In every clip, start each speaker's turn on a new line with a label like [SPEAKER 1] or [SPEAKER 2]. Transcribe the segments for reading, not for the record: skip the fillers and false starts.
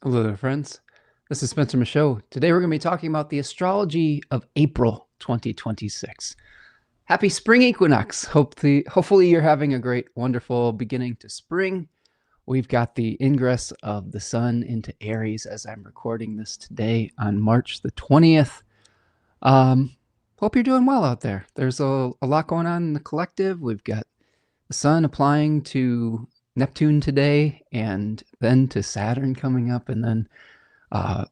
[SPEAKER 1] Hello there, friends. This is Spencer Michaud. Today we're going to be talking about the astrology of April 2026. Happy spring equinox. Hopefully you're having a great, wonderful beginning to spring. We've got the ingress of the sun into Aries as I'm recording this today on March the 20th. Hope you're doing well out there. There's a lot going on in the collective. We've got the sun applying to Neptune today and then to Saturn coming up, and then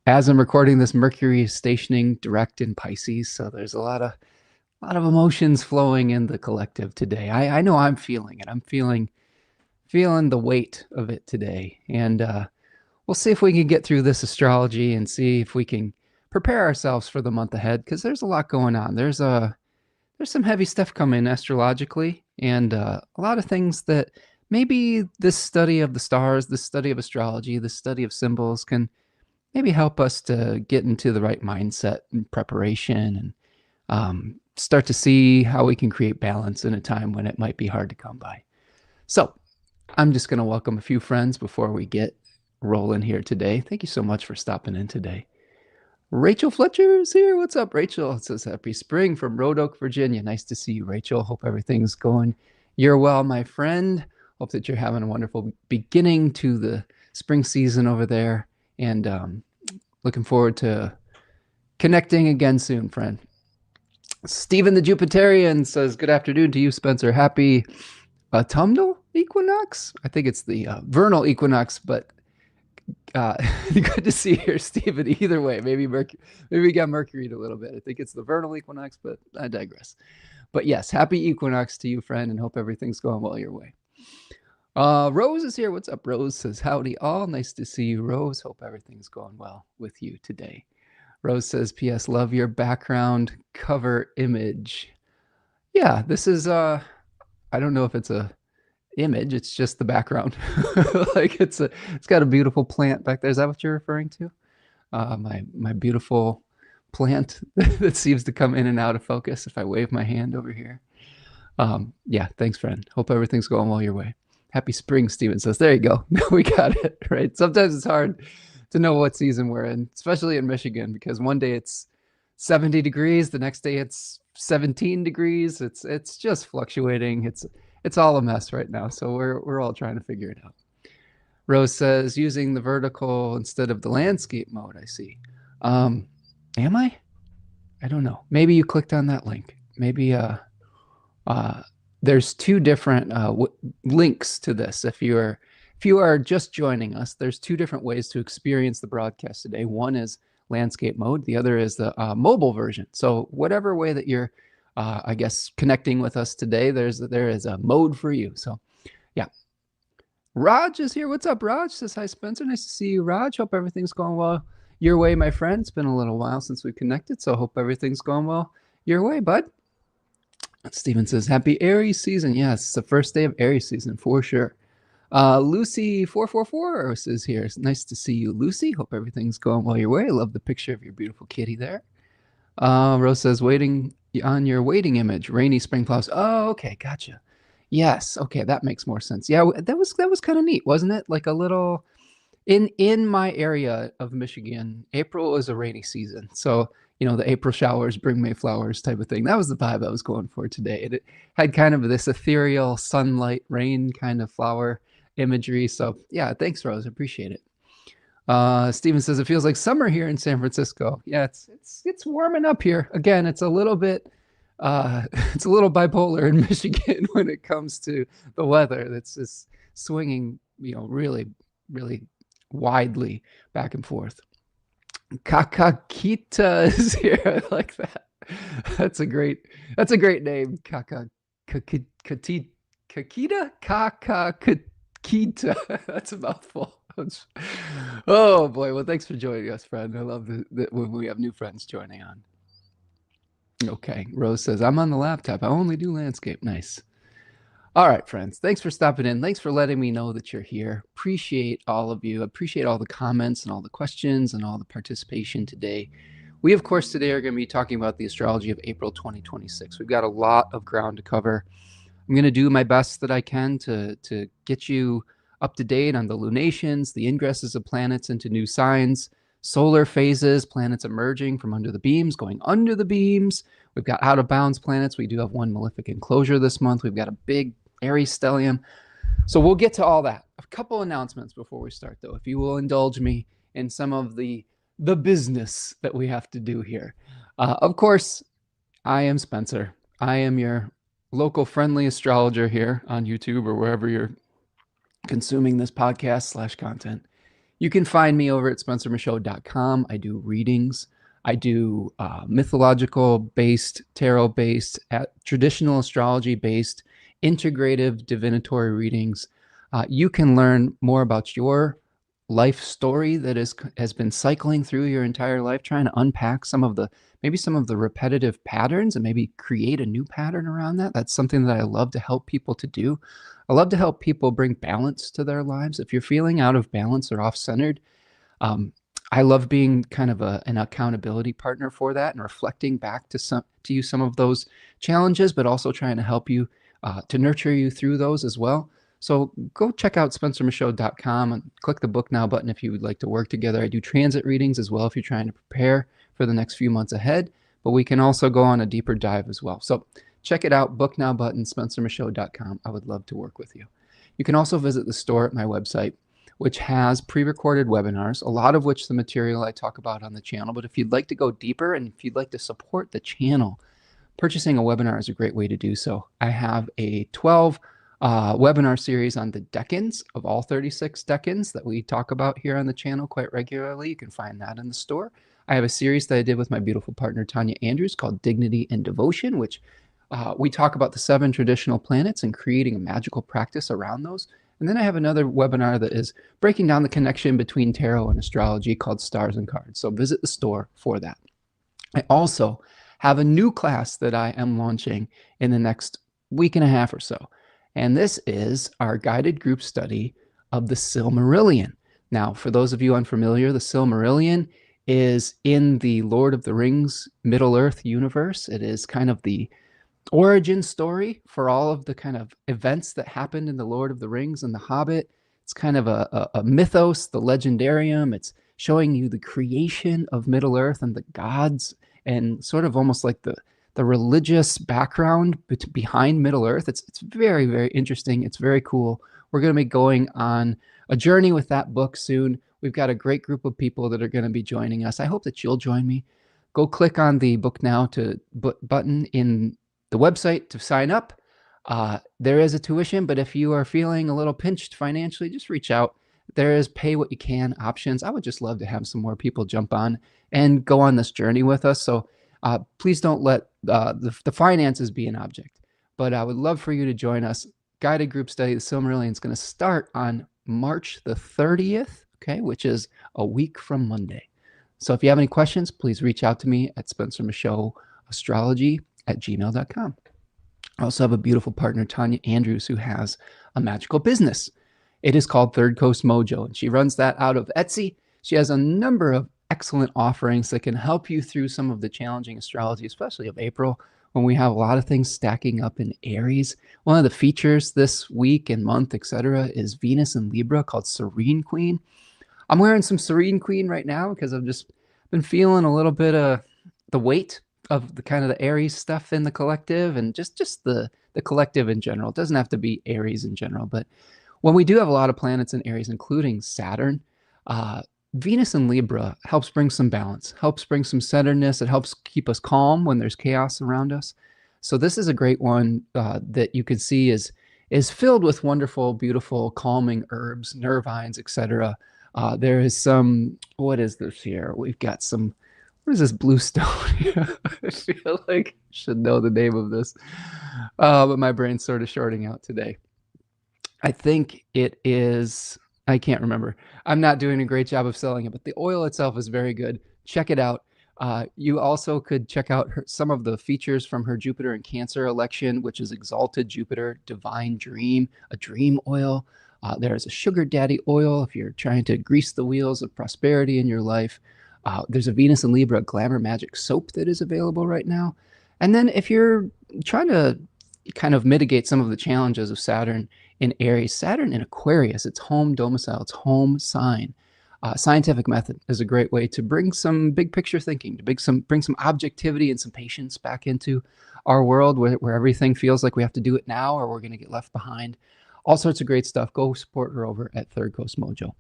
[SPEAKER 1] as I'm recording this, Mercury is stationing direct in Pisces, so there's a lot of emotions flowing in the collective today. I know I'm feeling it. I'm feeling the weight of it today, and we'll see if we can get through this astrology and see if we can prepare ourselves for the month ahead, because there's a lot going on. There's some heavy stuff coming astrologically, and a lot of things that maybe this study of the stars, this study of astrology, this study of symbols can maybe help us to get into the right mindset and preparation, and start to see how we can create balance in a time when it might be hard to come by. So I'm just going to welcome a few friends before we get rolling here today. Thank you so much for stopping in today. Rachel Fletcher is here. What's up, Rachel? It says happy spring from Road Oak, Virginia. Nice to see you, Rachel. Hope everything's going. You're well, my friend. Hope that you're having a wonderful beginning to the spring season over there. And looking forward to connecting again soon, friend. Stephen the Jupiterian says, good afternoon to you, Spencer. Happy autumnal equinox? I think it's the vernal equinox, but good to see you here, Stephen. Either way, maybe we got Mercury a little bit. I think it's the vernal equinox, but I digress. But yes, happy equinox to you, friend, and hope everything's going well your way. Rose is here. What's up, Rose? Says, howdy all. Nice to see you, Rose. Hope everything's going well with you today. Rose says, P.S. Love your background cover image. Yeah, this is, I don't know if it's a image. It's just the background. Like it's got a beautiful plant back there. Is that what you're referring to? My beautiful plant that seems to come in and out of focus if I wave my hand over here. Yeah, thanks, friend. Hope everything's going well your way. Happy spring, Steven says. There you go. We got it, right? Sometimes it's hard to know what season we're in, especially in Michigan, because one day it's 70 degrees, the next day it's 17 degrees. It's just fluctuating. It's all a mess right now, so we're all trying to figure it out. Rose says, using the vertical instead of the landscape mode, I see. Am I? I don't know. Maybe you clicked on that link. Maybe there's two different links to this. If you are just joining us, there's two different ways to experience the broadcast today. One is landscape mode. The other is the mobile version. So whatever way that you're, I guess, connecting with us today, there is a mode for you. So yeah. Raj is here. What's up, Raj? Says, hi, Spencer. Nice to see you, Raj. Hope everything's going well your way, my friend. It's been a little while since we connected, so hope everything's going well your way, bud. Steven says, happy Aries season. Yes, it's the first day of Aries season for sure. Lucy444 says here, it's nice to see you, Lucy. Hope everything's going well your way. I love the picture of your beautiful kitty there. Rose says, waiting on your waiting image, rainy spring flowers. Oh, okay, gotcha. Yes, okay, that makes more sense. Yeah, that was kind of neat, wasn't it? Like a little in my area of Michigan, April is a rainy season. So the April showers bring May flowers type of thing. That was the vibe I was going for today. It had kind of this ethereal sunlight, rain kind of flower imagery. So yeah, thanks, Rose. Appreciate it. Steven says, it feels like summer here in San Francisco. Yeah, it's warming up here. Again, it's a little bit, it's a little bipolar in Michigan when it comes to the weather. That's just swinging, really, really widely back and forth. Kakakita is here. I like that. That's a great name. Kakita? Kakakita. That's a mouthful. Oh boy. Well, thanks for joining us, friend. I love that when we have new friends joining on. Okay. Rose says, I'm on the laptop. I only do landscape. Nice. All right, friends. Thanks for stopping in. Thanks for letting me know that you're here. Appreciate all of you. Appreciate all the comments and all the questions and all the participation today. We, of course, today are going to be talking about the astrology of April 2026. We've got a lot of ground to cover. I'm going to do my best that I can to get you up to date on the lunations, the ingresses of planets into new signs, solar phases, planets emerging from under the beams, going under the beams. We've got out of bounds planets. We do have one malefic enclosure this month. We've got a big Aries stellium. So we'll get to all that. A couple announcements before we start, though, if you will indulge me in some of the business that we have to do here. Of course, I am Spencer. I am your local friendly astrologer here on YouTube or wherever you're consuming this podcast / content. You can find me over at spencermichaud.com. I do readings. I do mythological-based, tarot-based, traditional astrology-based, integrative divinatory readings. You can learn more about your life story that has been cycling through your entire life, trying to unpack some of the repetitive patterns and maybe create a new pattern around that. That's something that I love to help people to do. I love to help people bring balance to their lives. If you're feeling out of balance or off-centered, I love being kind of an accountability partner for that and reflecting back to you some of those challenges, but also trying to help you to nurture you through those as well. So go check out spencermichaud.com and click the book now button if you would like to work together. I do transit readings as well if you're trying to prepare for the next few months ahead, but we can also go on a deeper dive as well. So check it out, book now button, spencermichaud.com. I would love to work with you. You can also visit the store at my website, which has pre-recorded webinars, a lot of which the material I talk about on the channel. But if you'd like to go deeper and if you'd like to support the channel, purchasing a webinar is a great way to do so. I have a 12 webinar series on the decans of all 36 decans that we talk about here on the channel quite regularly. You can find that in the store. I have a series that I did with my beautiful partner, Tanya Andrews, called Dignity and Devotion, which we talk about the 7 traditional planets and creating a magical practice around those. And then I have another webinar that is breaking down the connection between tarot and astrology called Stars and Cards. So visit the store for that. I also have a new class that I am launching in the next week and a half or so. And this is our guided group study of the Silmarillion. Now, for those of you unfamiliar, the Silmarillion is in the Lord of the Rings Middle-earth universe. It is kind of the origin story for all of the kind of events that happened in the Lord of the Rings and the Hobbit. It's kind of a mythos, the legendarium. It's showing you the creation of Middle-earth and the gods and sort of almost like the religious background behind Middle-earth. It's very, very interesting. It's very cool. We're going to be going on a journey with that book soon. We've got a great group of people that are going to be joining us. I hope that you'll join me. Go click on the book now button in the website to sign up. There is a tuition, but if you are feeling a little pinched financially, just reach out. There is pay what you can options. I would just love to have some more people jump on and go on this journey with us. So please don't let the finances be an object, but I would love for you to join us. Guided group study, the Silmarillion, is going to start on March the 30th, okay, which is a week from Monday. So if you have any questions, please reach out to me at spencermichaudastrology@gmail.com. I also have a beautiful partner, Tanya Andrews, who has a magical business. It is called Third Coast Mojo, and she runs that out of Etsy. She has a number of excellent offerings that can help you through some of the challenging astrology, especially of April, when we have a lot of things stacking up in Aries. One of the features this week and month, etc., is Venus in Libra called Serene Queen. I'm wearing some Serene Queen right now because I've just been feeling a little bit of the weight of the kind of the Aries stuff in the collective and just the collective in general. It doesn't have to be Aries in general, but when we do have a lot of planets in Aries, including Saturn, Venus in Libra helps bring some balance, helps bring some centeredness. It helps keep us calm when there's chaos around us. So this is a great one that you can see is filled with wonderful, beautiful, calming herbs, nervines, etc. There is some, what is this here? We've got some, what is this blue stone here? I feel like I should know the name of this, but my brain's sort of shorting out today. I think it is, I can't remember. I'm not doing a great job of selling it, but the oil itself is very good. Check it out. You also could check out some of the features from her Jupiter and Cancer election, which is Exalted Jupiter, Divine Dream, a dream oil. There's a Sugar Daddy oil if you're trying to grease the wheels of prosperity in your life. There's a Venus in Libra Glamour Magic soap that is available right now. And then if you're trying to kind of mitigate some of the challenges of Saturn in Aries, Saturn in Aquarius, its home domicile, its home sign. Scientific method is a great way to bring some big picture thinking, to bring some objectivity and some patience back into our world where everything feels like we have to do it now or we're going to get left behind. All sorts of great stuff. Go support her over at Third Coast Mojo.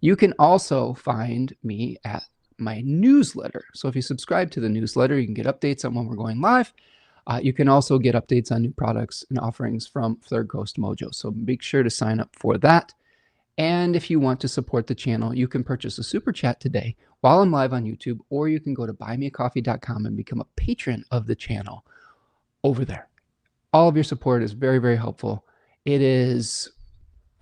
[SPEAKER 1] You can also find me at my newsletter. So if you subscribe to the newsletter, you can get updates on when we're going live. You can also get updates on new products and offerings from Third Coast Mojo. So make sure to sign up for that. And if you want to support the channel, you can purchase a super chat today while I'm live on YouTube, or you can go to buymeacoffee.com and become a patron of the channel over there. All of your support is very, very helpful. It is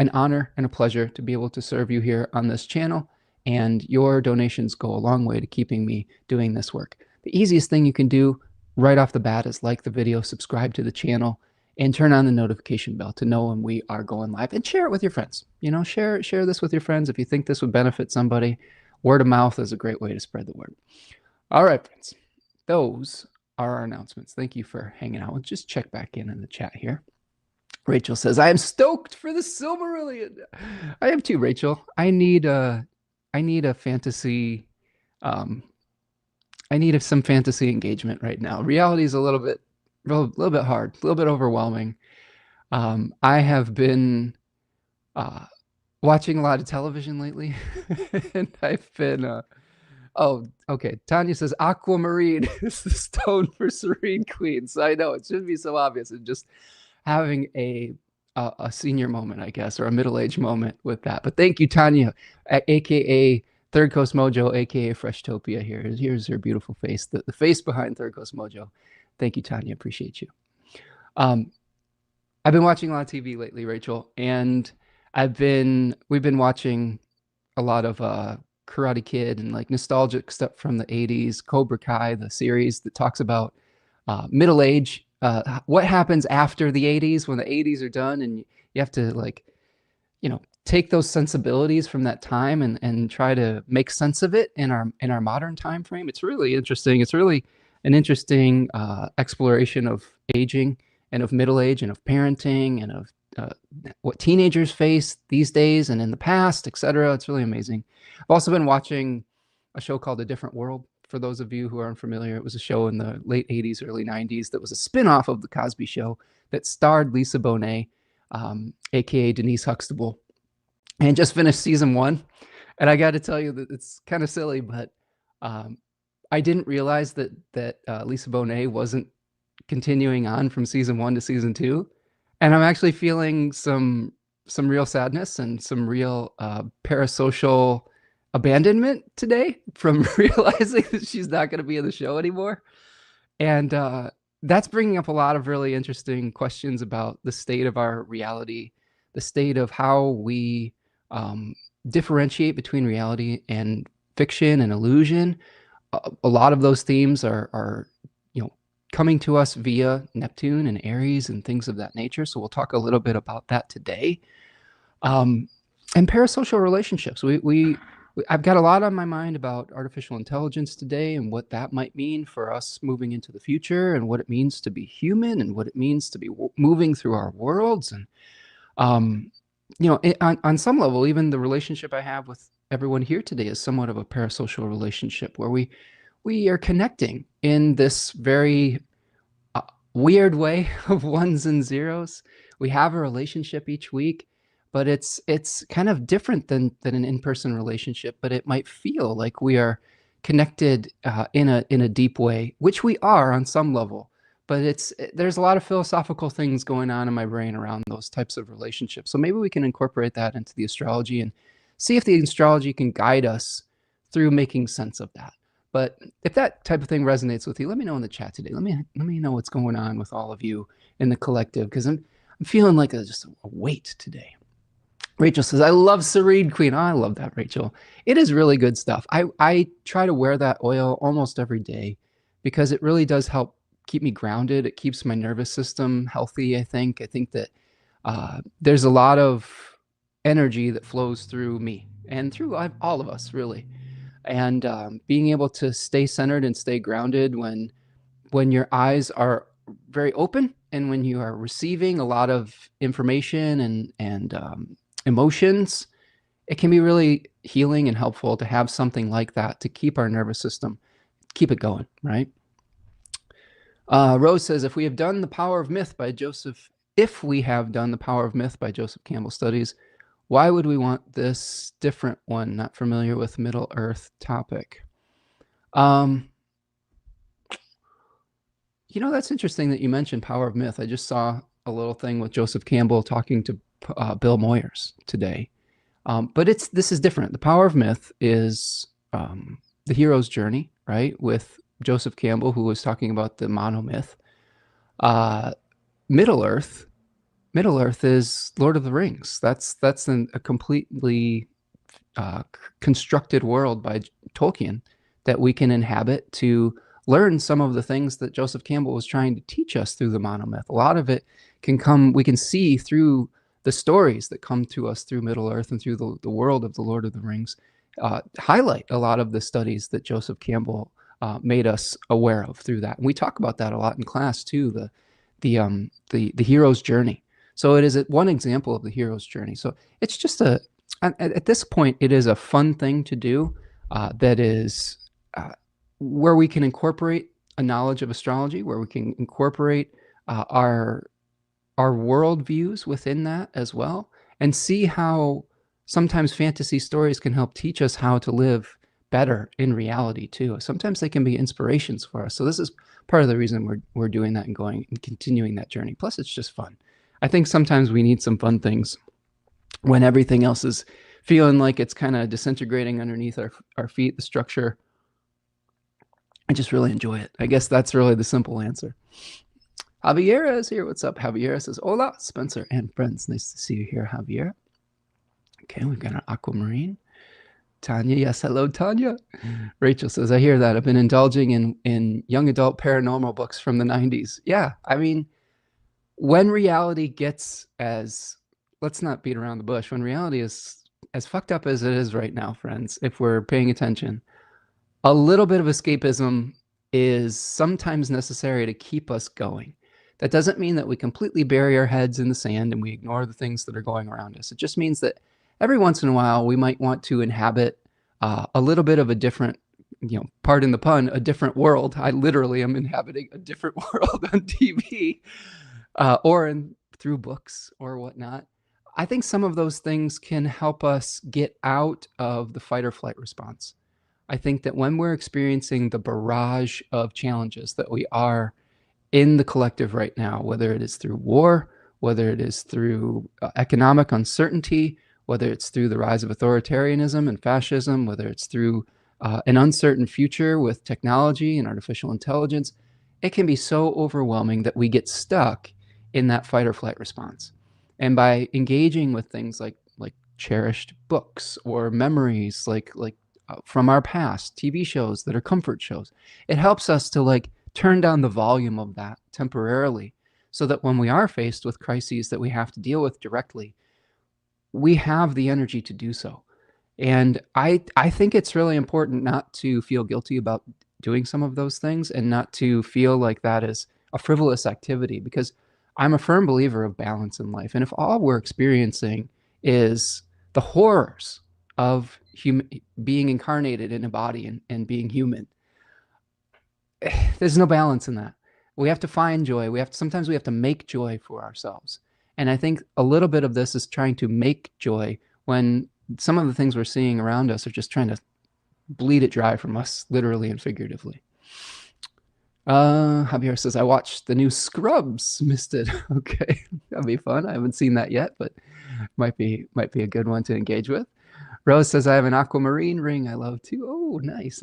[SPEAKER 1] an honor and a pleasure to be able to serve you here on this channel, and your donations go a long way to keeping me doing this work. The easiest thing you can do right off the bat is like the video, subscribe to the channel, and turn on the notification bell to know when we are going live, and share it with your friends. You know, share this with your friends if you think this would benefit somebody. Word of mouth is a great way to spread the word. All right, friends, those are our announcements. Thank you for hanging out. Let's just check back in the chat here. Rachel says, I am stoked for the Silmarillion. I am too, Rachel. I need a fantasy, I need some fantasy engagement right now. Reality is a little bit hard, a little bit overwhelming. I have been watching a lot of television lately, and I've been, oh, okay. Tanya says aquamarine is the stone for serene queens. I know it should be so obvious, and just having a senior moment, I guess, or a middle-aged moment with that. But thank you, Tanya, aka Third Coast Mojo, aka Freshtopia. Here's her beautiful face, the face behind Third Coast Mojo. Thank you, Tanya. Appreciate you. I've been watching a lot of TV lately, Rachel, and we've been watching a lot of Karate Kid and like nostalgic stuff from the 80s, Cobra Kai, the series that talks about middle age, what happens after the 80s when the 80s are done, and you have to, like, you know, take those sensibilities from that time and try to make sense of it in our modern time frame. It's really interesting. It's really an interesting exploration of aging and of middle age and of parenting and of what teenagers face these days and in the past, etc. It's really amazing. I've also been watching a show called A Different World. For those of you who aren't familiar, it was a show in the late 80s, early 90s that was a spin-off of The Cosby Show that starred Lisa Bonet, aka Denise Huxtable, and just finished season 1. And I got to tell you that it's kind of silly, but I didn't realize that Lisa Bonet wasn't continuing on from season 1 to season 2. And I'm actually feeling some real sadness and some real parasocial abandonment today from realizing that she's not going to be in the show anymore. And that's bringing up a lot of really interesting questions about the state of our reality, the state of how we differentiate between reality and fiction and illusion. A lot of those themes are coming to us via Neptune and Aries and things of that nature. So we'll talk a little bit about that today. And parasocial relationships. I've got a lot on my mind about artificial intelligence today and what that might mean for us moving into the future, and what it means to be human, and what it means to be moving through our worlds. And, on some level, even the relationship I have with everyone here today is somewhat of a parasocial relationship where we are connecting in this very weird way of ones and zeros. We have a relationship each week, but it's kind of different than an in-person relationship, but it might feel like we are connected in a deep way, which we are on some level. But there's a lot of philosophical things going on in my brain around those types of relationships. So maybe we can incorporate that into the astrology and see if the astrology can guide us through making sense of that. But if that type of thing resonates with you, let me know in the chat today. Let me know what's going on with all of you in the collective, because I'm feeling like just a weight today. Rachel says, I love Serene Queen. Oh, I love that, Rachel. It is really good stuff. I try to wear that oil almost every day because it really does help keep me grounded. It keeps my nervous system healthy, I think. I think that there's a lot of energy that flows through me and through all of us, really. And being able to stay centered and stay grounded when your eyes are very open and when you are receiving a lot of information and emotions, it can be really healing and helpful to have something like that to keep our nervous system, keep it going, right? Rose says, if we have done the Power of Myth by Joseph Campbell studies, why would we want this different one? Not familiar with Middle Earth topic. That's interesting that you mentioned Power of Myth. I just saw a little thing with Joseph Campbell talking to Bill Moyers today. But this is different. The Power of Myth is the hero's journey, right? With Joseph Campbell, who was talking about the monomyth. Middle Earth is Lord of the Rings. That's a completely constructed world by Tolkien that we can inhabit to learn some of the things that Joseph Campbell was trying to teach us through the monomyth. A lot of it we can see through the stories that come to us through Middle Earth and through the world of the Lord of the Rings, highlight a lot of the studies that Joseph Campbell made us aware of through that. And we talk about that a lot in class too, the hero's journey. So it is one example of the hero's journey. So it's just at this point, it is a fun thing to do that is where we can incorporate a knowledge of astrology, where we can incorporate our worldviews within that as well, and see how sometimes fantasy stories can help teach us how to live better in reality too. Sometimes they can be inspirations for us. So this is part of the reason we're doing that and going and continuing that journey. Plus, it's just fun. I think sometimes we need some fun things when everything else is feeling like it's kind of disintegrating underneath our feet, the structure. I just really enjoy it. I guess that's really the simple answer. Javiera is here. What's up? Javiera says, hola, Spencer and friends. Nice to see you here, Javiera. Okay, we've got an aquamarine. Tanya, yes, hello, Tanya. Rachel says, I hear that. I've been indulging in young adult paranormal books from the 90s. Yeah, I mean, when reality gets let's not beat around the bush, when reality is as fucked up as it is right now, friends, if we're paying attention, a little bit of escapism is sometimes necessary to keep us going. That doesn't mean that we completely bury our heads in the sand and we ignore the things that are going around us. It just means that every once in a while we might want to inhabit a little bit of a different, pardon the pun, a different world. I literally am inhabiting a different world on TV or through books or whatnot. I think some of those things can help us get out of the fight or flight response. I think that when we're experiencing the barrage of challenges that we are in the collective right now, whether it is through war, whether it is through economic uncertainty, whether it's through the rise of authoritarianism and fascism, whether it's through an uncertain future with technology and artificial intelligence, it can be so overwhelming that we get stuck in that fight or flight response. And by engaging with things like cherished books or memories like from our past, TV shows that are comfort shows, it helps us to turn down the volume of that temporarily so that when we are faced with crises that we have to deal with directly, we have the energy to do so. And I think it's really important not to feel guilty about doing some of those things and not to feel like that is a frivolous activity, because I'm a firm believer of balance in life. And if all we're experiencing is the horrors of being incarnated in a body and being human, there's no balance in that. We have to find joy. Sometimes we have to make joy for ourselves. And I think a little bit of this is trying to make joy when some of the things we're seeing around us are just trying to bleed it dry from us, literally and figuratively. Javier says, I watched the new Scrubs. Missed it. Okay, that'll be fun. I haven't seen that yet, but might be a good one to engage with. Rose says, I have an aquamarine ring I love too. Oh, nice.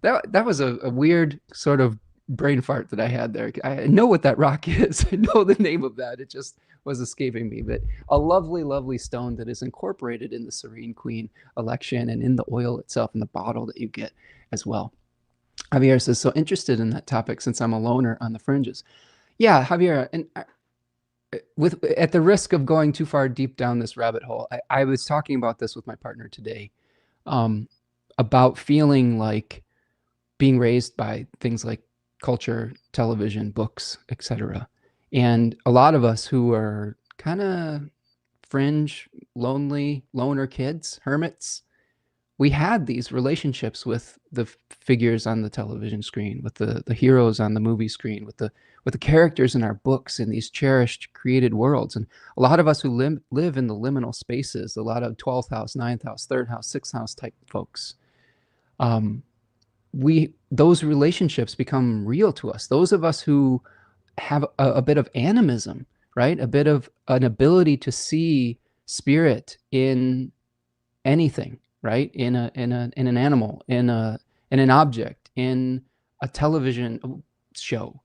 [SPEAKER 1] That was a weird sort of brain fart that I had there. I know what that rock is. I know the name of that. It just was escaping me. But a lovely, lovely stone that is incorporated in the Serene Queen election and in the oil itself, in the bottle that you get as well. Javier says, so interested in that topic since I'm a loner on the fringes. Yeah, Javier, and at the risk of going too far deep down this rabbit hole, I was talking about this with my partner today, about feeling like being raised by things like culture, television, books, etc. And a lot of us who are kind of fringe, lonely, loner kids, hermits, we had these relationships with the figures on the television screen, with the heroes on the movie screen, with the characters in our books in these cherished created worlds. And a lot of us who live in the liminal spaces, a lot of 12th house, 9th house, 3rd house, 6th house type folks, those relationships become real to us. Those of us who have a bit of animism, right? A bit of an ability to see spirit in anything, right? In an animal, in an object, in a television show.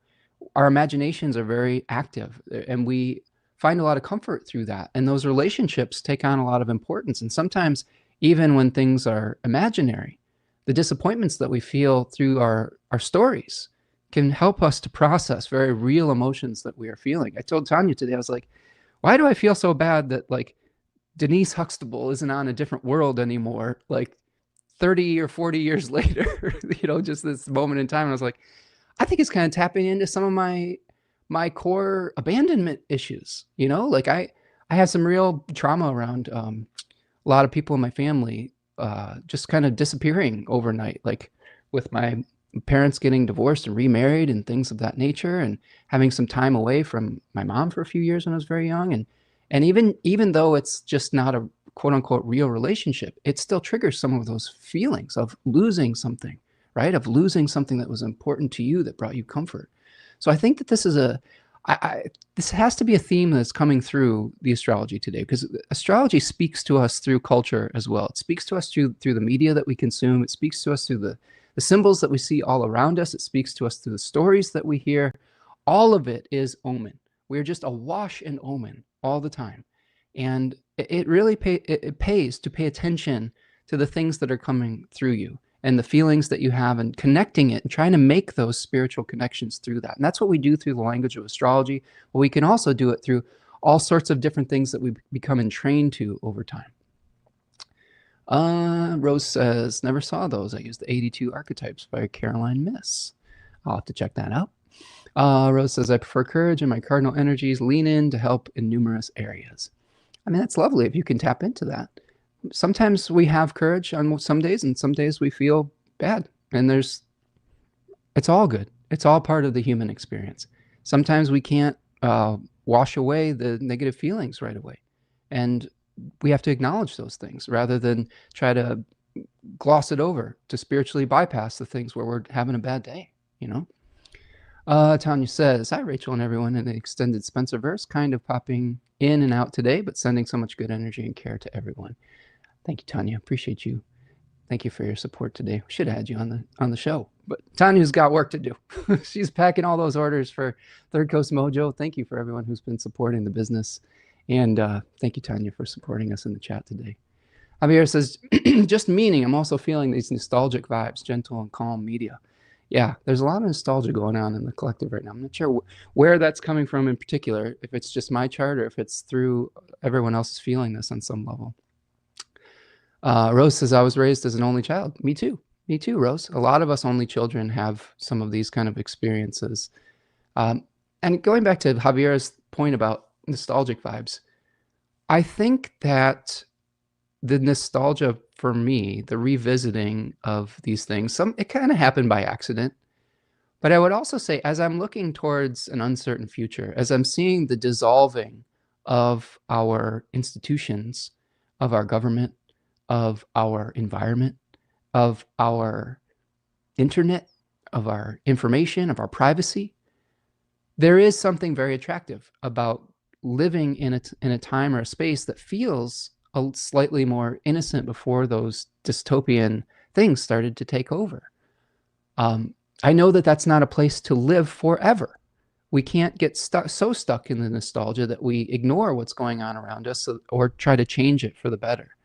[SPEAKER 1] Our imaginations are very active, and we find a lot of comfort through that. And those relationships take on a lot of importance. And sometimes, even when things are imaginary, the disappointments that we feel through our stories can help us to process very real emotions that we are feeling. I told Tanya today, I was like, why do I feel so bad that like Denise Huxtable isn't on a different world anymore, like 30 or 40 years later, just this moment in time. And I was like, I think it's kind of tapping into some of my core abandonment issues. Like I have some real trauma around a lot of people in my family just kind of disappearing overnight, like with my parents getting divorced and remarried and things of that nature, and having some time away from my mom for a few years when I was very young. And even though it's just not a quote unquote real relationship, it still triggers some of those feelings of losing something, right? Of losing something that was important to you, that brought you comfort. So I think that this is this has to be a theme that's coming through the astrology today, because astrology speaks to us through culture as well. It speaks to us through the media that we consume. It speaks to us through the symbols that we see all around us. It speaks to us through the stories that we hear. All of it is omen. We're just awash in omen all the time. And it really pays to pay attention to the things that are coming through you and the feelings that you have, and connecting it and trying to make those spiritual connections through that. And that's what we do through the language of astrology. But we can also do it through all sorts of different things that we become entrained to over time. Rose says, never saw those. I used the 82 Archetypes by Caroline Miss. I'll have to check that out. Rose says, I prefer courage, and my cardinal energies lean in to help in numerous areas. I mean, that's lovely if you can tap into that. Sometimes we have courage on some days, and some days we feel bad. And it's all good. It's all part of the human experience. Sometimes we can't wash away the negative feelings right away. And we have to acknowledge those things rather than try to gloss it over, to spiritually bypass the things where we're having a bad day, Tanya says, hi, Rachel and everyone in the extended Spencer verse, kind of popping in and out today, but sending so much good energy and care to everyone. Thank you, Tanya. Appreciate you. Thank you for your support today. We should have had you on the show, but Tanya's got work to do. She's packing all those orders for Third Coast Mojo. Thank you for everyone who's been supporting the business. And thank you, Tanya, for supporting us in the chat today. Javier says, just meaning, I'm also feeling these nostalgic vibes, gentle and calm media. Yeah, there's a lot of nostalgia going on in the collective right now. I'm not sure where that's coming from in particular, if it's just my chart or if it's through everyone else feeling this on some level. Rose says, I was raised as an only child. Me too. Me too, Rose. A lot of us only children have some of these kind of experiences. And going back to Javier's point about nostalgic vibes, I think that the nostalgia for me, the revisiting of these things, it kind of happened by accident. But I would also say, as I'm looking towards an uncertain future, as I'm seeing the dissolving of our institutions, of our government, of our environment, of our internet, of our information, of our privacy, there is something very attractive about living in a time or a space that feels a slightly more innocent before those dystopian things started to take over. I know that that's not a place to live forever. We can't get so stuck in the nostalgia that we ignore what's going on around us or try to change it for the better.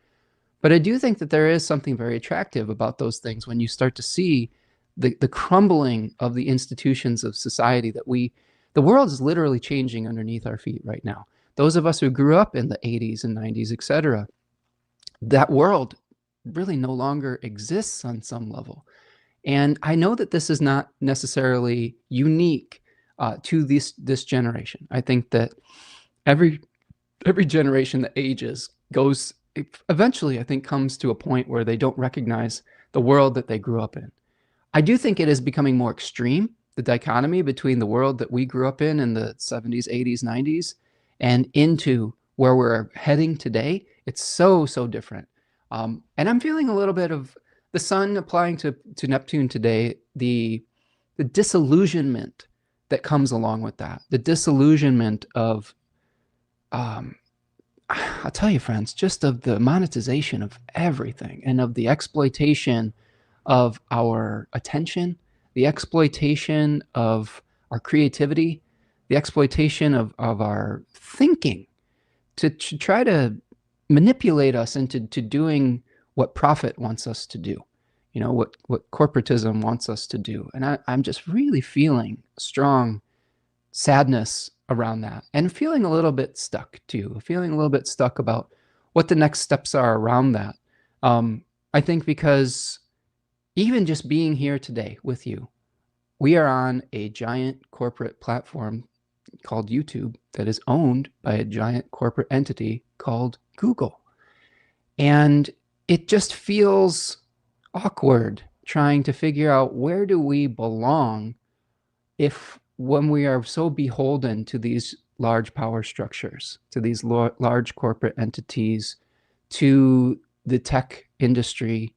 [SPEAKER 1] But I do think that there is something very attractive about those things when you start to see the crumbling of the institutions of society that the world is literally changing underneath our feet right now. Those of us who grew up in the 80s and 90s, etc., that world really no longer exists on some level. And I know that this is not necessarily unique to this generation. I think that every generation that ages goes eventually, I think, comes to a point where they don't recognize the world that they grew up in. I do think it is becoming more extreme, the dichotomy between the world that we grew up in the 70s, 80s, 90s, and into where we're heading today. It's so, so different. And I'm feeling a little bit of the sun applying to Neptune today, the disillusionment that comes along with that, the disillusionment of, I'll tell you, friends, just of the monetization of everything and of the exploitation of our attention, the exploitation of our creativity, the exploitation of our thinking to try to manipulate us into doing what profit wants us to do, what corporatism wants us to do. And I'm just really feeling strong sadness around that and feeling a little bit stuck too, feeling a little bit stuck about what the next steps are around that. I think because even just being here today with you, we are on a giant corporate platform called YouTube that is owned by a giant corporate entity called Google. And it just feels awkward trying to figure out where do we belong if when we are so beholden to these large power structures, to these large corporate entities, to the tech industry.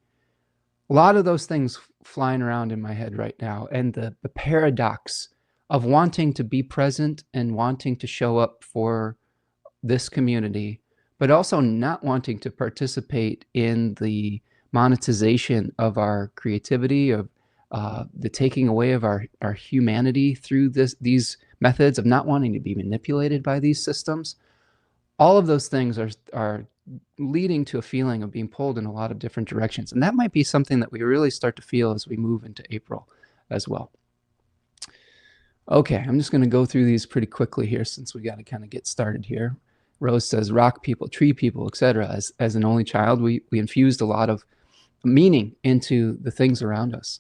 [SPEAKER 1] A lot of those things flying around in my head right now, and the paradox of wanting to be present and wanting to show up for this community, but also not wanting to participate in the monetization of our creativity, of the taking away of our humanity through these methods, of not wanting to be manipulated by these systems. All of those things are leading to a feeling of being pulled in a lot of different directions. And that might be something that we really start to feel as we move into April as well. Okay, I'm just going to go through these pretty quickly here since we got to kind of get started here. Rose says rock people, tree people, etc. As an only child, we infused a lot of meaning into the things around us.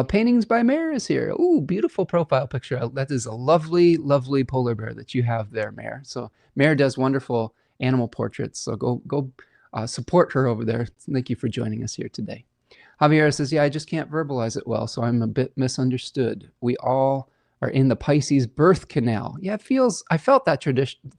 [SPEAKER 1] Paintings by Mare is here. Ooh, beautiful profile picture. That is a lovely, lovely polar bear that you have there, Mare. So Mare does wonderful animal portraits. So go support her over there. Thank you for joining us here today. Javier says, yeah, I just can't verbalize it well, so I'm a bit misunderstood. We all are in the Pisces birth canal. Yeah, I felt that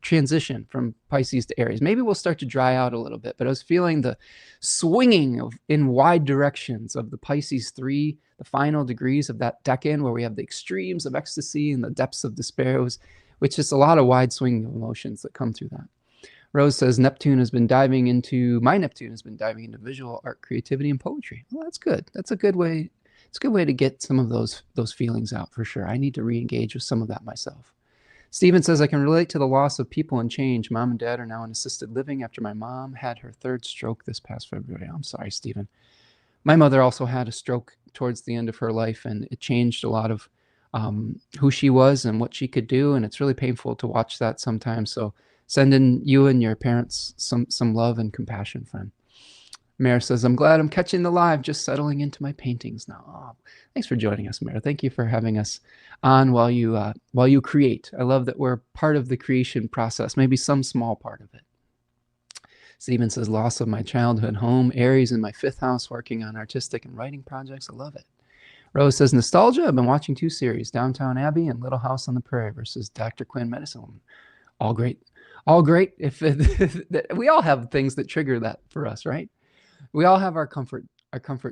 [SPEAKER 1] transition from Pisces to Aries. Maybe we'll start to dry out a little bit, but I was feeling the swinging in wide directions of the Pisces 3, the final degrees of that decan, where we have the extremes of ecstasy and the depths of despair, which is a lot of wide swinging of emotions that come through that. Rose says my Neptune has been diving into visual art, creativity, and poetry. Well, that's good. That's a good way. It's a good way to get some of those feelings out for sure. I need to re-engage with some of that myself. Stephen says, I can relate to the loss of people and change. Mom and dad are now in assisted living after my mom had her third stroke this past February. I'm sorry, Stephen. My mother also had a stroke towards the end of her life, and it changed a lot of who she was and what she could do. And it's really painful to watch that sometimes. So sending you and your parents some love and compassion, friend. Mare says, I'm glad I'm catching the live, just settling into my paintings now. Oh, thanks for joining us, Mare. Thank you for having us on while you create. I love that we're part of the creation process, maybe some small part of it. Stephen says, loss of my childhood home, Aries in my 5th house, working on artistic and writing projects. I love it. Rose says, nostalgia. I've been watching 2 series, Downtown Abbey and Little House on the Prairie versus Dr. Quinn Medicine Woman. All great. All great. We all have things that trigger that for us, right? We all have our comfort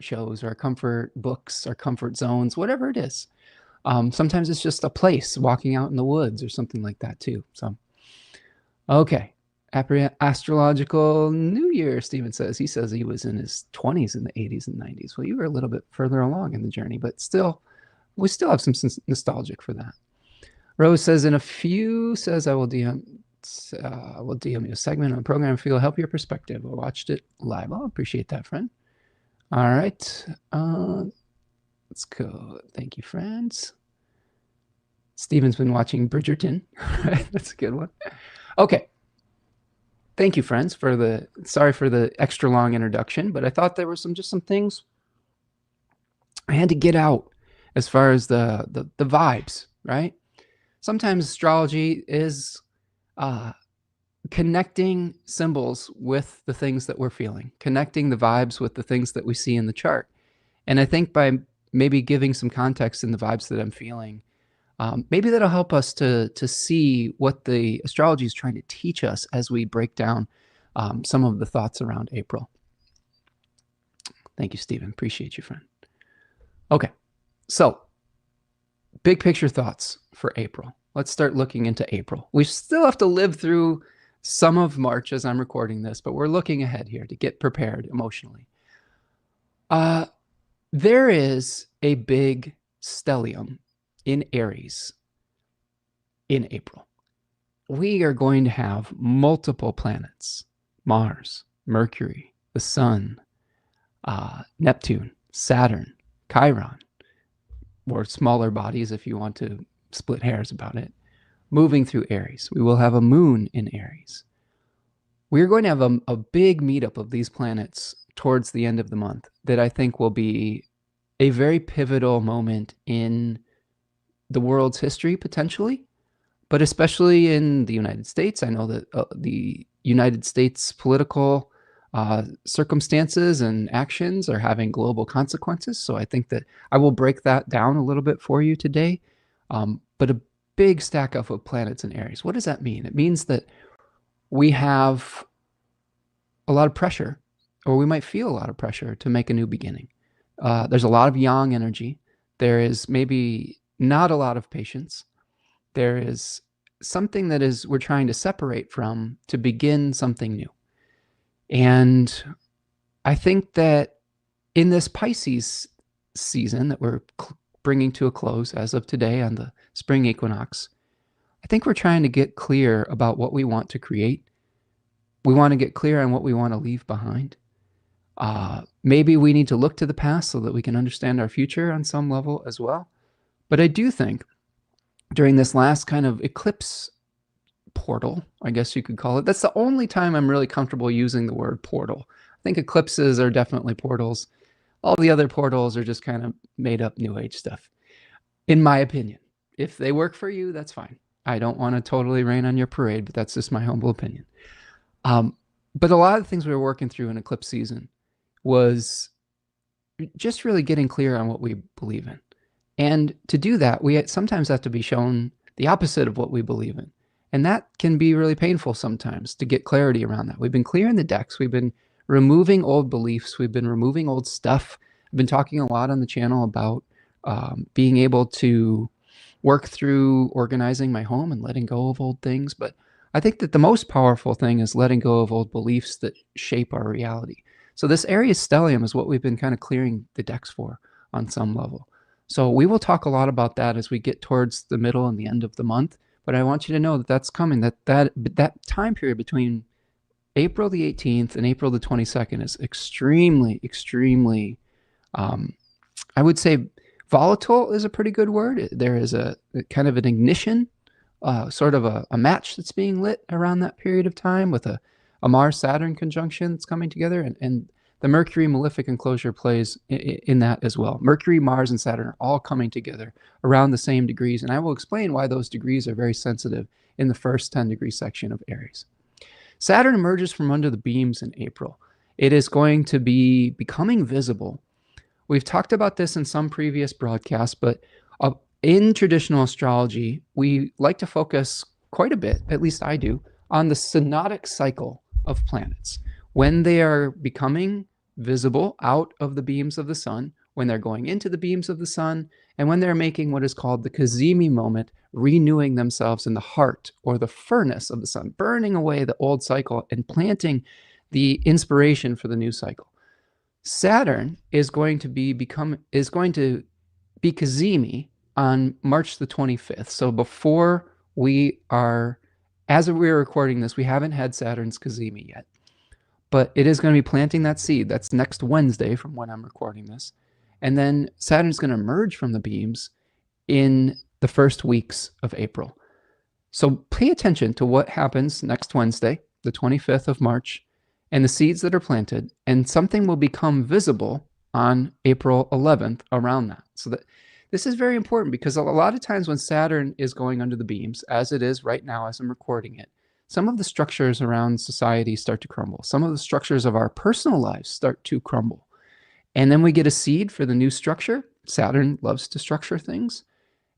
[SPEAKER 1] shows, our comfort books, our comfort zones, whatever it is. Sometimes it's just a place, walking out in the woods or something like that too. So, okay. Astrological New Year, Stephen says. He says he was in his 20s in the 80s and 90s. Well, you were a little bit further along in the journey, but still, we still have some nostalgic for that. Rose says, in a few, says I will DM you a segment on the program if you'll help your perspective. I watched it live. I'll appreciate that, friend. All right. Let's go. Thank you, friends. Stephen's been watching Bridgerton. That's a good one. Okay. Thank you, friends, sorry for the extra long introduction, but I thought there were some things I had to get out as far as the vibes, right? Sometimes astrology is connecting symbols with the things that we're feeling, connecting the vibes with the things that we see in the chart. And I think by maybe giving some context in the vibes that I'm feeling, maybe that'll help us to see what the astrology is trying to teach us as we break down some of the thoughts around April. Thank you, Stephen. Appreciate you, friend. Okay, so big picture thoughts for April. Let's start looking into April. We still have to live through some of March as I'm recording this, but we're looking ahead here to get prepared emotionally. There is a big stellium in Aries in April. We are going to have multiple planets: Mars, Mercury, the Sun, Neptune, Saturn, Chiron, or smaller bodies if you want to split hairs about it, moving through Aries. We will have a moon in Aries. We're going to have a big meetup of these planets towards the end of the month that I think will be a very pivotal moment in the world's history, potentially, but especially in the United States. I know that the United States political circumstances and actions are having global consequences. So I think that I will break that down a little bit for you today. But a big stack up of planets in Aries. What does that mean? It means that we have a lot of pressure, or we might feel a lot of pressure to make a new beginning. There's a lot of yang energy. There is maybe not a lot of patience. There is something that we're trying to separate from to begin something new. And I think that in this Pisces season that we're bringing to a close as of today on the spring equinox, I think we're trying to get clear about what we want to create. We want to get clear on what we want to leave behind. Maybe we need to look to the past so that we can understand our future on some level as well. But I do think during this last kind of eclipse portal, I guess you could call it, that's the only time I'm really comfortable using the word portal. I think eclipses are definitely portals. All the other portals are just kind of made up New Age stuff, in my opinion. If they work for you, that's fine. I don't want to totally rain on your parade, but that's just my humble opinion. But a lot of the things we were working through in eclipse season was just really getting clear on what we believe in. And to do that, we sometimes have to be shown the opposite of what we believe in. And that can be really painful sometimes to get clarity around that. We've been clearing the decks. We've been removing old beliefs. We've been removing old stuff. I've been talking a lot on the channel about being able to work through organizing my home and letting go of old things. But I think that the most powerful thing is letting go of old beliefs that shape our reality. So this Aries stellium is what we've been kind of clearing the decks for on some level. So we will talk a lot about that as we get towards the middle and the end of the month. But I want you to know that that's coming, that time period between April the 18th and April the 22nd is extremely, extremely, I would say volatile is a pretty good word. There is a kind of an ignition, sort of a match that's being lit around that period of time with a Mars-Saturn conjunction that's coming together. And the Mercury malefic enclosure plays in that as well. Mercury, Mars, and Saturn are all coming together around the same degrees. And I will explain why those degrees are very sensitive in the first 10-degree section of Aries. Saturn emerges from under the beams in April. It is going to be becoming visible. We've talked about this in some previous broadcasts, but in traditional astrology, we like to focus quite a bit, at least I do, on the synodic cycle of planets. When they are becoming visible out of the beams of the sun, when they're going into the beams of the sun, and when they're making what is called the Cazimi moment, renewing themselves in the heart or the furnace of the sun, burning away the old cycle and planting the inspiration for the new cycle. Saturn is going to be Cazimi on March the 25th. So before as we're recording this, we haven't had Saturn's Cazimi yet. But it is going to be planting that seed. That's next Wednesday from when I'm recording this. And then Saturn's going to emerge from the beams in the first weeks of April. So pay attention to what happens next Wednesday, the 25th of March, and the seeds that are planted, and something will become visible on April 11th around that. So that this is very important because a lot of times when Saturn is going under the beams, as it is right now as I'm recording it, some of the structures around society start to crumble. Some of the structures of our personal lives start to crumble. And then we get a seed for the new structure. Saturn loves to structure things.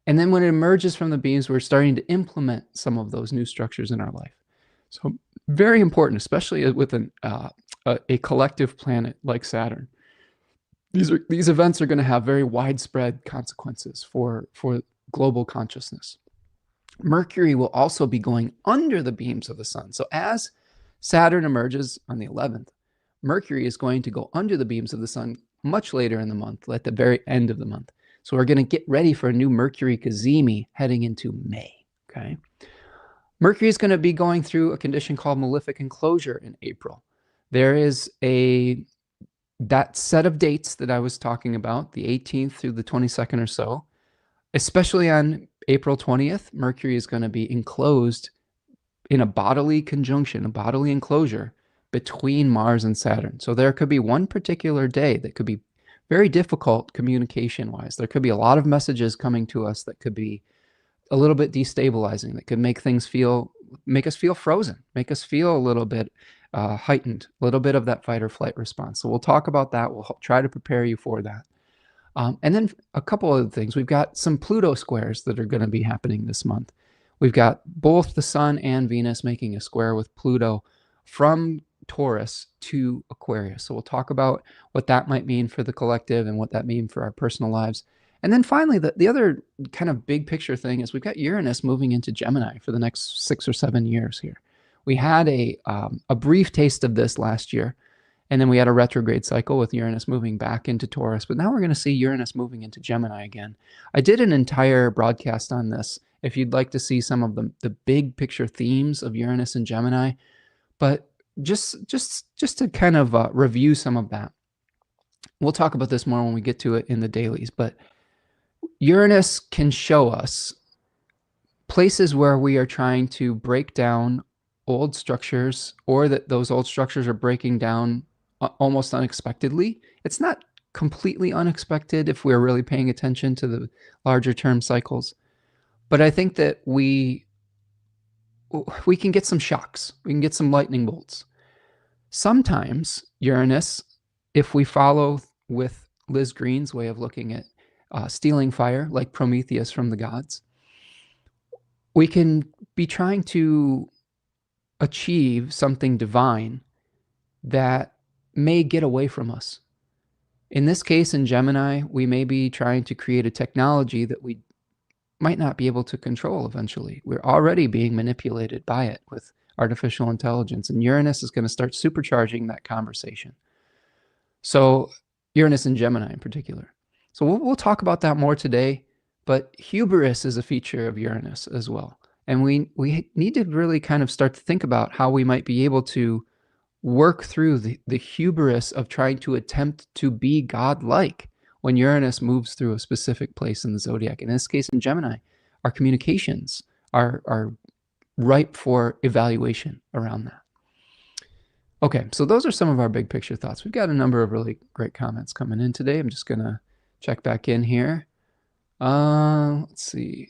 [SPEAKER 1] And then when it emerges from the beams, we're starting to implement some of those new structures in our life. So very important, especially with a collective planet like Saturn. These events are going to have very widespread consequences for global consciousness. Mercury will also be going under the beams of the sun. So as Saturn emerges on the 11th, Mercury is going to go under the beams of the sun much later in the month, at the very end of the month. So we're going to get ready for a new Mercury cazimi heading into May. Okay. Mercury is going to be going through a condition called malefic enclosure in April. There is that set of dates that I was talking about, the 18th through the 22nd or so, especially on April 20th, Mercury is going to be enclosed in a bodily conjunction, a bodily enclosure between Mars and Saturn. So there could be one particular day that could be very difficult communication-wise. There could be a lot of messages coming to us that could be a little bit destabilizing, that could make us feel frozen, make us feel a little bit heightened, a little bit of that fight or flight response. So we'll talk about that. We'll try to prepare you for that. And then a couple other things. We've got some Pluto squares that are going to be happening this month. We've got both the Sun and Venus making a square with Pluto from Taurus to Aquarius. So we'll talk about what that might mean for the collective and what that means for our personal lives. And then finally, the other kind of big picture thing is we've got Uranus moving into Gemini for the next 6 or 7 years here. We had a brief taste of this last year. And then we had a retrograde cycle with Uranus moving back into Taurus. But now we're going to see Uranus moving into Gemini again. I did an entire broadcast on this if you'd like to see some of the big picture themes of Uranus and Gemini. But just to kind of review some of that. We'll talk about this more when we get to it in the dailies. But Uranus can show us places where we are trying to break down old structures, or that those old structures are breaking down almost unexpectedly. It's not completely unexpected if we're really paying attention to the larger term cycles. But I think that we can get some shocks. We can get some lightning bolts. Sometimes Uranus, if we follow with Liz Green's way of looking at stealing fire, like Prometheus from the gods, we can be trying to achieve something divine that may get away from us. In this case, in Gemini, we may be trying to create a technology that we might not be able to control eventually. We're already being manipulated by it with artificial intelligence, and Uranus is going to start supercharging that conversation. So Uranus and Gemini in particular. So we'll talk about that more today, but hubris is a feature of Uranus as well. And we need to really kind of start to think about how we might be able to work through the hubris of trying to attempt to be godlike when Uranus moves through a specific place in the zodiac. In this case, in Gemini, our communications are ripe for evaluation around that. Okay, so those are some of our big picture thoughts. We've got a number of really great comments coming in today. I'm just going to check back in here. Let's see.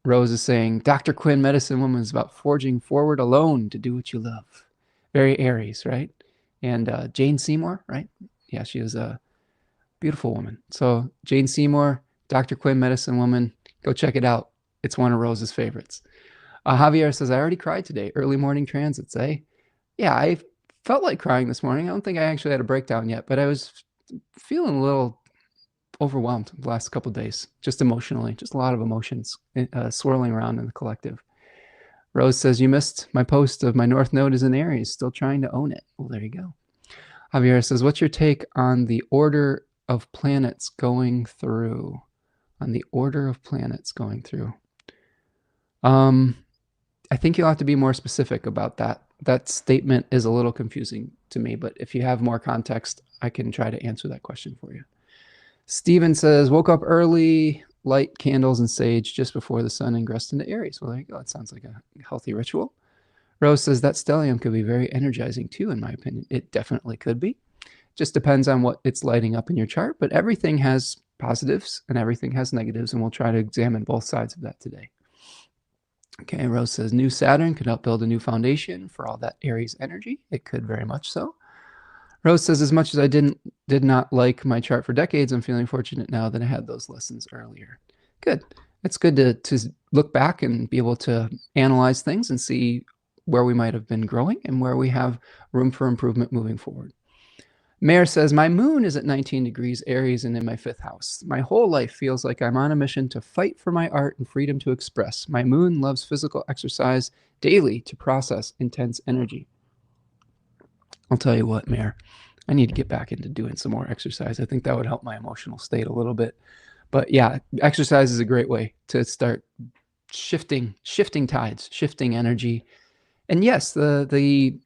[SPEAKER 1] Rose is saying, Dr. Quinn, Medicine Woman, is about forging forward alone to do what you love. Very Aries, right? And Jane Seymour, right? Yeah, she is a beautiful woman. So Jane Seymour, Dr. Quinn, Medicine Woman, go check it out. It's one of Rose's favorites. Javier says, I already cried today. Early morning transits, eh? Yeah, I felt like crying this morning. I don't think I actually had a breakdown yet, but I was feeling a little overwhelmed the last couple of days, just emotionally, just a lot of emotions swirling around in the collective. Rose says, you missed my post of my North Node is in Aries, still trying to own it. Well, there you go. Javier says, what's your take on the order of planets going through? On the order of planets going through. I think you'll have to be more specific about that. That statement is a little confusing to me, but if you have more context, I can try to answer that question for you. Steven says, woke up early, light candles and sage just before the sun ingressed into Aries. Well, there you go. That sounds like a healthy ritual. Rose says that stellium could be very energizing too, in my opinion. It definitely could be. Just depends on what it's lighting up in your chart, but everything has positives and everything has negatives, and we'll try to examine both sides of that today. Okay, Rose says, new Saturn could help build a new foundation for all that Aries energy. It could very much so. Rose says, as much as I did not like my chart for decades, I'm feeling fortunate now that I had those lessons earlier. Good. It's good to look back and be able to analyze things and see where we might have been growing and where we have room for improvement moving forward. Mayor says, my moon is at 19 degrees Aries and in my 5th house. My whole life feels like I'm on a mission to fight for my art and freedom to express. My moon loves physical exercise daily to process intense energy. I'll tell you what, Mayor, I need to get back into doing some more exercise. I think that would help my emotional state a little bit. But yeah, exercise is a great way to start shifting tides, shifting energy. And yes, the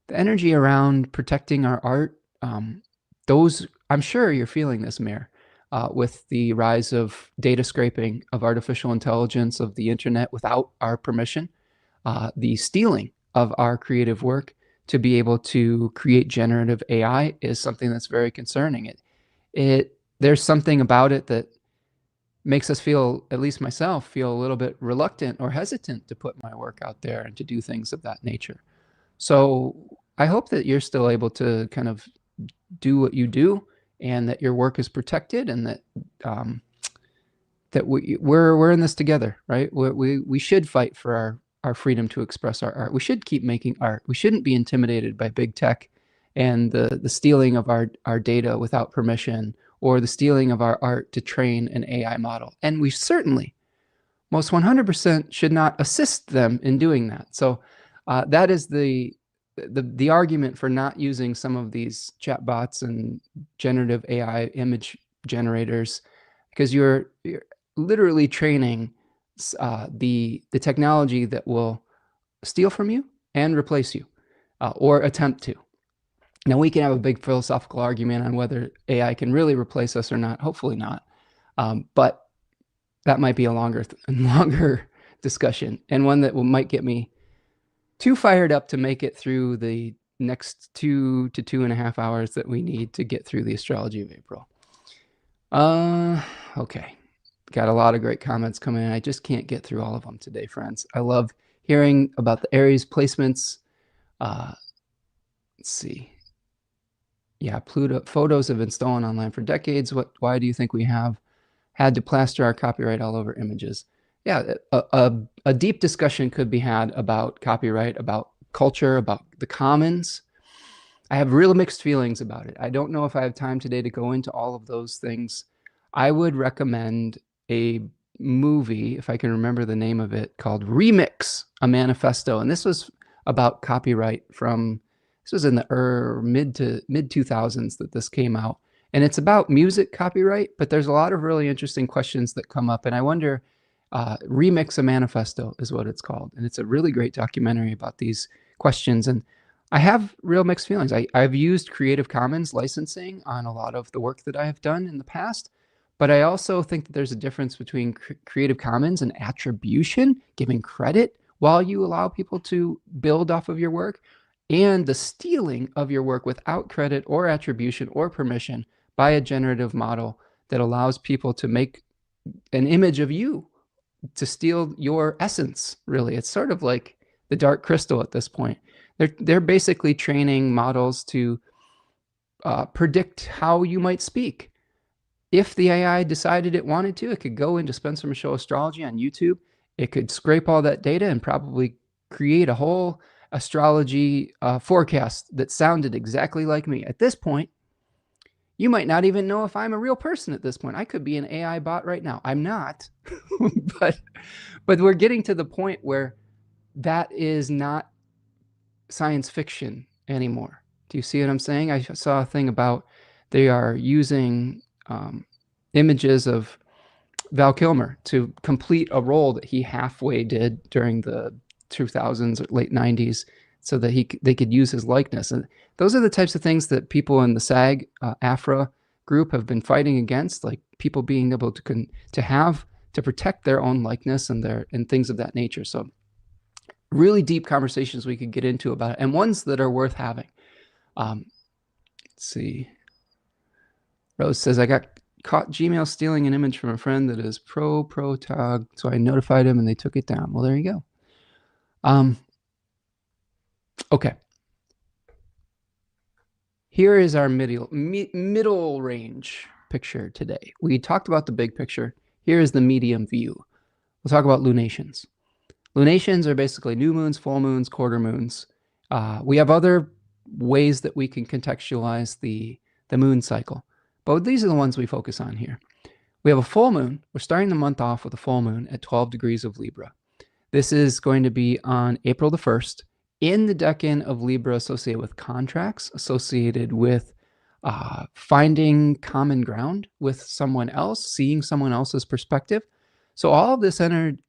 [SPEAKER 1] energy around protecting our art, those, I'm sure you're feeling this, Mayor, with the rise of data scraping, of artificial intelligence, of the internet without our permission, the stealing of our creative work to be able to create generative AI is something that's very concerning. There's something about it that makes us feel, at least myself, feel a little bit reluctant or hesitant to put my work out there and to do things of that nature. So I hope that you're still able to kind of do what you do and that your work is protected and that that we're in this together, right? We should fight for our freedom to express our art. We should keep making art. We shouldn't be intimidated by big tech and the stealing of our data without permission, or the stealing of our art to train an AI model. And we certainly, most 100%, should not assist them in doing that. So that is the argument for not using some of these chatbots and generative AI image generators, because you're literally training the technology that will steal from you and replace you, or attempt to. Now, we can have a big philosophical argument on whether AI can really replace us or not. Hopefully not. But that might be a longer discussion, and one that might get me too fired up to make it through the next 2 to 2.5 hours that we need to get through the Astrology of April. Okay. Got a lot of great comments coming in. I just can't get through all of them today, friends. I love hearing about the Aries placements. Let's see. Yeah, Pluto photos have been stolen online for decades. Why do you think we have had to plaster our copyright all over images? Yeah, a deep discussion could be had about copyright, about culture, about the commons. I have real mixed feelings about it. I don't know if I have time today to go into all of those things. I would recommend a movie, if I can remember the name of it, called Remix, a Manifesto. And this was about copyright this was in the mid 2000s that this came out. And it's about music copyright, but there's a lot of really interesting questions that come up. And I wonder, Remix, a Manifesto is what it's called. And it's a really great documentary about these questions. And I have real mixed feelings. I've used Creative Commons licensing on a lot of the work that I have done in the past, but I also think that there's a difference between Creative Commons and attribution, giving credit while you allow people to build off of your work, and the stealing of your work without credit or attribution or permission by a generative model that allows people to make an image of you, to steal your essence, really. It's sort of like the Dark Crystal at this point. They're basically training models to predict how you might speak. If the AI decided it wanted to, it could go into Spencer Michaud Astrology on YouTube. It could scrape all that data and probably create a whole astrology forecast that sounded exactly like me. At this point, you might not even know if I'm a real person at this point. I could be an AI bot right now. I'm not, but we're getting to the point where that is not science fiction anymore. Do you see what I'm saying? I saw a thing about they are using images of Val Kilmer to complete a role that he halfway did during the 2000s or late 90s, so that they could use his likeness. And those are the types of things that people in the SAG AFRA group have been fighting against, like people being able to protect their own likeness and things of that nature. So really deep conversations we could get into about it, and ones that are worth having. see. Rose says, I got caught Gmail stealing an image from a friend that is pro-tog, so I notified him and they took it down. Well, there you go. Okay. Here is our middle range picture today. We talked about the big picture. Here is the medium view. We'll talk about lunations. Lunations are basically new moons, full moons, quarter moons. We have other ways that we can contextualize the moon cycle, but these are the ones we focus on here. We have a full moon. We're starting the month off with a full moon at 12 degrees of Libra. This is going to be on April the 1st in the decan of Libra, associated with contracts, associated with finding common ground with someone else, seeing someone else's perspective. So all of this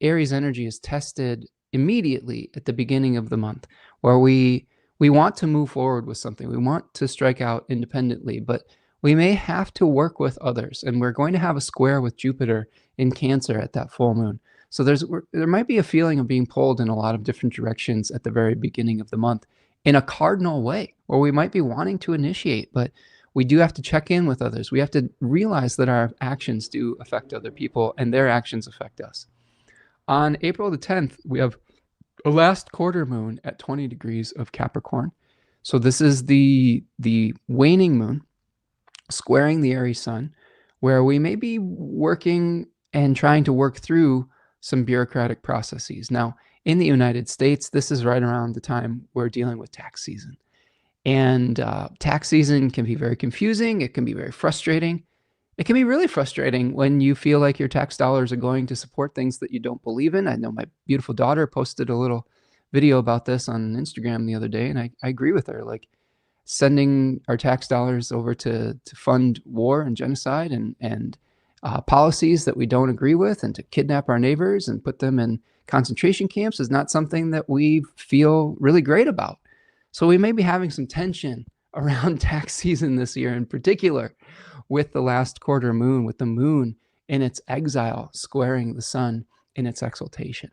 [SPEAKER 1] Aries energy is tested immediately at the beginning of the month, where we want to move forward with something. We want to strike out independently, but we may have to work with others. And we're going to have a square with Jupiter in Cancer at that full moon. So there might be a feeling of being pulled in a lot of different directions at the very beginning of the month in a cardinal way, where we might be wanting to initiate, but we do have to check in with others. We have to realize that our actions do affect other people and their actions affect us. On April the 10th, we have a last quarter moon at 20 degrees of Capricorn. So this is the waning moon squaring the Aries sun, where we may be working and trying to work through some bureaucratic processes. Now, in the United States, this is right around the time we're dealing with tax season. And tax season can be very confusing. It can be very frustrating. It can be really frustrating when you feel like your tax dollars are going to support things that you don't believe in. I know my beautiful daughter posted a little video about this on Instagram the other day, and I agree with her. Like, sending our tax dollars over to fund war and genocide and policies that we don't agree with, and to kidnap our neighbors and put them in concentration camps is not something that we feel really great about. So we may be having some tension around tax season this year, in particular with the last quarter moon, with the moon in its exile squaring the sun in its exaltation.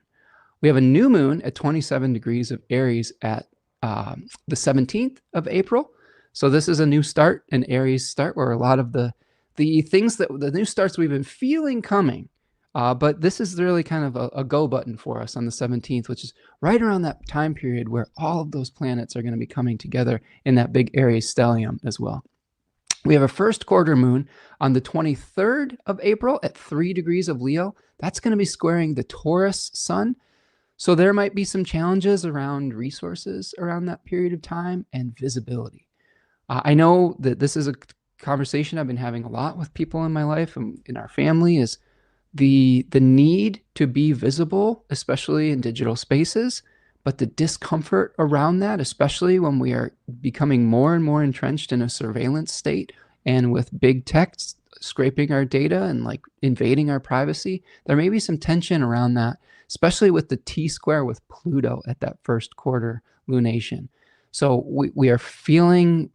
[SPEAKER 1] We have a new moon at 27 degrees of Aries at the 17th of April. So this is a new start, an Aries start, where a lot of the things that the new starts we've been feeling coming, but this is really kind of a go button for us on the 17th, which is right around that time period where all of those planets are going to be coming together in that big Aries stellium as well. We have a first quarter moon on the 23rd of April at 3 degrees of Leo. That's going to be squaring the Taurus sun. So there might be some challenges around resources around that period of time and visibility. I know that this is a conversation I've been having a lot with people in my life and in our family, is the need to be visible, especially in digital spaces, but the discomfort around that, especially when we are becoming more and more entrenched in a surveillance state and with big tech scraping our data and like invading our privacy. There may be some tension around that, especially with the T-square with Pluto at that first quarter lunation. So we are feeling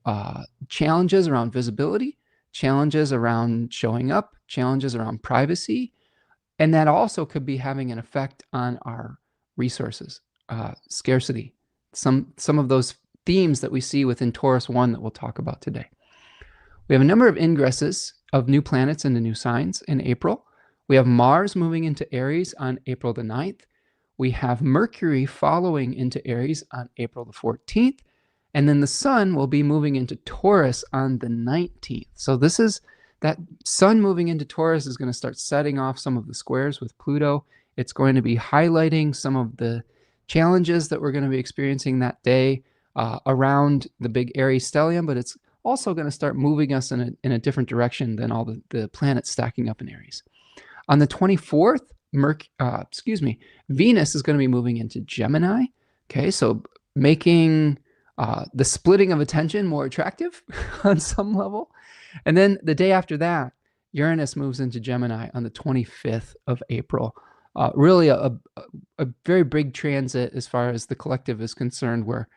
[SPEAKER 1] challenges around visibility, challenges around showing up, challenges around privacy, and that also could be having an effect on our resources, scarcity, some of those themes that we see within Taurus 1 that we'll talk about today. We have a number of ingresses of new planets into new signs in April. We have Mars moving into Aries on April the 9th. We have Mercury following into Aries on April the 14th. And then the sun will be moving into Taurus on the 19th. So this is that sun moving into Taurus is going to start setting off some of the squares with Pluto. It's going to be highlighting some of the challenges that we're going to be experiencing that day around the big Aries stellium, but it's also going to start moving us in a different direction than all the planets stacking up in Aries. On the 24th, Venus is going to be moving into Gemini. Okay, so making the splitting of attention more attractive on some level. And then the day after that, Uranus moves into Gemini on the 25th of April. Really a very big transit as far as the collective is concerned, where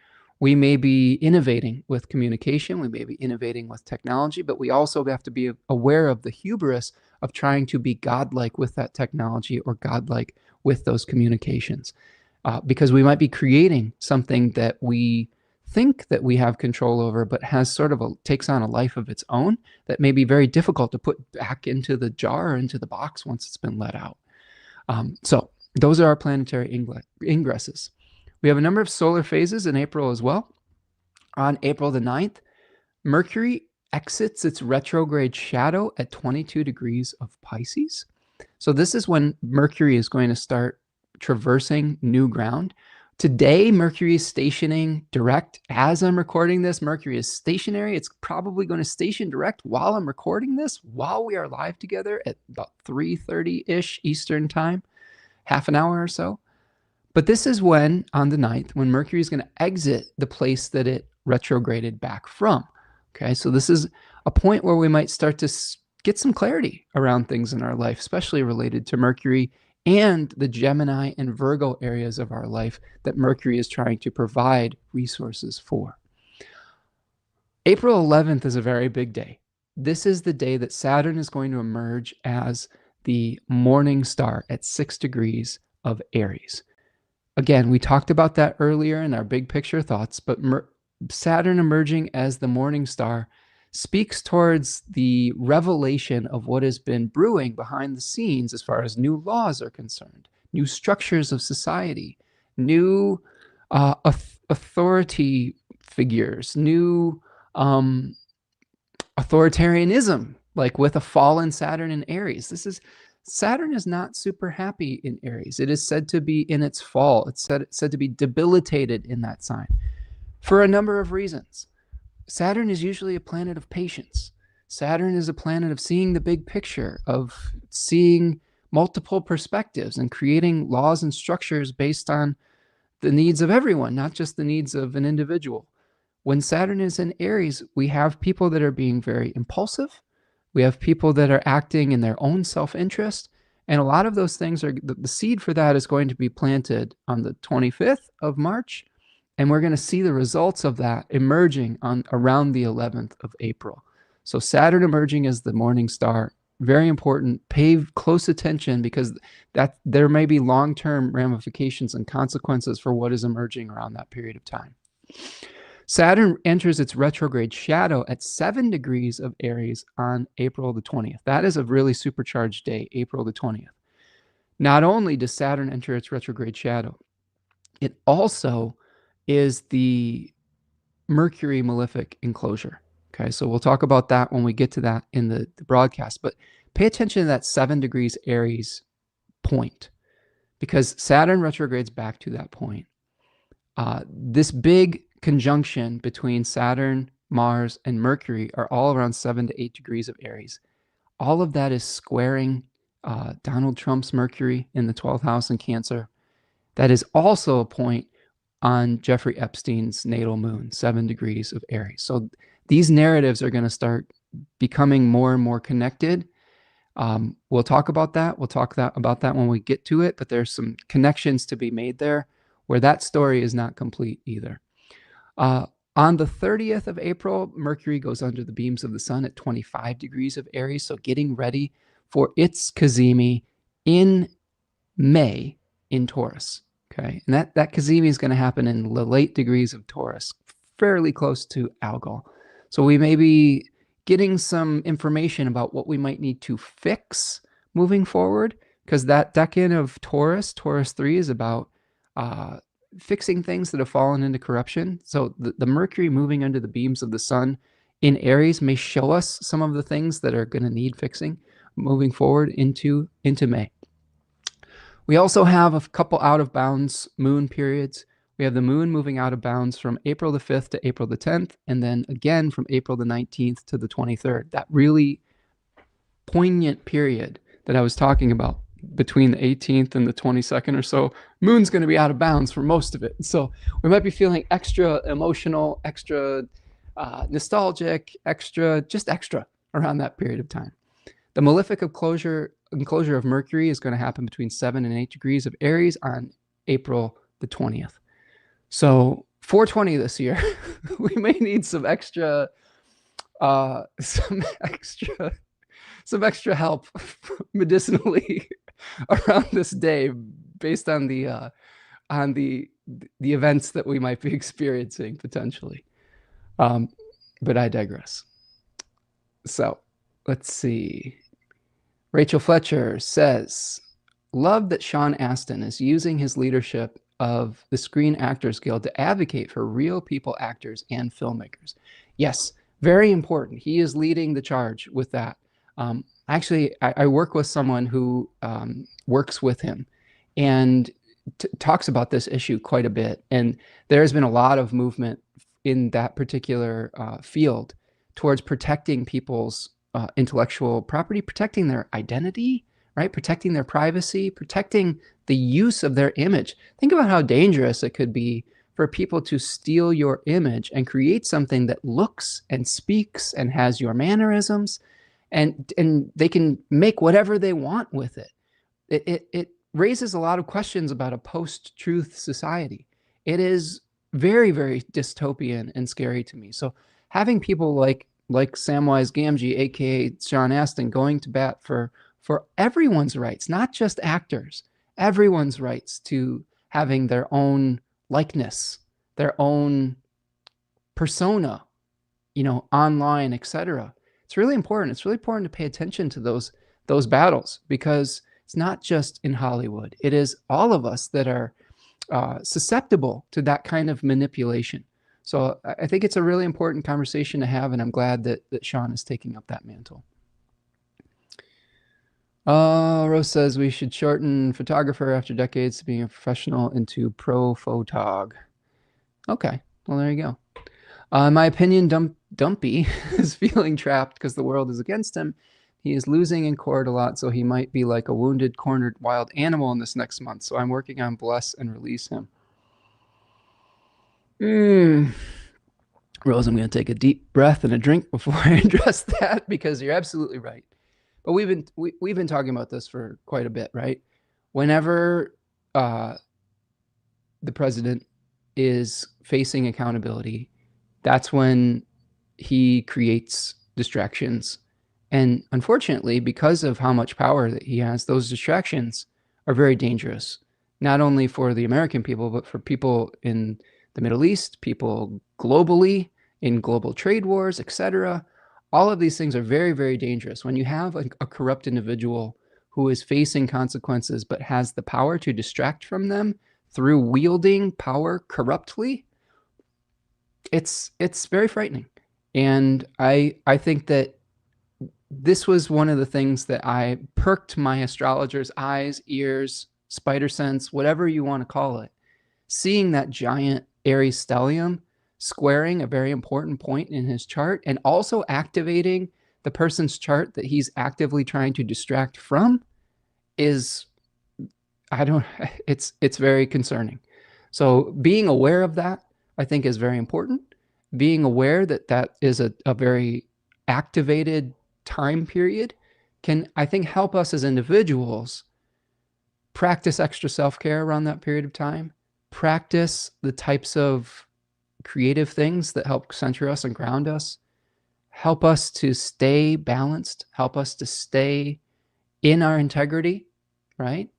[SPEAKER 1] we may be innovating with communication, we may be innovating with technology, but we also have to be aware of the hubris of trying to be godlike with that technology or godlike with those communications, because we might be creating something that we think that we have control over, but has sort of takes on a life of its own that may be very difficult to put back into the jar or into the box once it's been let out. So those are our planetary ingresses. We have a number of solar phases in April as well. On April the 9th, Mercury exits its retrograde shadow at 22 degrees of Pisces. So this is when Mercury is going to start traversing new ground. Today, Mercury is stationing direct. As I'm recording this, Mercury is stationary. It's probably going to station direct while I'm recording this, while we are live together at about 3:30-ish Eastern time, half an hour or so. But this is when, on the 9th, when Mercury is going to exit the place that it retrograded back from. Okay, so this is a point where we might start to get some clarity around things in our life, especially related to Mercury and the Gemini and Virgo areas of our life that Mercury is trying to provide resources for. April 11th is a very big day. This is the day that Saturn is going to emerge as the morning star at 6 degrees of Aries. Again, we talked about that earlier in our big picture thoughts, but Saturn emerging as the morning star speaks towards the revelation of what has been brewing behind the scenes as far as new laws are concerned, new structures of society, new authority figures, new authoritarianism, like with a fallen Saturn in Aries. Saturn is not super happy in Aries. It is said to be in its fall. It's said to be debilitated in that sign for a number of reasons. Saturn is usually a planet of patience. Saturn is a planet of seeing the big picture, of seeing multiple perspectives and creating laws and structures based on the needs of everyone, not just the needs of an individual. When Saturn is in Aries, we have people that are being very impulsive. We have people that are acting in their own self-interest. And a lot of those things are, the seed for that is going to be planted on the 25th of March. And we're going to see the results of that emerging on around the 11th of April. So Saturn emerging as the morning star, very important. Pay close attention because there may be long-term ramifications and consequences for what is emerging around that period of time. Saturn enters its retrograde shadow at 7 degrees of Aries on April the 20th. That is a really supercharged day, April the 20th. Not only does Saturn enter its retrograde shadow, it also is the Mercury malefic enclosure. Okay, so we'll talk about that when we get to that in the broadcast. But pay attention to that 7 degrees Aries point, because Saturn retrogrades back to that point. This big conjunction between Saturn, Mars, and Mercury are all around 7 to 8 degrees of Aries. All of that is squaring Donald Trump's Mercury in the 12th house in Cancer. That is also a point on Jeffrey Epstein's natal moon, 7 degrees of Aries. So these narratives are going to start becoming more and more connected. We'll talk about that. We'll talk about that when we get to it, but there's some connections to be made there where that story is not complete either. On the 30th of April, Mercury goes under the beams of the sun at 25 degrees of Aries, so getting ready for its cazimi in May in Taurus. Okay, and that cazimi is going to happen in the late degrees of Taurus, fairly close to Algol. So we may be getting some information about what we might need to fix moving forward, because that decan of Taurus, Taurus 3, is about fixing things that have fallen into corruption. So the Mercury moving under the beams of the sun in Aries may show us some of the things that are going to need fixing moving forward into May. We also have a couple out of bounds moon periods. We have the moon moving out of bounds from April the 5th to April the 10th, and then again from April the 19th to the 23rd. That really poignant period that I was talking about between the 18th and the 22nd or so, moon's going to be out of bounds for most of it. So we might be feeling extra emotional, extra nostalgic, extra around that period of time. The malefic enclosure of Mercury is going to happen between 7 and 8 degrees of Aries on April the 20th. So 420 this year, we may need some extra help medicinally around this day, based on the the events that we might be experiencing potentially. But I digress. So let's see. Rachel Fletcher says, love that Sean Astin is using his leadership of the Screen Actors Guild to advocate for real people actors and filmmakers. Yes, very important. He is leading the charge with that. Actually, I work with someone who works with him and talks about this issue quite a bit. And there's been a lot of movement in that particular field towards protecting people's intellectual property, protecting their identity, right? Protecting their privacy, protecting the use of their image. Think about how dangerous it could be for people to steal your image and create something that looks and speaks and has your mannerisms, and they can make whatever they want with it. It raises a lot of questions about a post-truth society. It is very, very dystopian and scary to me. So having people like Samwise Gamgee, aka Sean Astin, going to bat for everyone's rights, not just actors, everyone's rights to having their own likeness, their own persona, online, etc. It's really important. It's really important to pay attention to those battles, because it's not just in Hollywood. It is all of us that are susceptible to that kind of manipulation. So I think it's a really important conversation to have, and I'm glad that Sean is taking up that mantle. Rose says we should shorten photographer after decades to being a professional into pro photog. Okay, well, there you go. In my opinion, Dumpy is feeling trapped because the world is against him. He is losing in court a lot, so he might be like a wounded, cornered wild animal in this next month. So I'm working on bless and release him. Rose, I'm going to take a deep breath and a drink before I address that, because you're absolutely right. But we've been talking about this for quite a bit, right? Whenever the president is facing accountability, that's when he creates distractions. And unfortunately, because of how much power that he has, those distractions are very dangerous, not only for the American people, but for people in the Middle East, people globally, in global trade wars, etc. All of these things are very, very dangerous. When you have a corrupt individual who is facing consequences but has the power to distract from them through wielding power corruptly, it's very frightening. And I think that this was one of the things that I perked my astrologer's eyes, ears, spider sense, whatever you want to call it, seeing that giant Aries stellium squaring a very important point in his chart and also activating the person's chart that he's actively trying to distract from is, it's very concerning. So being aware of that, I think, is very important. Being aware that that is a very activated time period can, I think, help us as individuals practice extra self-care around that period of time, practice the types of creative things that help center us and ground us, help us to stay balanced, help us to stay in our integrity, right?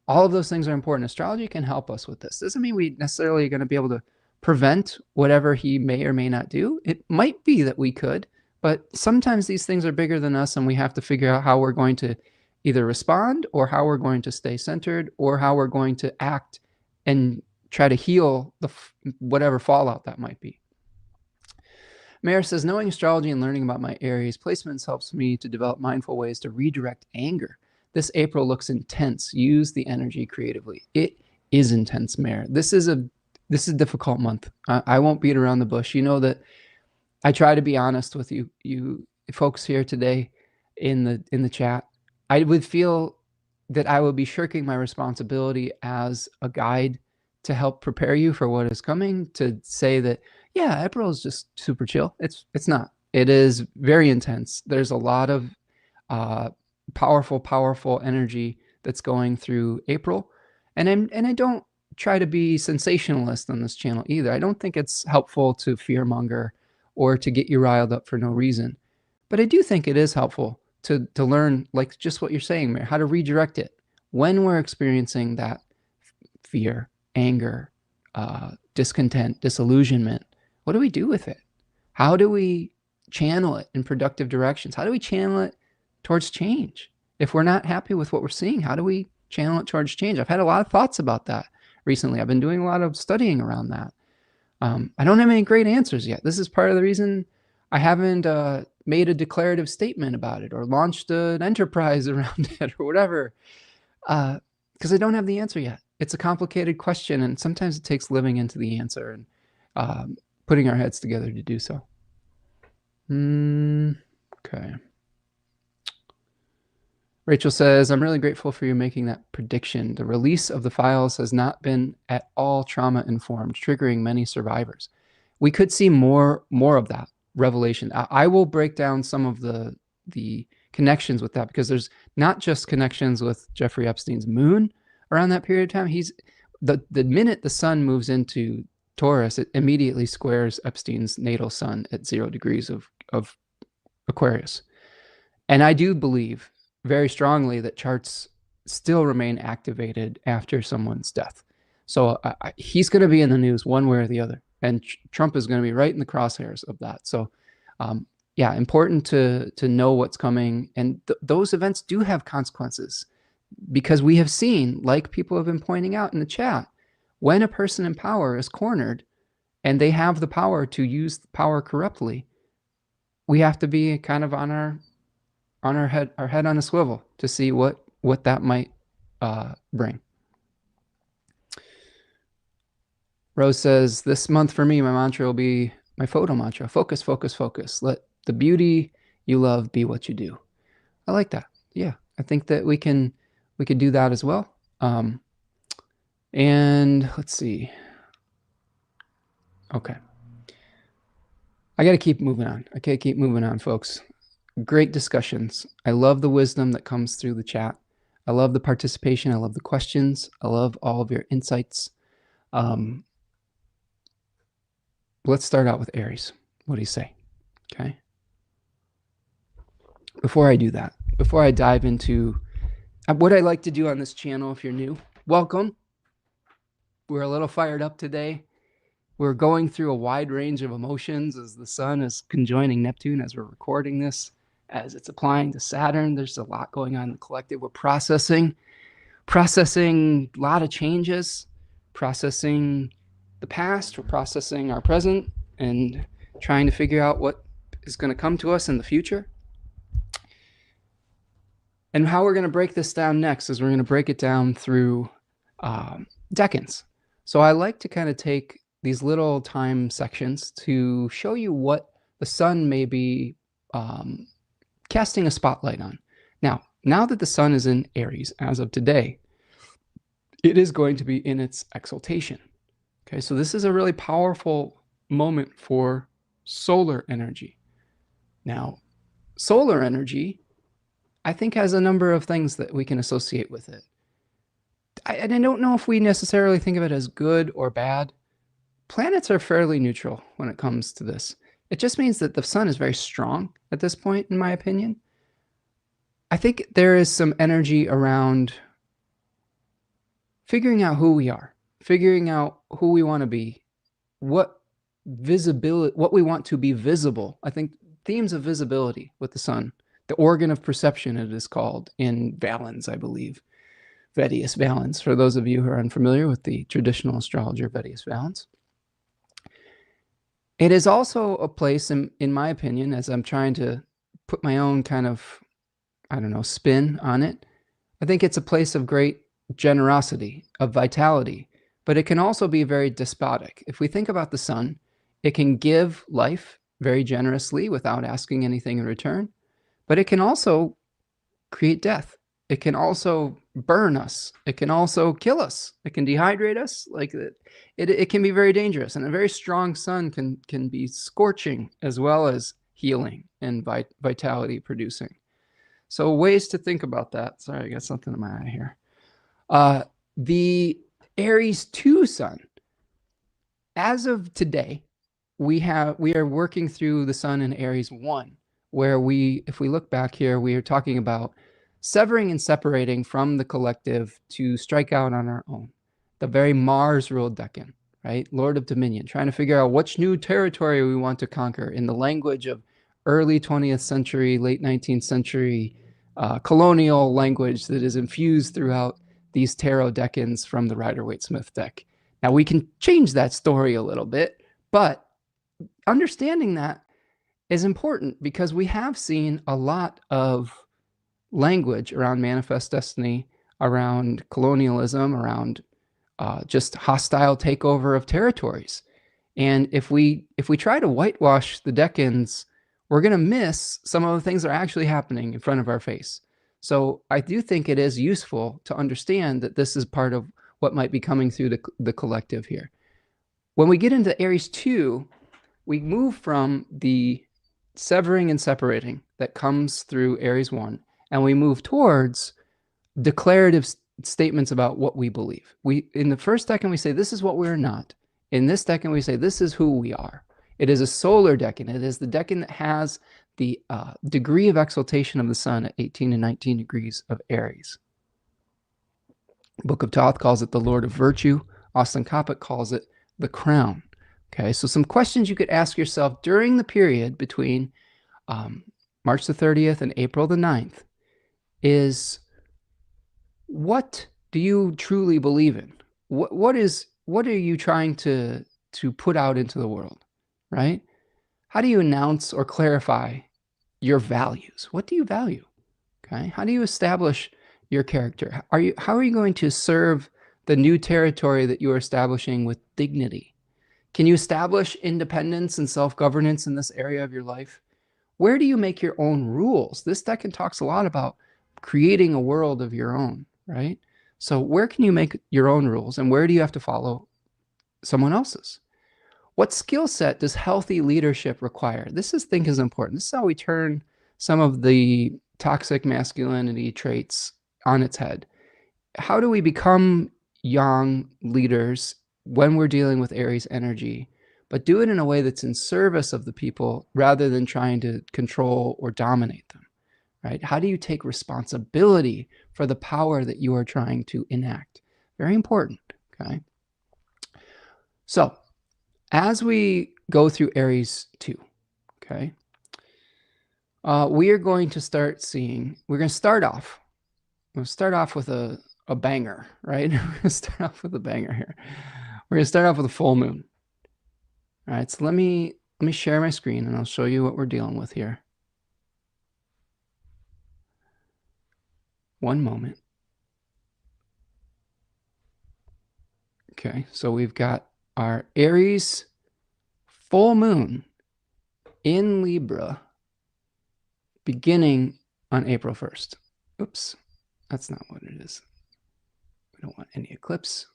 [SPEAKER 1] All of those things are important. Astrology can help us with this. Doesn't mean we necessarily are going to be able to prevent whatever he may or may not do. It might be that we could, but sometimes these things are bigger than us, and we have to figure out how we're going to either respond, or how we're going to stay centered, or how we're going to act and try to heal whatever fallout that might be. Mayor says, knowing astrology and learning about my Aries placements helps me to develop mindful ways to redirect anger. This April looks intense. Use the energy creatively. It is intense, Mayor. This is a difficult month. I won't beat around the bush. You know that I try to be honest with you folks here today in the chat. I would feel that I would be shirking my responsibility as a guide to help prepare you for what is coming, to say that, yeah, April is just super chill. It's not. It is very intense. There's a lot of powerful energy that's going through April. And I don't try to be sensationalist on this channel either. I don't think it's helpful to fearmonger or to get you riled up for no reason. But I do think it is helpful to learn, like just what you're saying, Mayor, how to redirect it when we're experiencing that fear, anger, discontent, disillusionment. What do we do with it? How do we channel it in productive directions? How do we channel it towards change? If we're not happy with what we're seeing, how do we channel it towards change? I've had a lot of thoughts about that recently. I've been doing a lot of studying around that. I don't have any great answers yet. This is part of the reason I haven't made a declarative statement about it or launched an enterprise around it or whatever, because I don't have the answer yet. It's a complicated question, and sometimes it takes living into the answer and putting our heads together to do so. Okay. Rachel says, I'm really grateful for you making that prediction. The release of the files has not been at all trauma-informed, triggering many survivors. We could see more of that revelation. I will break down some of the connections with that, because there's not just connections with Jeffrey Epstein's moon around that period of time. He's the minute the sun moves into Taurus, it immediately squares Epstein's natal sun at 0 degrees of Aquarius. And I do believe very strongly that charts still remain activated after someone's death. So he's going to be in the news one way or the other, and Trump is going to be right in the crosshairs of that. So yeah, important to know what's coming. And those events do have consequences, because we have seen, like people have been pointing out in the chat, when a person in power is cornered and they have the power to use the power corruptly, we have to be kind of on our head on a swivel to see what that might bring. Rose says, this month for me, my mantra will be my photo mantra: focus, focus, focus. Let the beauty you love be what you do. I like that. Yeah, I think that we can do that as well. And let's see. Okay. I got to keep moving on. I can't keep moving on, folks. Great discussions. I love the wisdom that comes through the chat. I love the participation. I love the questions. I love all of your insights. Let's start out with Aries. What do you say? Okay. Before I do that, before I dive into what I like to do on this channel, if you're new, welcome. We're a little fired up today. We're going through a wide range of emotions as the sun is conjoining Neptune as we're recording this, as it's applying to Saturn. There's a lot going on in the collective. We're processing a lot of changes, processing the past, we're processing our present, and trying to figure out what is going to come to us in the future. And how we're going to break this down next is we're going to break it down through decans. So I like to kind of take these little time sections to show you what the sun may be casting a spotlight on. Now that the sun is in Aries as of today, it is going to be in its exaltation. Okay, so this is a really powerful moment for solar energy. Now, solar energy, I think, has a number of things that we can associate with it. And I don't know if we necessarily think of it as good or bad. Planets are fairly neutral when it comes to this. It just means that the sun is very strong at this point, in my opinion. I think there is some energy around figuring out who we are, figuring out who we want to be, what we want to be visible. I think themes of visibility with the sun, the organ of perception, it is called in Valens, I believe. Vettius Valens, for those of you who are unfamiliar with the traditional astrologer Vettius Valens. It is also a place, in my opinion, as I'm trying to put my own kind of, I don't know, spin on it, I think it's a place of great generosity, of vitality, but it can also be very despotic. If we think about the sun, it can give life very generously without asking anything in return, but it can also create death. It can also burn us. It can also kill us. It can dehydrate us. Like it can be very dangerous. And a very strong sun can be scorching as well as healing and vitality producing. So ways to think about that. Sorry, I got something in my eye here. The Aries 2 sun, as of today, we are working through the sun in Aries 1, where if we look back here, we are talking about severing and separating from the collective to strike out on our own, the very Mars-ruled decan. right? Lord of Dominion, trying to figure out which new territory we want to conquer in the language of early 20th century, late 19th century colonial language that is infused throughout these tarot decans from the Rider-Waite-Smith deck. Now, we can change that story a little bit, but understanding that is important because we have seen a lot of language around manifest destiny, around colonialism, around just hostile takeover of territories. And if we try to whitewash the decans, we're going to miss some of the things that are actually happening in front of our face. So I do think it is useful to understand that this is part of what might be coming through the collective here. When we get into Aries 2, we move from the severing and separating that comes through Aries 1, and we move towards declarative statements about what we believe. In the first decan, we say, this is what we're not. In this decan, we say, this is who we are. It is a solar decan. It is the decan that has the degree of exaltation of the sun at 18 and 19 degrees of Aries. Book of Thoth calls it the Lord of Virtue. Austin Coppock calls it the crown. Okay, so some questions you could ask yourself during the period between March the 30th and April the 9th is, what do you truly believe in? What are you trying to put out into the world, right? How do you announce or clarify your values? What do you value? Okay, how do you establish your character? How are you going to serve the new territory that you are establishing with dignity? Can you establish independence and self-governance in this area of your life? Where do you make your own rules? This decan talks a lot about creating a world of your own, right? So where can you make your own rules, and where do you have to follow someone else's? What skill set does healthy leadership require? This is important. This is how we turn some of the toxic masculinity traits on its head. How do we become young leaders when we're dealing with Aries energy, but do it in a way that's in service of the people rather than trying to control or dominate them, right? How do you take responsibility for the power that you are trying to enact? Very important, okay? So as we go through Aries 2, okay, we are going to start seeing, we're going to start off with a banger, right? We're going to start off with a banger here. We're going to start off with a full moon. All right, so let me share my screen and I'll show you what we're dealing with here. One moment. Okay, so we've got our Aries full moon in Libra beginning on April 1st. Oops, that's not what it is. We don't want any eclipse.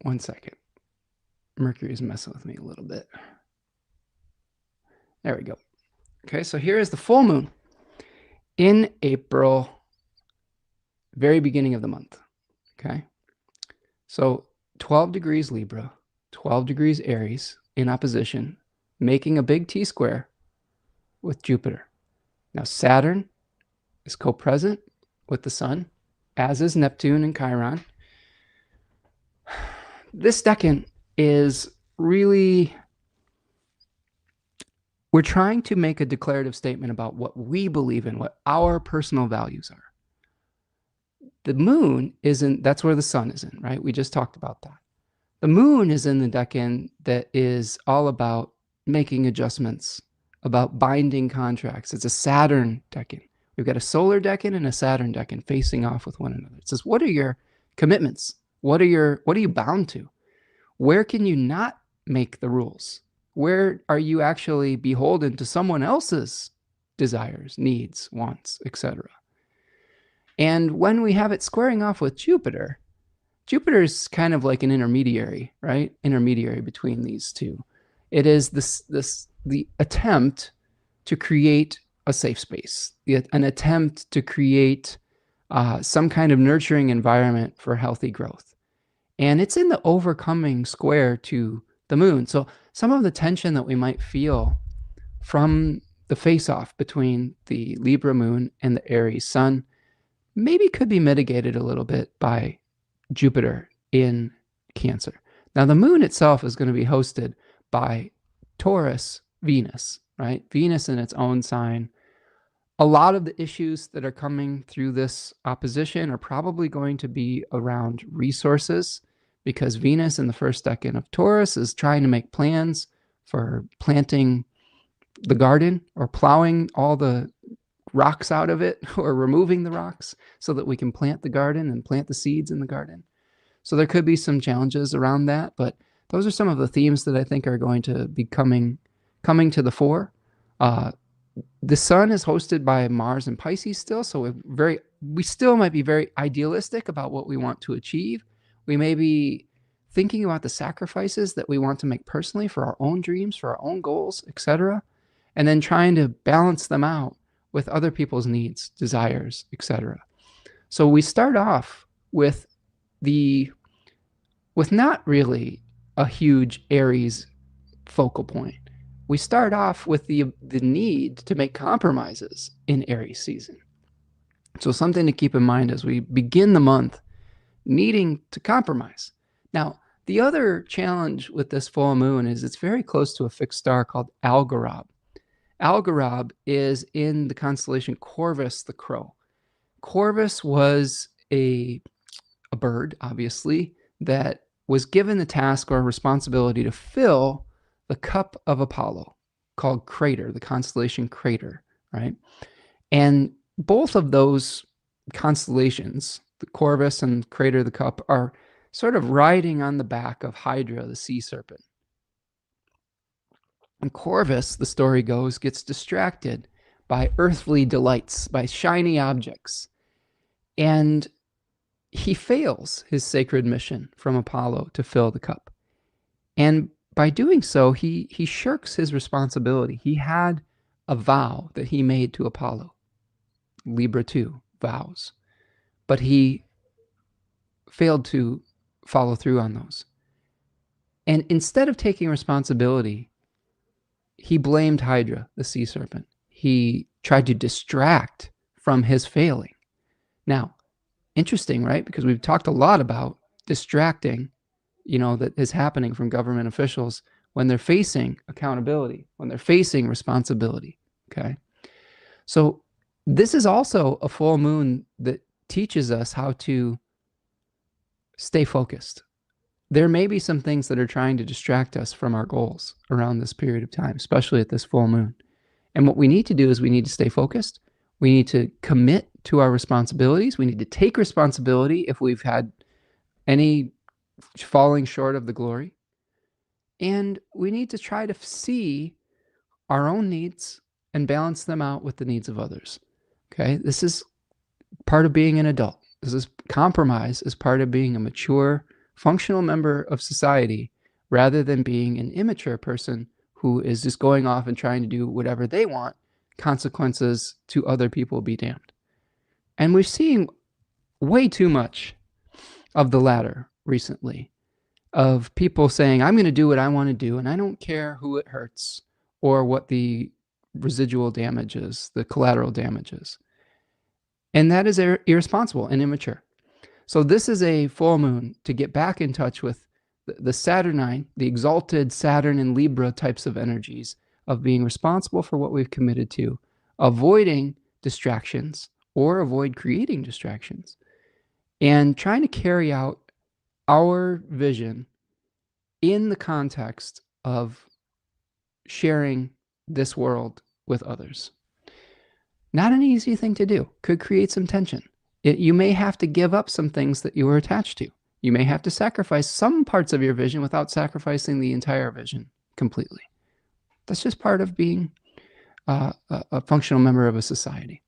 [SPEAKER 1] One second. Mercury's messing with me a little bit. There we go. Okay, so here is the full moon in April, very beginning of the month. Okay, so 12 degrees Libra, 12 degrees Aries in opposition, making a big T-square with Jupiter. Now Saturn is co-present with the sun, as is Neptune and Chiron. This decan is really, we're trying to make a declarative statement about what we believe in, what our personal values are. The moon isn't, that's where the sun is in, right? We just talked about that. The moon is in the decan that is all about making adjustments, about binding contracts. It's a Saturn decan. We've got a solar decan and a Saturn decan facing off with one another. It says, what are your commitments? What are you bound to? Where can you not make the rules? Where are you actually beholden to someone else's desires, needs, wants, etc.? And when we have it squaring off with Jupiter, Jupiter is kind of like an intermediary, right? Intermediary between these two. It is the attempt to create a safe space, an attempt to create some kind of nurturing environment for healthy growth. And it's in the overcoming square to the moon. So some of the tension that we might feel from the face-off between the Libra moon and the Aries sun maybe could be mitigated a little bit by Jupiter in Cancer. Now, the moon itself is going to be hosted by Taurus Venus, right? Venus in its own sign. A lot of the issues that are coming through this opposition are probably going to be around resources, because Venus in the first decan of Taurus is trying to make plans for planting the garden or plowing all the rocks out of it or removing the rocks so that we can plant the garden and plant the seeds in the garden. So there could be some challenges around that, but those are some of the themes that I think are going to be coming to the fore. The sun is hosted by Mars and Pisces still, so we still might be very idealistic about what we want to achieve. We may be thinking about the sacrifices that we want to make personally for our own dreams, for our own goals, etc., and then trying to balance them out with other people's needs, desires, etc. So we start off with not really a huge Aries focal point. We start off with the need to make compromises in Aries season. So something to keep in mind as we begin the month, needing to compromise. Now, the other challenge with this full moon is it's very close to a fixed star called Algorab. Algorab is in the constellation Corvus the Crow. Corvus was a bird, obviously, that was given the task or responsibility to fill the cup of Apollo, called Crater, the constellation Crater, right? And both of those constellations, the Corvus and Crater the Cup, are sort of riding on the back of Hydra, the sea serpent. And Corvus, the story goes, gets distracted by earthly delights, by shiny objects. And he fails his sacred mission from Apollo to fill the cup. And by doing so, he shirks his responsibility. He had a vow that he made to Apollo, Libra 2, vows, but he failed to follow through on those. And instead of taking responsibility, he blamed Hydra, the sea serpent. He tried to distract from his failing. Now, interesting, right? Because we've talked a lot about distracting, that is happening from government officials when they're facing accountability, when they're facing responsibility, okay? So this is also a full moon that teaches us how to stay focused. There may be some things that are trying to distract us from our goals around this period of time, especially at this full moon. And what we need to do is we need to stay focused. We need to commit to our responsibilities. We need to take responsibility if we've had any falling short of the glory. And we need to try to see our own needs and balance them out with the needs of others. Okay, this is part of being an adult. This is compromise as part of being a mature, functional member of society, rather than being an immature person who is just going off and trying to do whatever they want, consequences to other people be damned. And we've seen way too much of the latter recently, of people saying, I'm going to do what I want to do, and I don't care who it hurts or what the residual damage is, the collateral damage is. And that is irresponsible and immature. So this is a full moon to get back in touch with the Saturnine, the exalted Saturn and Libra types of energies of being responsible for what we've committed to, avoiding distractions or avoid creating distractions, and trying to carry out our vision in the context of sharing this world with others. Not an easy thing to do. Could create some tension. You may have to give up some things that you were attached to. You may have to sacrifice some parts of your vision without sacrificing the entire vision completely. That's just part of being a functional member of a society.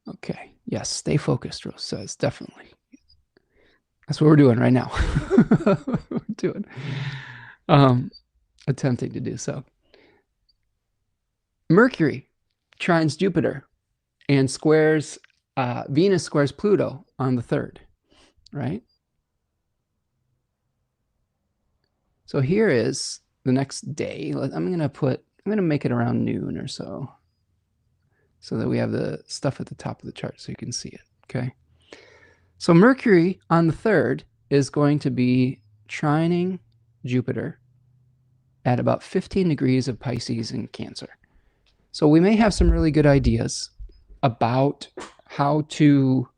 [SPEAKER 1] Okay. Yes, stay focused, Rose says. Definitely. That's what we're doing right now. We're doing. Attempting to do so. Mercury trines Jupiter and squares Venus squares Pluto on the 3rd, right? So here is the next day. I'm going to make it around noon or so that we have the stuff at the top of the chart so you can see it, okay? So Mercury on the 3rd is going to be trining Jupiter at about 15 degrees of Pisces in Cancer. So we may have some really good ideas about how to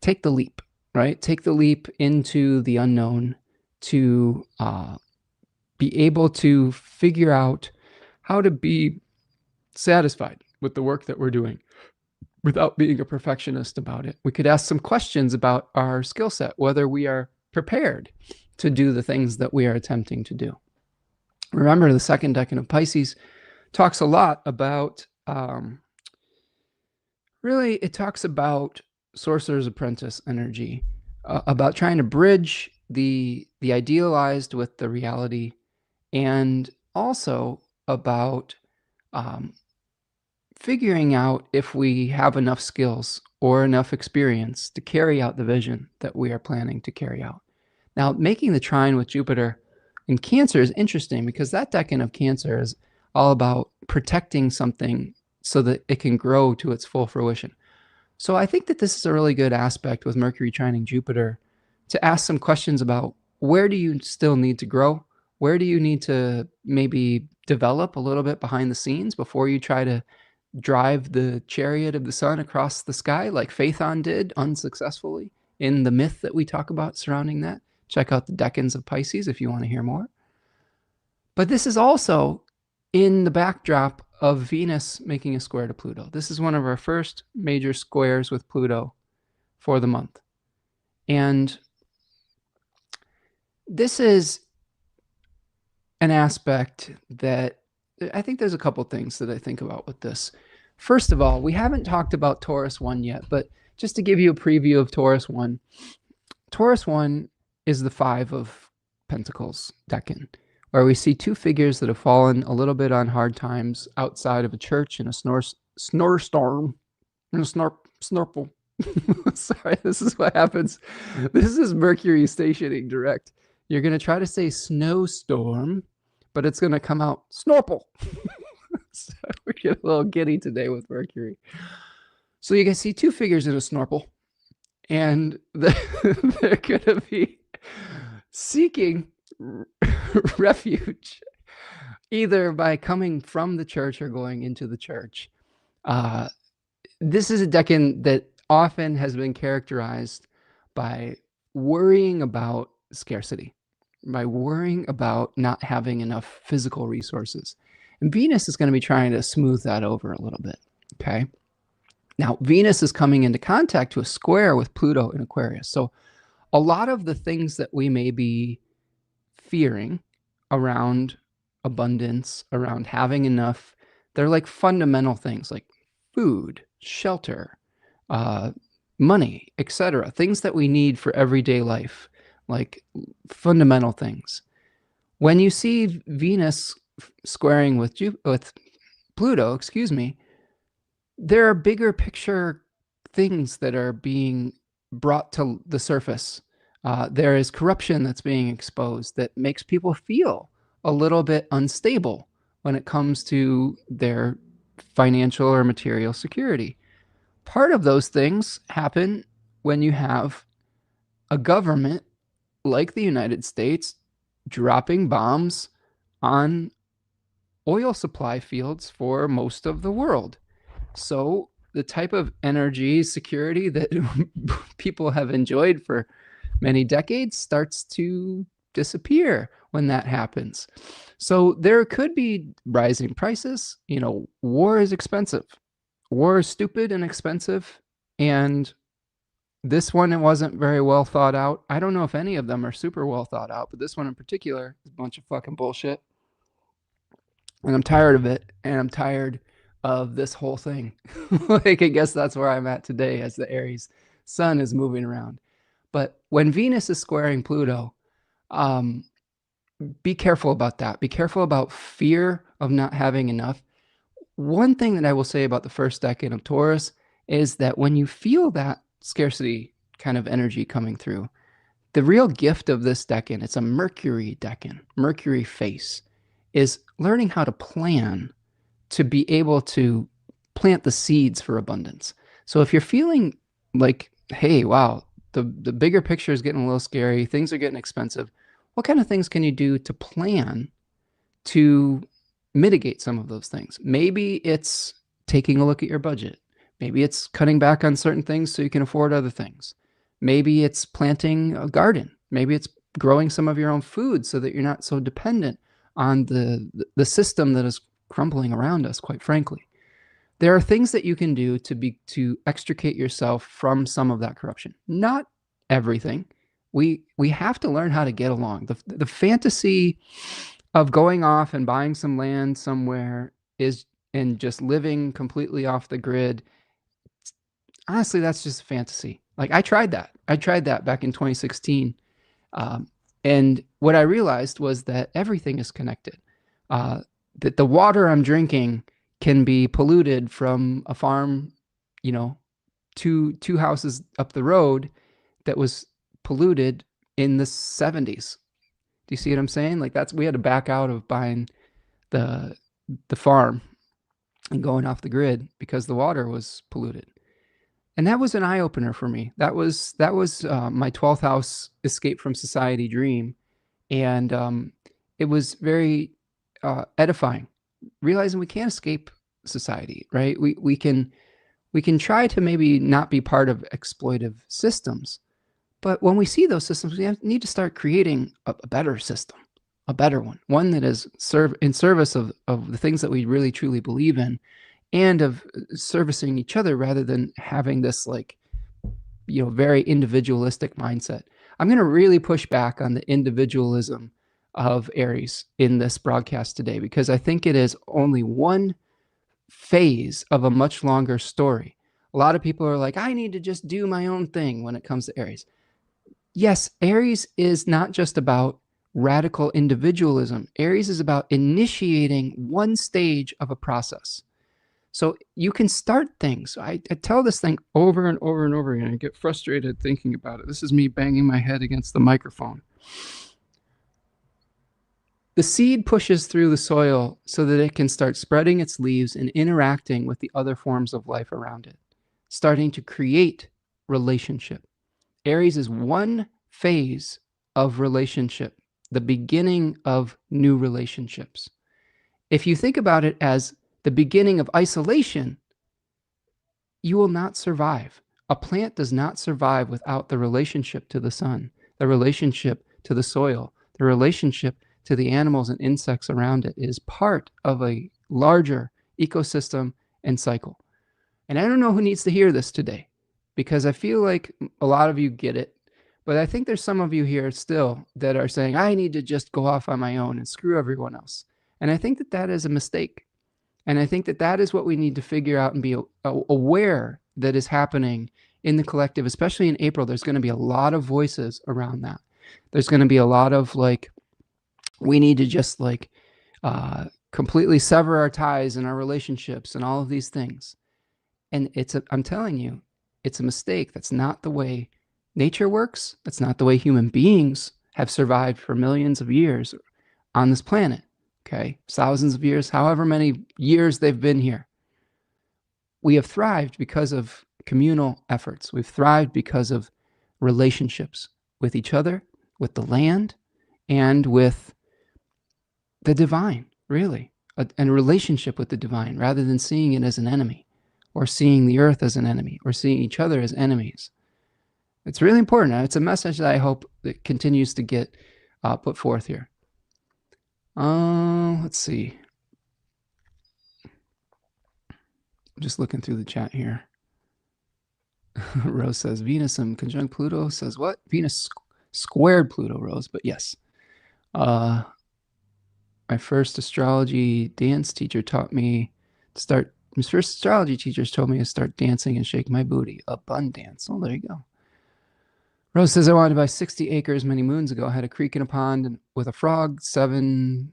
[SPEAKER 1] take the leap, right? Take the leap into the unknown to be able to figure out how to be satisfied with the work that we're doing without being a perfectionist about it. We could ask some questions about our skill set, whether we are prepared to do the things that we are attempting to do. Remember, the second decan of Pisces talks a lot about, really, it talks about sorcerer's apprentice energy, about trying to bridge the idealized with the reality, and also about figuring out if we have enough skills or enough experience to carry out the vision that we are planning to carry out. Now, making the trine with Jupiter in Cancer is interesting because that decan of Cancer is all about protecting something so that it can grow to its full fruition. So I think that this is a really good aspect with Mercury trining Jupiter to ask some questions about where do you still need to grow? Where do you need to maybe develop a little bit behind the scenes before you try to drive the chariot of the sun across the sky like Phaethon did unsuccessfully in the myth that we talk about surrounding that? Check out the decans of Pisces if you want to hear more. But this is also in the backdrop of Venus making a square to Pluto. This is one of our first major squares with Pluto for the month. And this is an aspect that I think there's a couple things that I think about with this. First of all, we haven't talked about Taurus 1 yet, but just to give you a preview of Taurus 1, Taurus 1 is the 5 of Pentacles decan, where we see two figures that have fallen a little bit on hard times outside of a church in a snorstorm, in a snorple. Sorry, this is what happens. This is Mercury stationing direct. You're going to try to say snowstorm, but it's going to come out snorple. So we get a little giddy today with Mercury. So you can see two figures in a snorple, and they're going to be seeking refuge either by coming from the church or going into the church. This is a decan that often has been characterized by worrying about scarcity, by worrying about not having enough physical resources. And Venus is going to be trying to smooth that over a little bit, okay? Now, Venus is coming into contact to a square with Pluto in Aquarius. So a lot of the things that we may be fearing around abundance, around having enough, they're like fundamental things like food, shelter, money, etc. Things that we need for everyday life, like fundamental things. When you see Venus squaring with Pluto, there are bigger picture things that are being brought to the surface. There is corruption that's being exposed that makes people feel a little bit unstable when it comes to their financial or material security. Part of those things happen when you have a government like the United States dropping bombs on oil supply fields for most of the world. So the type of energy security that people have enjoyed for many decades starts to disappear when that happens. So there could be rising prices. You know, war is expensive. War is stupid and expensive. And this one, it wasn't very well thought out. I don't know if any of them are super well thought out, but this one in particular is a bunch of fucking bullshit. And I'm tired of it. And I'm tired of this whole thing. Like, I guess that's where I'm at today as the Aries sun is moving around. But when Venus is squaring Pluto, be careful about that. Be careful about fear of not having enough. One thing that I will say about the first decan of Taurus is that when you feel that scarcity kind of energy coming through, the real gift of this decan, it's a Mercury decan, Mercury face, is learning how to plan to be able to plant the seeds for abundance. So if you're feeling like, hey, wow, the bigger picture is getting a little scary. Things are getting expensive. What kind of things can you do to plan to mitigate some of those things? Maybe it's taking a look at your budget. Maybe it's cutting back on certain things so you can afford other things. Maybe it's planting a garden. Maybe it's growing some of your own food so that you're not so dependent on the system that is crumbling around us, quite frankly. There are things that you can do to extricate yourself from some of that corruption. Not everything. We have to learn how to get along. The fantasy of going off and buying some land somewhere is and just living completely off the grid. Honestly, that's just fantasy. Like I tried that. I tried that back in 2016. And what I realized was that everything is connected. That the water I'm drinking can be polluted from a farm, you know, two houses up the road that was polluted in the 70s. Do you see what I'm saying? Like we had to back out of buying the farm and going off the grid because the water was polluted. And that was an eye opener for me. That was my 12th house escape from society dream, and it was very edifying, realizing we can't escape society, right? We can try to maybe not be part of exploitive systems, but when we see those systems, we need to start creating a better system, a better one that is in service of the things that we really truly believe in, and of servicing each other rather than having this like, very individualistic mindset. I'm going to really push back on the individualism of Aries in this broadcast today, because I think it is only one phase of a much longer story. A lot of people are like, I need to just do my own thing when it comes to Aries. Yes, Aries is not just about radical individualism. Aries is about initiating one stage of a process. So you can start things. I tell this thing over and over and over again. I get frustrated thinking about it. This is me banging my head against the microphone. The seed pushes through the soil so that it can start spreading its leaves and interacting with the other forms of life around it, starting to create relationship. Aries is one phase of relationship, the beginning of new relationships. If you think about it as the beginning of isolation, you will not survive. A plant does not survive without the relationship to the sun, the relationship to the soil, the relationship to the animals and insects around it. It is part of a larger ecosystem and cycle. And I don't know who needs to hear this today, because I feel like a lot of you get it, but I think there's some of you here still that are saying, I need to just go off on my own and screw everyone else. And I think that is a mistake. And I think that is what we need to figure out and be aware that is happening in the collective, especially in April. There's going to be a lot of voices around that. There's going to be a lot of like, we need to just like completely sever our ties and our relationships and all of these things. And I'm telling you, it's a mistake. That's not the way nature works. That's not the way human beings have survived for millions of years on this planet. Okay, thousands of years, however many years they've been here. We have thrived because of communal efforts. We've thrived because of relationships with each other, with the land, and with the divine, really, and a relationship with the divine, rather than seeing it as an enemy, or seeing the earth as an enemy, or seeing each other as enemies. It's really important. It's a message that I hope that continues to get put forth here. Let's see. I'm just looking through the chat here. Rose says Venus in conjunct Pluto. Says what? Venus squared Pluto, Rose. But yes. My first astrology dance teacher taught me to start. My first astrology teachers told me to start dancing and shake my booty. A bun dance. Oh, there you go. Rose says I wanted to buy 60 acres many moons ago. I had a creek and a pond and with a frog, 7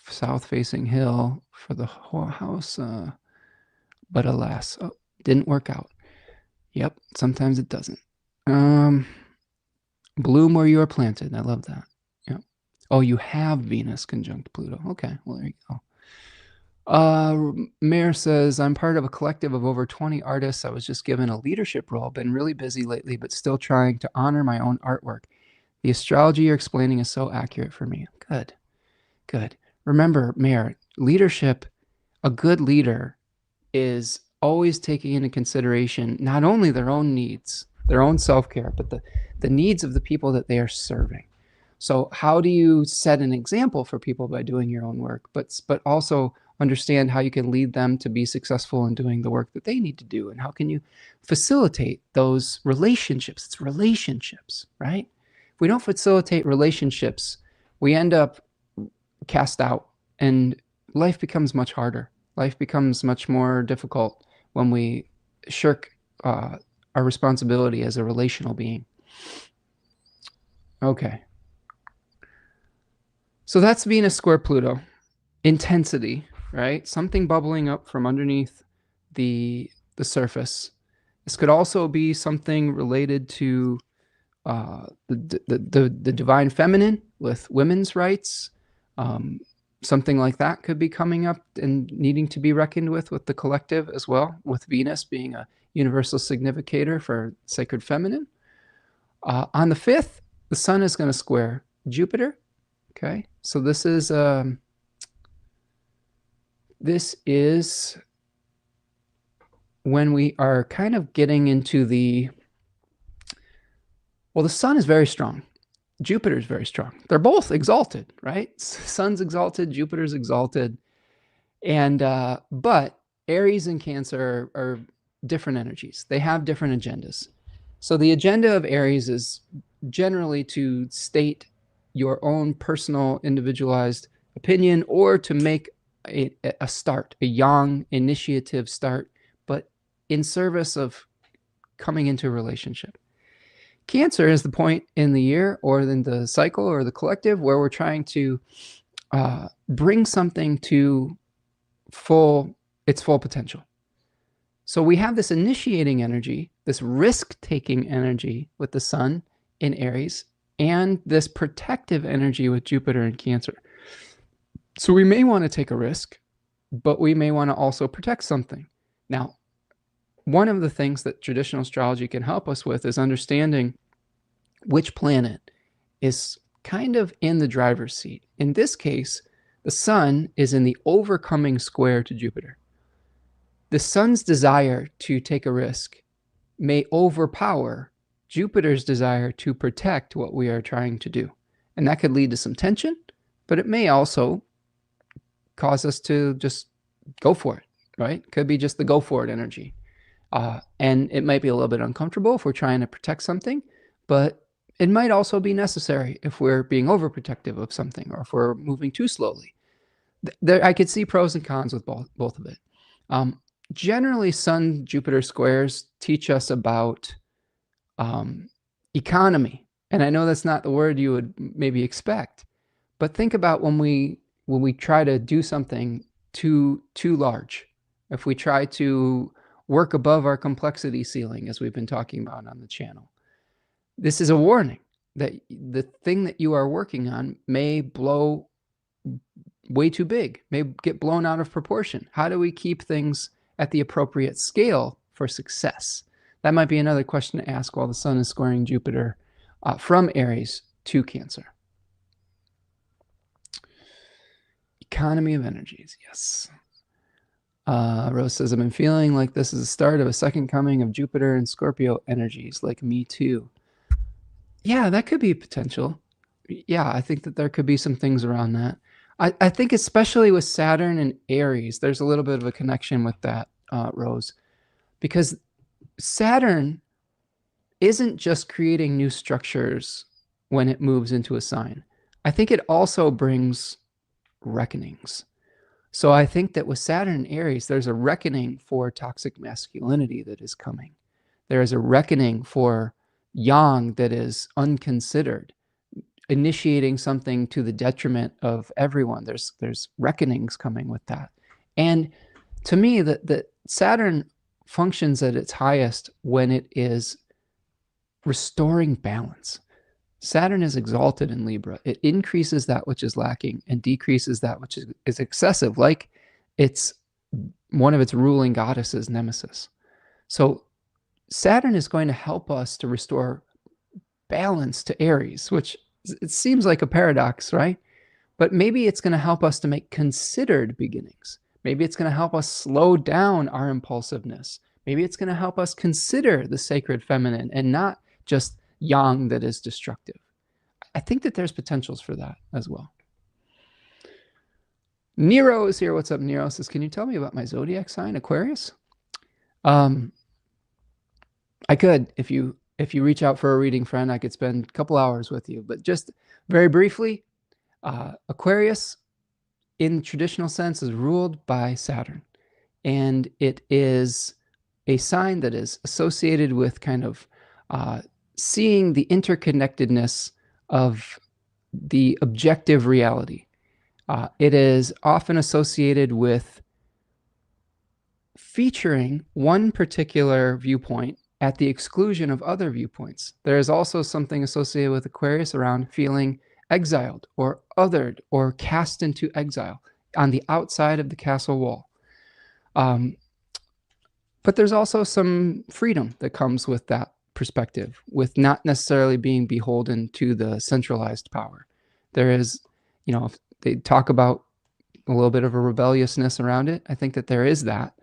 [SPEAKER 1] south-facing hill for the whole house. But alas, didn't work out. Yep, sometimes it doesn't. Bloom where you are planted. I love that. Yep. Oh, you have Venus conjunct Pluto. Okay, well, there you go. Mayor says, I'm part of a collective of over 20 artists. I was just given a leadership role. Been really busy lately, but still trying to honor my own artwork. The astrology you're explaining is so accurate for me. Good, good. Remember, Mayor, leadership, a good leader is always taking into consideration not only their own needs, their own self-care, but the needs of the people that they are serving. So how do you set an example for people by doing your own work, but also understand how you can lead them to be successful in doing the work that they need to do? And how can you facilitate those relationships? It's relationships, right? If we don't facilitate relationships, we end up cast out and life becomes much harder. Life becomes much more difficult when we shirk our responsibility as a relational being. Okay. So that's Venus square Pluto. Intensity, right? Something bubbling up from underneath the surface. This could also be something related to the divine feminine with women's rights. Something like that could be coming up and needing to be reckoned with the collective as well, with Venus being a universal significator for sacred feminine. On the 5th, the sun is going to square Jupiter. Okay, so this is when we are kind of getting into the sun is very strong. Jupiter is very strong. They're both exalted, right? Sun's exalted, Jupiter's exalted. And but Aries and Cancer are different energies. They have different agendas. So the agenda of Aries is generally to state your own personal individualized opinion, or to make a start, a yang initiative start, but in service of coming into a relationship. Cancer is the point in the year or in the cycle or the collective where we're trying to bring something to its full potential. So we have this initiating energy, this risk-taking energy with the sun in Aries, and this protective energy with Jupiter in Cancer. So we may want to take a risk, but we may want to also protect something. Now, one of the things that traditional astrology can help us with is understanding which planet is kind of in the driver's seat. In this case, the sun is in the overcoming square to Jupiter. The sun's desire to take a risk may overpower Jupiter's desire to protect what we are trying to do. And that could lead to some tension, but it may also cause us to just go for it, right? Could be just the go for it energy. And it might be a little bit uncomfortable if we're trying to protect something, but it might also be necessary if we're being overprotective of something, or if we're moving too slowly. I could see pros and cons with both of it. Generally, Sun-Jupiter squares teach us about economy. And I know that's not the word you would maybe expect, but think about when we try to do something too large. If we try to work above our complexity ceiling, as we've been talking about on the channel, this is a warning that the thing that you are working on may blow way too big, may get blown out of proportion. How do we keep things at the appropriate scale for success? That might be another question to ask while the sun is squaring Jupiter from Aries to Cancer. Economy of energies, yes. Rose says, I've been feeling like this is the start of a second coming of Jupiter and Scorpio energies, like me too. Yeah, that could be potential. Yeah, I think that there could be some things around that. I think especially with Saturn and Aries, there's a little bit of a connection with that, Rose, because Saturn isn't just creating new structures when it moves into a sign. I think it also brings reckonings. So I think that with Saturn and Aries, there's a reckoning for toxic masculinity that is coming. There is a reckoning for yang that is unconsidered, initiating something to the detriment of everyone. There's reckonings coming with that. And to me, that Saturn functions at its highest when it is restoring balance. Saturn is exalted in Libra. It increases that which is lacking and decreases that which is excessive, like it's one of its ruling goddesses, Nemesis. So Saturn is going to help us to restore balance to Aries, which it seems like a paradox, right? But maybe it's going to help us to make considered beginnings. Maybe it's going to help us slow down our impulsiveness. Maybe it's going to help us consider the sacred feminine and not just yang that is destructive. I think that there's potentials for that as well. Nero is here. What's up, Nero? Says, can you tell me about my zodiac sign, Aquarius? I could. If you reach out for a reading, friend, I could spend a couple hours with you. But just very briefly, Aquarius, in traditional sense, is ruled by Saturn. And it is a sign that is associated with kind of seeing the interconnectedness of the objective reality. It is often associated with featuring one particular viewpoint at the exclusion of other viewpoints. There is also something associated with Aquarius around feeling exiled or othered or cast into exile on the outside of the castle wall. But there's also some freedom that comes with that perspective, with not necessarily being beholden to the centralized power. There is, they talk about a little bit of a rebelliousness around it. I think that there is that,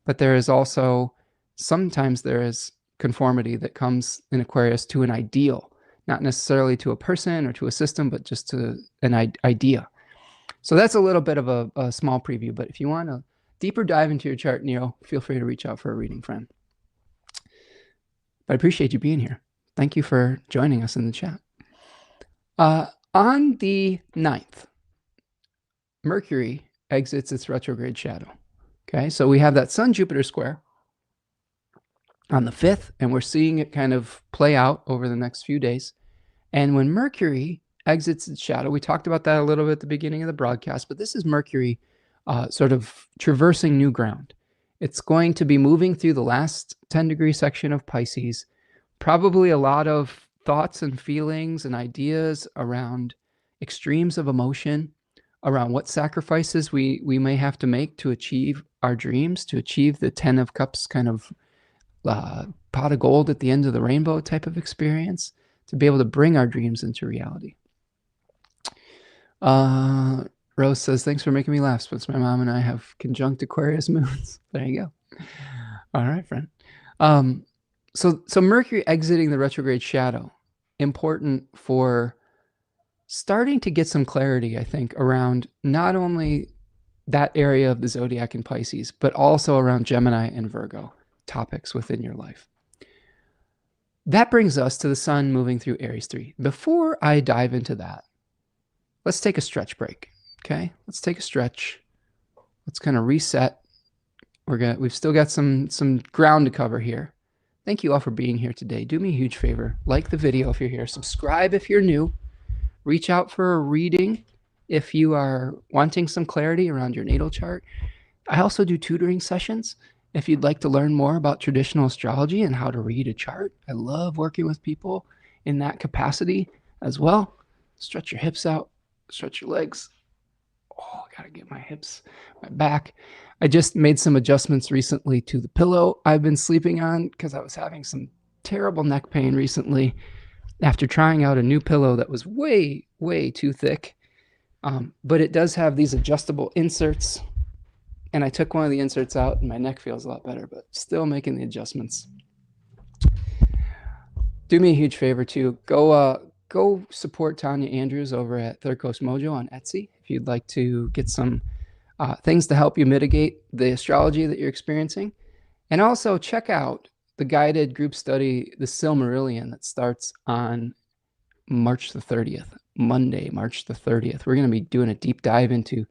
[SPEAKER 1] but there is also, sometimes there is conformity that comes in Aquarius to an ideal, not necessarily to a person or to a system, but just to an idea. So that's a little bit of a small preview, but if you want a deeper dive into your chart, Nero, feel free to reach out for a reading, friend. But I appreciate you being here. Thank you for joining us in the chat. On the 9th, Mercury exits its retrograde shadow. Okay, so we have that Sun-Jupiter square on the 5th, and we're seeing it kind of play out over the next few days. And when Mercury exits its shadow, we talked about that a little bit at the beginning of the broadcast, but this is Mercury sort of traversing new ground. It's going to be moving through the last 10-degree section of Pisces, probably a lot of thoughts and feelings and ideas around extremes of emotion, around what sacrifices we may have to make to achieve our dreams, to achieve the 10 of Cups kind of pot of gold at the end of the rainbow type of experience, to be able to bring our dreams into reality. Rose says, thanks for making me laugh, Spence. My mom and I have conjunct Aquarius moons. There you go. All right, friend. So Mercury exiting the retrograde shadow, important for starting to get some clarity, I think, around not only that area of the zodiac in Pisces, but also around Gemini and Virgo topics within your life. That brings us to the sun moving through Aries 3. Before I dive into that, let's take a stretch break. Okay, let's take a stretch. Let's kind of reset. We've still got some ground to cover here. Thank you all for being here today. Do me a huge favor. Like the video if you're here. Subscribe if you're new. Reach out for a reading if you are wanting some clarity around your natal chart. I also do tutoring sessions. If you'd like to learn more about traditional astrology and how to read a chart, I love working with people in that capacity as well. Stretch your hips out, stretch your legs. Oh, I gotta get my hips, my back. I just made some adjustments recently to the pillow I've been sleeping on because I was having some terrible neck pain recently after trying out a new pillow that was way, way too thick. But it does have these adjustable inserts. And I took one of the inserts out and my neck feels a lot better, but still making the adjustments. Do me a huge favor too. Go support Tanya Andrews over at Third Coast Mojo on Etsy if you'd like to get some things to help you mitigate the astrology that you're experiencing. And also check out the guided group study, The Silmarillion, that starts on March the 30th, Monday, March the 30th. We're going to be doing a deep dive into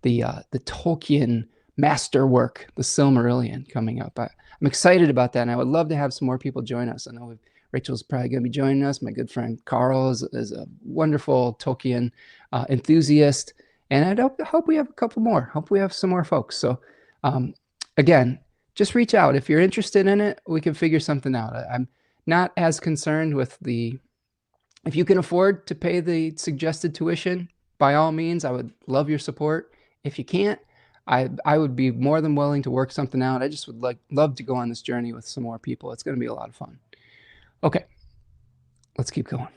[SPEAKER 1] the Tolkien masterwork, The Silmarillion, coming up. I'm excited about that, and I would love to have some more people join us. I know Rachel's probably going to be joining us. My good friend Carl is a wonderful Tolkien enthusiast, and I hope we have a couple more. Hope we have some more folks. So again, just reach out. If you're interested in it, we can figure something out. I'm not as concerned with if you can afford to pay the suggested tuition, by all means, I would love your support. If you can't, I would be more than willing to work something out. I just would love to go on this journey with some more people. It's going to be a lot of fun. Okay, let's keep going.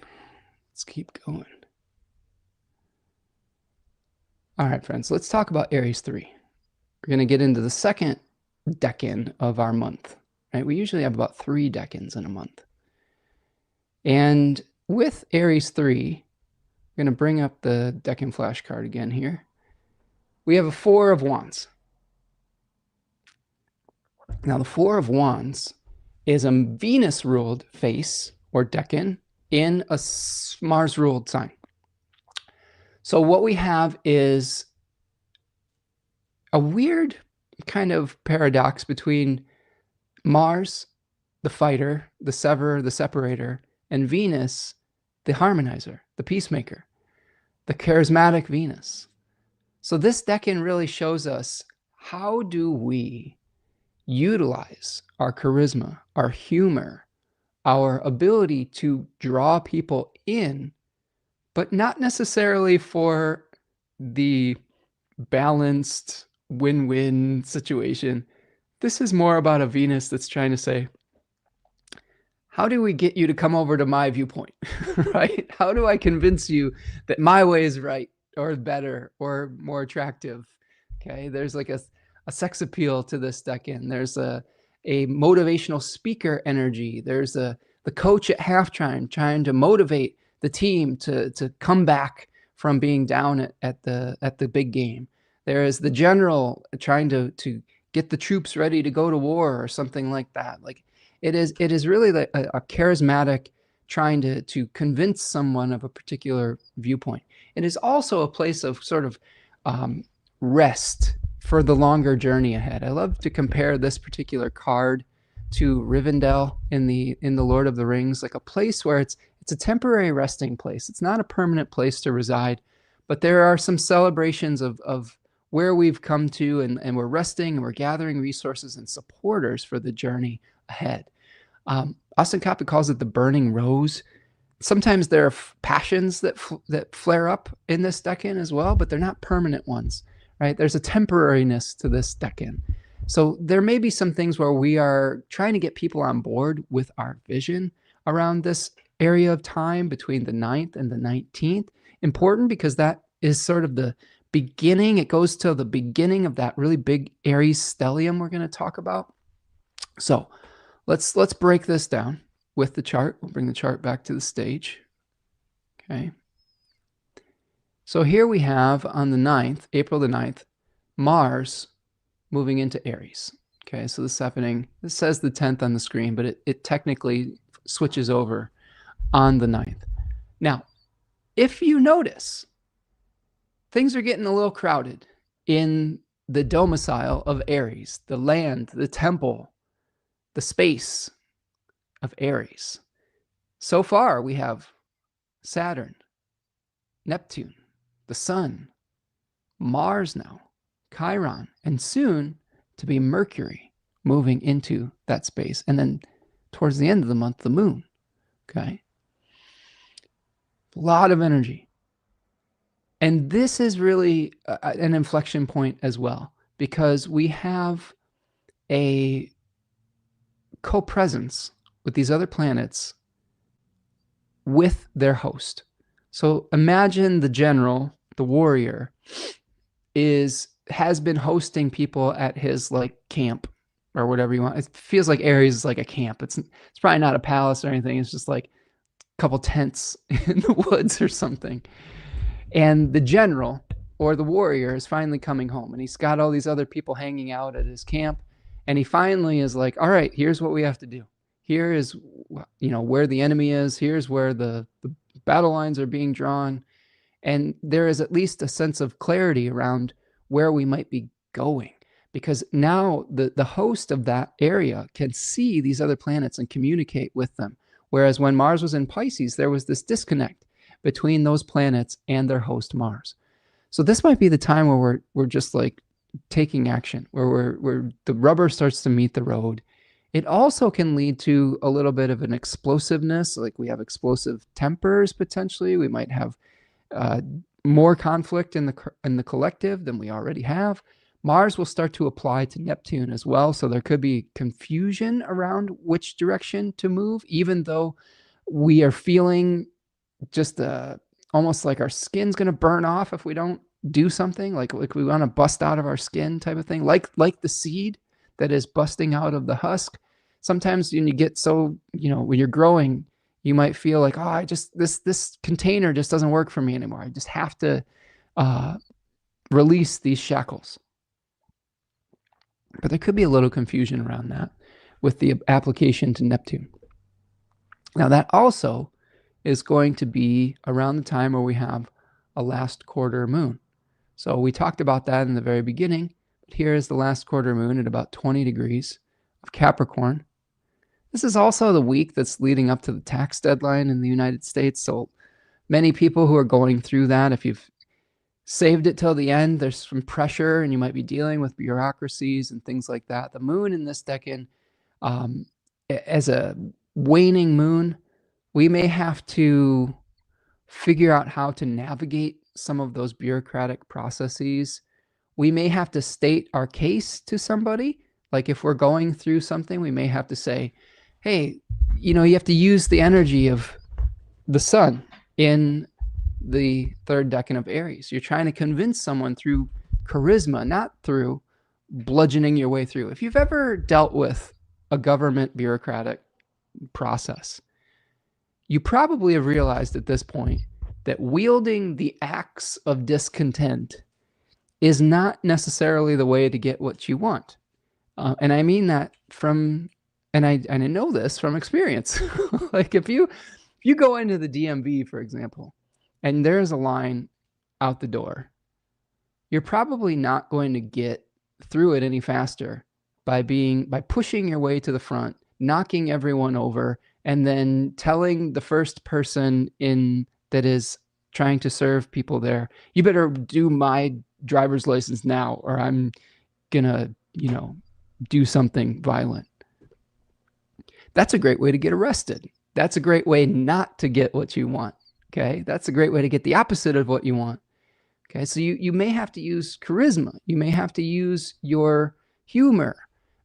[SPEAKER 1] Let's keep going. All right, friends, let's talk about Aries 3. We're going to get into the second decan of our month, right? We usually have about 3 decans in a month. And with Aries 3, we're going to bring up the decan flashcard again here. We have a 4 of Wands. Now, the 4 of Wands is a Venus-ruled face or decan in a Mars-ruled sign. So what we have is a weird kind of paradox between Mars, the fighter, the severer, the separator, and Venus, the harmonizer, the peacemaker, the charismatic Venus. So this decan really shows us, how do we utilize our charisma, our humor, our ability to draw people in, but not necessarily for the balanced win-win situation. This is more about a Venus that's trying to say, how do we get you to come over to my viewpoint, right? How do I convince you that my way is right or better or more attractive? Okay, there's like a sex appeal to this decan. There's a motivational speaker energy. There's the coach at halftime trying to motivate the team to come back from being down at the big game. There is the general trying to get the troops ready to go to war or something like that. Like it is really like a charismatic trying to convince someone of a particular viewpoint. It is also a place of sort of rest for the longer journey ahead. I love to compare this particular card to Rivendell in the Lord of the Rings, like a place where it's a temporary resting place. It's not a permanent place to reside, but there are some celebrations of where we've come to, and we're resting and we're gathering resources and supporters for the journey ahead. Austin Coppock calls it the burning rose. Sometimes there are passions that flare up in this decan as well, but they're not permanent ones, right? There's a temporariness to this decan. So there may be some things where we are trying to get people on board with our vision around this area of time between the 9th and the 19th. Important because that is sort of the beginning. It goes to the beginning of that really big Aries stellium we're going to talk about. So let's break this down with the chart. We'll bring the chart back to the stage. Okay. So here we have on the 9th, April the 9th, Mars moving into Aries. Okay, so this is happening, this says the 10th on the screen, but it technically switches over on the 9th. Now, if you notice, things are getting a little crowded in the domicile of Aries, the land, the temple, the space of Aries. So far, we have Saturn, Neptune, the Sun, Mars now, Chiron, and soon to be Mercury moving into that space. And then towards the end of the month, the moon. Okay. A lot of energy. And this is really an inflection point as well, because we have a co-presence with these other planets with their host. So imagine the general, the warrior, has been hosting people at his like camp or whatever you want. It feels like Aries is like a camp. It's probably not a palace or anything. It's just like a couple tents in the woods or something. And the general or the warrior is finally coming home, and he's got all these other people hanging out at his camp. And he finally is like, all right, here's what we have to do. Here is, where the enemy is. Here's where the battle lines are being drawn. And there is at least a sense of clarity around where we might be going, because now the host of that area can see these other planets and communicate with them. Whereas when Mars was in Pisces, there was this disconnect between those planets and their host Mars. So this might be the time where we're just like taking action, where the rubber starts to meet the road. It also can lead to a little bit of an explosiveness, like we have explosive tempers potentially. We might have more conflict in the collective than we already have, Mars will start to apply to Neptune as well. So there could be confusion around which direction to move, even though we are feeling just almost like our skin's going to burn off if we don't do something, like we want to bust out of our skin type of thing, like the seed that is busting out of the husk. Sometimes when you get so, when you're growing, you might feel like, oh, this container just doesn't work for me anymore. I just have to release these shackles. But there could be a little confusion around that with the application to Neptune. Now, that also is going to be around the time where we have a last quarter moon. So we talked about that in the very beginning. But here is the last quarter moon at about 20 degrees of Capricorn. This is also the week that's leading up to the tax deadline in the United States. So many people who are going through that, if you've saved it till the end, there's some pressure and you might be dealing with bureaucracies and things like that. The moon in this decan, as a waning moon, we may have to figure out how to navigate some of those bureaucratic processes. We may have to state our case to somebody. Like if we're going through something, we may have to say, hey, you have to use the energy of the sun in the third decan of Aries. You're trying to convince someone through charisma, not through bludgeoning your way through. If you've ever dealt with a government bureaucratic process, you probably have realized at this point that wielding the axe of discontent is not necessarily the way to get what you want. And I mean that and I know this from experience. Like if you go into the DMV, for example, and there's a line out the door, you're probably not going to get through it any faster by pushing your way to the front, knocking everyone over, and then telling the first person that is trying to serve people there, you better do my driver's license now, or I'm gonna, do something violent. That's a great way to get arrested. That's a great way not to get what you want. Okay. That's a great way to get the opposite of what you want. Okay. So you may have to use charisma. You may have to use your humor.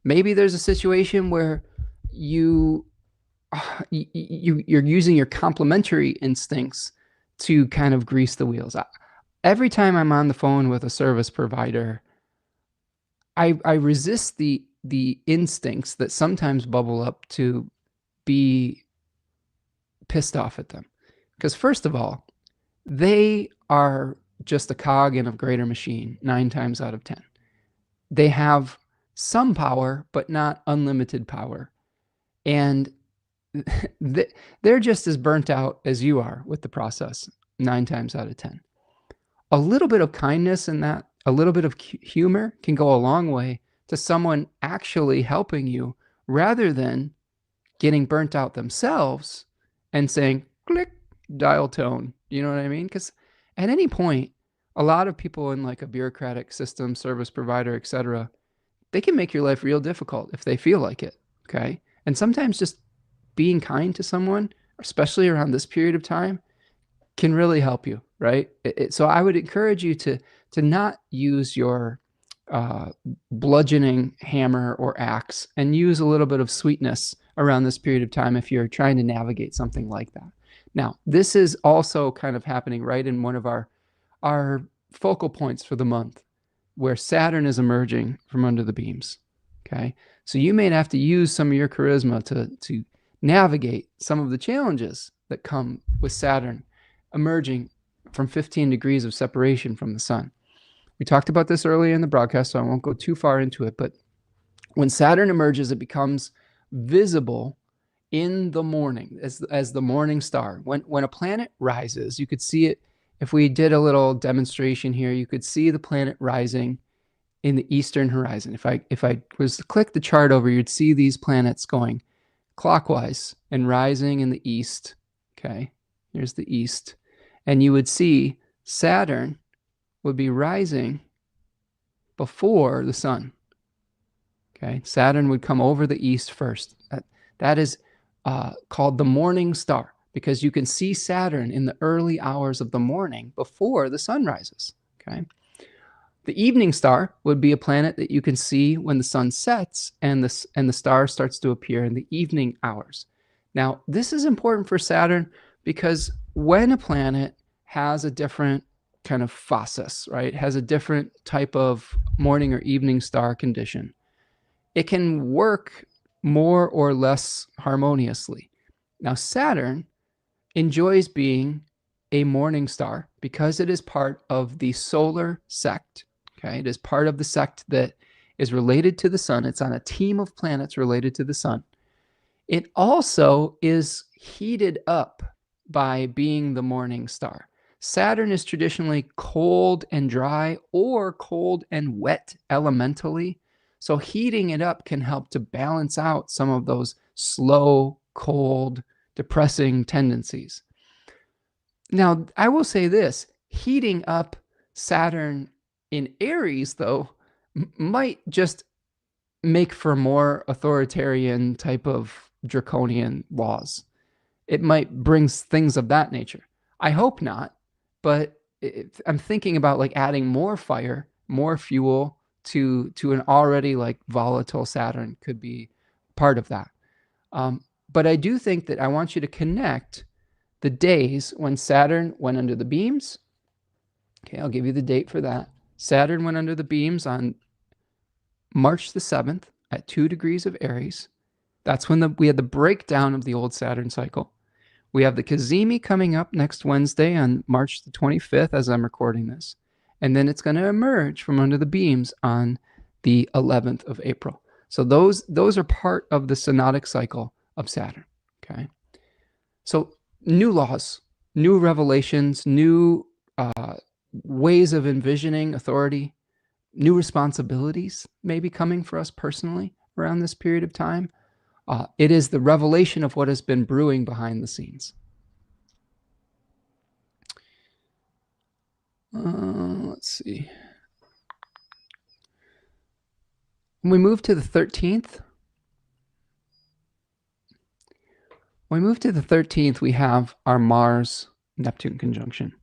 [SPEAKER 1] Maybe there's a situation where you're using your complementary instincts to kind of grease the wheels. Every time I'm on the phone with a service provider, I resist the instincts that sometimes bubble up to be pissed off at them. Because first of all, they are just a cog in a greater machine 9 times out of 10. They have some power, but not unlimited power. And they're just as burnt out as you are with the process 9 times out of 10. A little bit of kindness in that, a little bit of humor can go a long way to someone actually helping you rather than getting burnt out themselves and saying, click, dial tone. You know what I mean? Because at any point, a lot of people in like a bureaucratic system, service provider, etc., they can make your life real difficult if they feel like it. Okay. And sometimes just being kind to someone, especially around this period of time, can really help you, right? So I would encourage you to not use your bludgeoning hammer or axe, and use a little bit of sweetness around this period of time if you're trying to navigate something like that. Now, this is also kind of happening right in one of our focal points for the month, where Saturn is emerging from under the beams. Okay, so you may have to use some of your charisma to navigate some of the challenges that come with Saturn emerging from 15 degrees of separation from the sun. We talked about this earlier in the broadcast, so I won't go too far into it, but when Saturn emerges, it becomes visible in the morning as the morning star. When a planet rises, you could see it. If we did a little demonstration here, you could see the planet rising in the eastern horizon. If I was to click the chart over, you'd see these planets going clockwise and rising in the east. Okay, here's the east. And you would see Saturn would be rising before the sun. Okay, Saturn would come over the east first. That is called the morning star, because you can see Saturn in the early hours of the morning before the sun rises. Okay, The evening star would be a planet that you can see when the sun sets and the star starts to appear in the evening hours. Now, this is important for Saturn because when a planet has a different kind of phasis, right, has a different type of morning or evening star condition, it can work more or less harmoniously. Now, Saturn enjoys being a morning star because it is part of the solar sect. Okay, it is part of the sect that is related to the sun. It's on a team of planets related to the sun. It also is heated up by being the morning star. Saturn is traditionally cold and dry or cold and wet elementally. So heating it up can help to balance out some of those slow, cold, depressing tendencies. Now, I will say this, heating up Saturn in Aries, though, might just make for more authoritarian type of draconian laws. It might bring things of that nature. I hope not, but I'm thinking about like adding more fire, more fuel to an already like volatile Saturn could be part of that. But I do think that I want you to connect the days when Saturn went under the beams. Okay, I'll give you the date for that. Saturn went under the beams on March the 7th at 2 degrees of Aries. That's when we had the breakdown of the old Saturn cycle. We have the Cazimi coming up next Wednesday on March the 25th as I'm recording this. And then it's going to emerge from under the beams on the 11th of April. So those are part of the synodic cycle of Saturn. Okay. So new laws, new revelations, new ways of envisioning authority, new responsibilities may be coming for us personally around this period of time. It is the revelation of what has been brewing behind the scenes. Let's see. When we move to the 13th, we have our Mars-Neptune conjunction.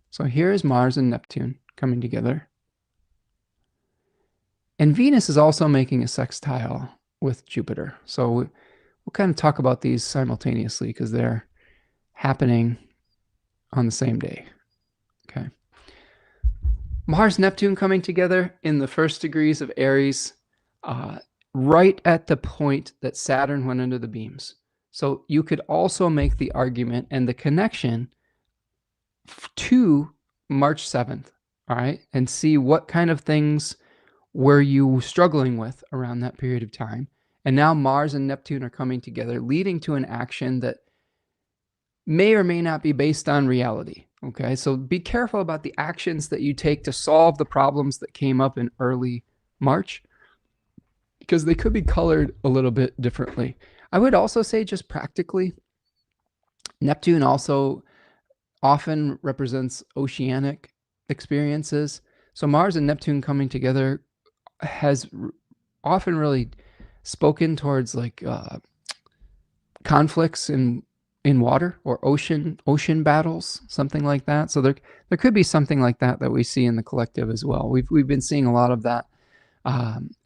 [SPEAKER 1] So here is Mars and Neptune coming together. And Venus is also making a sextile with Jupiter. So we'll kind of talk about these simultaneously because they're happening on the same day. Okay. Mars-Neptune coming together in the first degrees of Aries, right at the point that Saturn went under the beams. So you could also make the argument and the connection to March 7th, all right, and see what kind of things were you struggling with around that period of time. And now Mars and Neptune are coming together, leading to an action that may or may not be based on reality. Okay, so be careful about the actions that you take to solve the problems that came up in early March, because they could be colored a little bit differently. I would also say just practically, Neptune also often represents oceanic experiences. So Mars and Neptune coming together has often really spoken towards like conflicts in water or ocean battles, something like that. So there could be something like that we see in the collective as well. We've been seeing a lot of that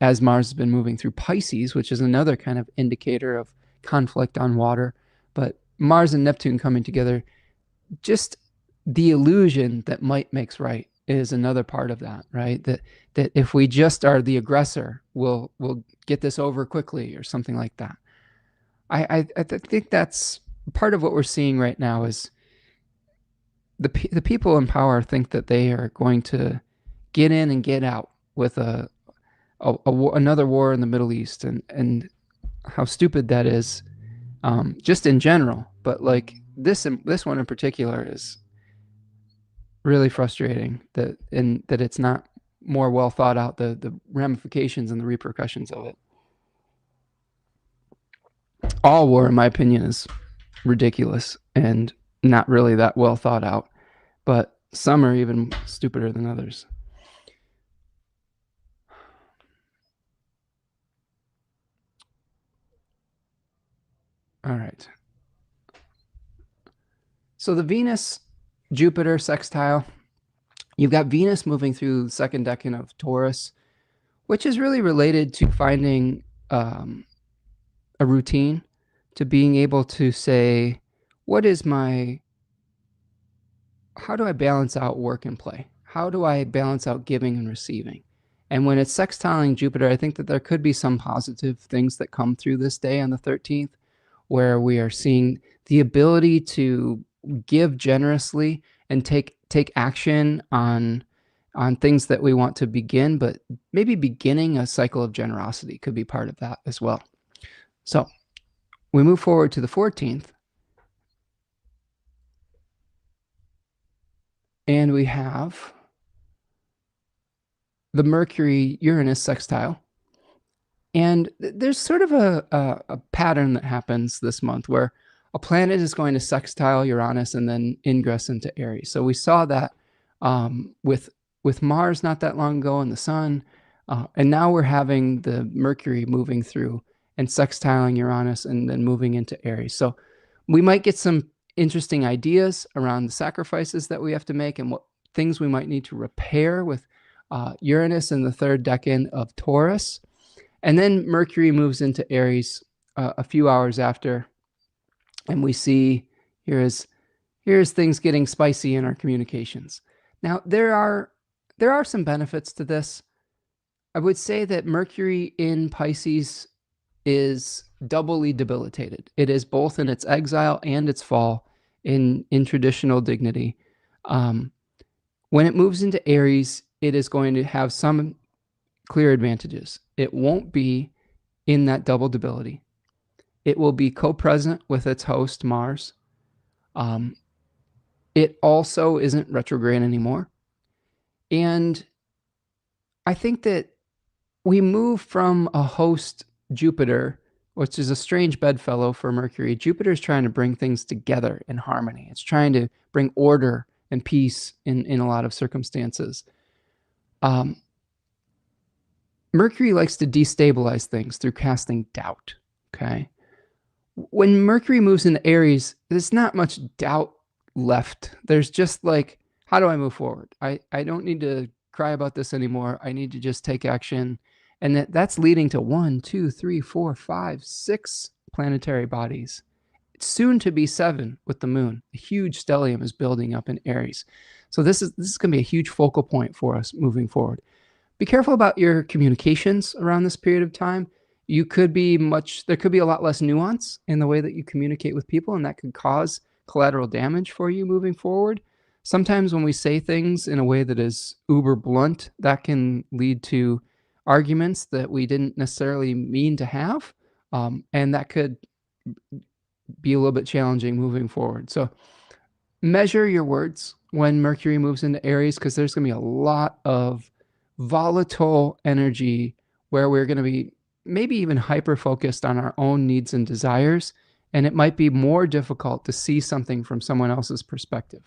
[SPEAKER 1] as Mars has been moving through Pisces, which is another kind of indicator of conflict on water. But Mars and Neptune coming together, just the illusion that might makes right is another part of that, right? That if we just are the aggressor, we'll get this over quickly or something like that. I think that's part of what we're seeing right now is the people in power think that they are going to get in and get out with another war in the Middle East, and how stupid that is, just in general. But like this one in particular is really frustrating that it's not more well thought out, the ramifications and the repercussions of it. All war, in my opinion, is ridiculous and not really that well thought out, but some are even stupider than others. All right. So the Venus-Jupiter sextile You've got Venus moving through the second decan of Taurus, which is really related to finding a routine, to being able to say, how do I balance out work and play? How do I balance out giving and receiving? And when it's sextiling Jupiter, I think that there could be some positive things that come through this day on the 13th, where we are seeing the ability to give generously and take action on things that we want to begin, but maybe beginning a cycle of generosity could be part of that as well. So we move forward to the 14th, and we have the Mercury-Uranus sextile. And there's sort of a pattern that happens this month where a planet is going to sextile Uranus and then ingress into Aries. So we saw that with Mars not that long ago and the Sun, and now we're having the Mercury moving through and sextiling Uranus and then moving into Aries. So we might get some interesting ideas around the sacrifices that we have to make and what things we might need to repair with Uranus in the third decan of Taurus. And then Mercury moves into Aries a few hours after, and we see here's things getting spicy in our communications. Now, there are some benefits to this. I would say that Mercury in Pisces is doubly debilitated. It is both in its exile and its fall in traditional dignity. When it moves into Aries, it is going to have some clear advantages. It won't be in that double debility. It will be co-present with its host, Mars. It also isn't retrograde anymore. And I think that we move from a host, Jupiter, which is a strange bedfellow for Mercury. Jupiter is trying to bring things together in harmony. It's trying to bring order and peace in a lot of circumstances. Mercury likes to destabilize things through casting doubt, okay? When Mercury moves into Aries, there's not much doubt left. There's just like, how do I move forward? I don't need to cry about this anymore. I need to just take action. And that's leading to 1, 2, 3, 4, 5, 6 planetary bodies. It's soon to be 7 with the moon. A huge stellium is building up in Aries. So this is going to be a huge focal point for us moving forward. Be careful about your communications around this period of time. There could be a lot less nuance in the way that you communicate with people, and that could cause collateral damage for you moving forward. Sometimes when we say things in a way that is uber blunt, that can lead to arguments that we didn't necessarily mean to have, and that could be a little bit challenging moving forward. So measure your words when Mercury moves into Aries, because there's going to be a lot of volatile energy where we're going to be maybe even hyper-focused on our own needs and desires, and it might be more difficult to see something from someone else's perspective.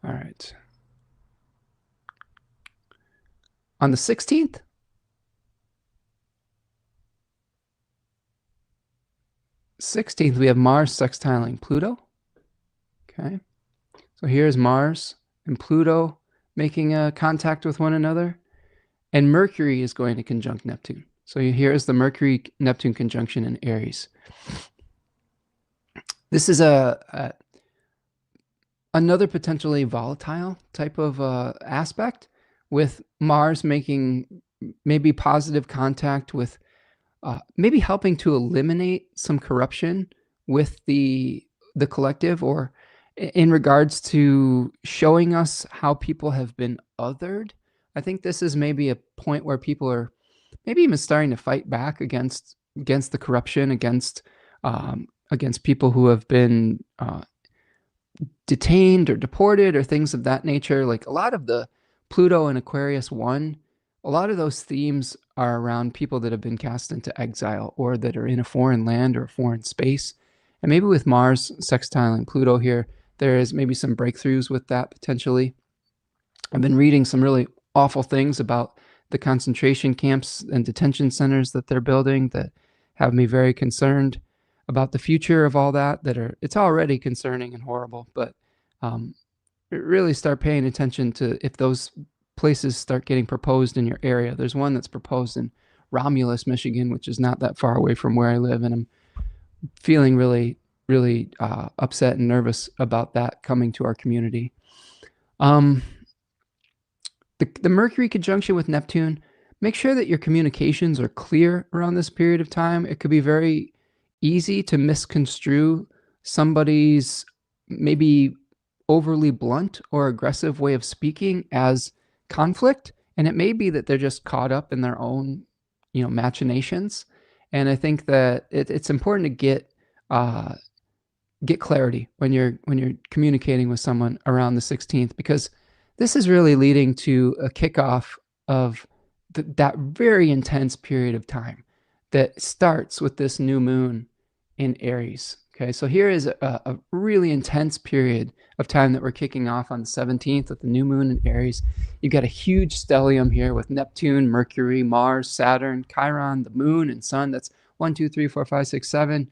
[SPEAKER 1] All right. On the 16th, we have Mars sextiling Pluto. Okay. So here's Mars and Pluto making a contact with one another, and Mercury is going to conjunct Neptune. So here's the Mercury-Neptune conjunction in Aries. This is another potentially volatile type of aspect, with Mars making maybe positive contact with maybe helping to eliminate some corruption with the collective, or in regards to showing us how people have been othered. I think this is maybe a point where people are maybe even starting to fight back against the corruption, against people who have been detained or deported or things of that nature. Like a lot of the Pluto and Aquarius 1, a lot of those themes are around people that have been cast into exile or that are in a foreign land or a foreign space. And maybe with Mars sextiling Pluto here, there is maybe some breakthroughs with that potentially. I've been reading some really awful things about the concentration camps and detention centers that they're building that have me very concerned. about the future of all that it's already concerning and horrible, but really start paying attention to if those places start getting proposed in your area. There's one that's proposed in Romulus, Michigan, which is not that far away from where I live, and I'm feeling really, really upset and nervous about that coming to our community. The Mercury conjunction with Neptune, make sure that your communications are clear around this period of time. It could be very easy to misconstrue somebody's maybe overly blunt or aggressive way of speaking as conflict. And it may be that they're just caught up in their own, machinations. And I think that it's important to get clarity when you're communicating with someone around the 16th, because this is really leading to a kickoff of that very intense period of time that starts with this new moon in Aries. Okay, so here is a really intense period of time that we're kicking off on the 17th with the new moon in Aries. You've got a huge stellium here with Neptune, Mercury, Mars, Saturn, Chiron, the moon, and sun. That's 1, 2, 3, 4, 5, 6, 7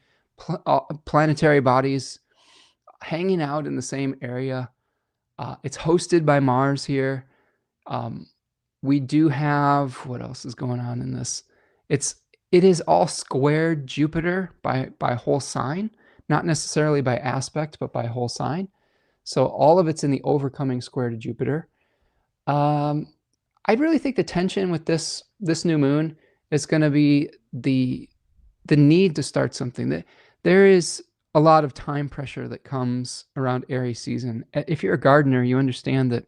[SPEAKER 1] planetary bodies hanging out in the same area. It's hosted by Mars here. We do have, what else is going on in this? It is all squared Jupiter by whole sign, not necessarily by aspect, but by whole sign. So all of it's in the overcoming square to Jupiter. I really think the tension with this new moon is going to be the need to start something. There is a lot of time pressure that comes around Aries season. If you're a gardener, you understand that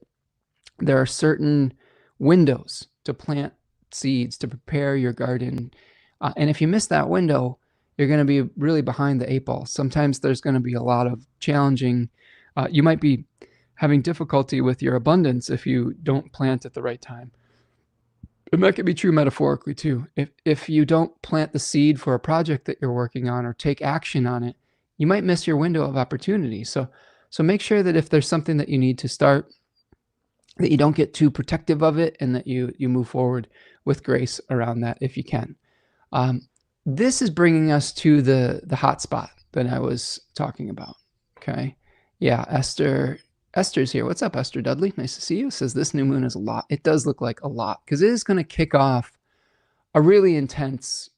[SPEAKER 1] there are certain windows to plant seeds, to prepare your garden. And if you miss that window, you're going to be really behind the 8 ball. Sometimes there's going to be a lot of challenging, you might be having difficulty with your abundance if you don't plant at the right time. And that could be true metaphorically too. If you don't plant the seed for a project that you're working on or take action on it, you might miss your window of opportunity. So make sure that if there's something that you need to start, that you don't get too protective of it, and that you move forward with grace around that if you can. This is bringing us to the hot spot that I was talking about. Okay. Yeah, Esther's here. What's up, Esther Dudley? Nice to see you. Says this new moon is a lot. It does look like a lot, because it is going to kick off a really intense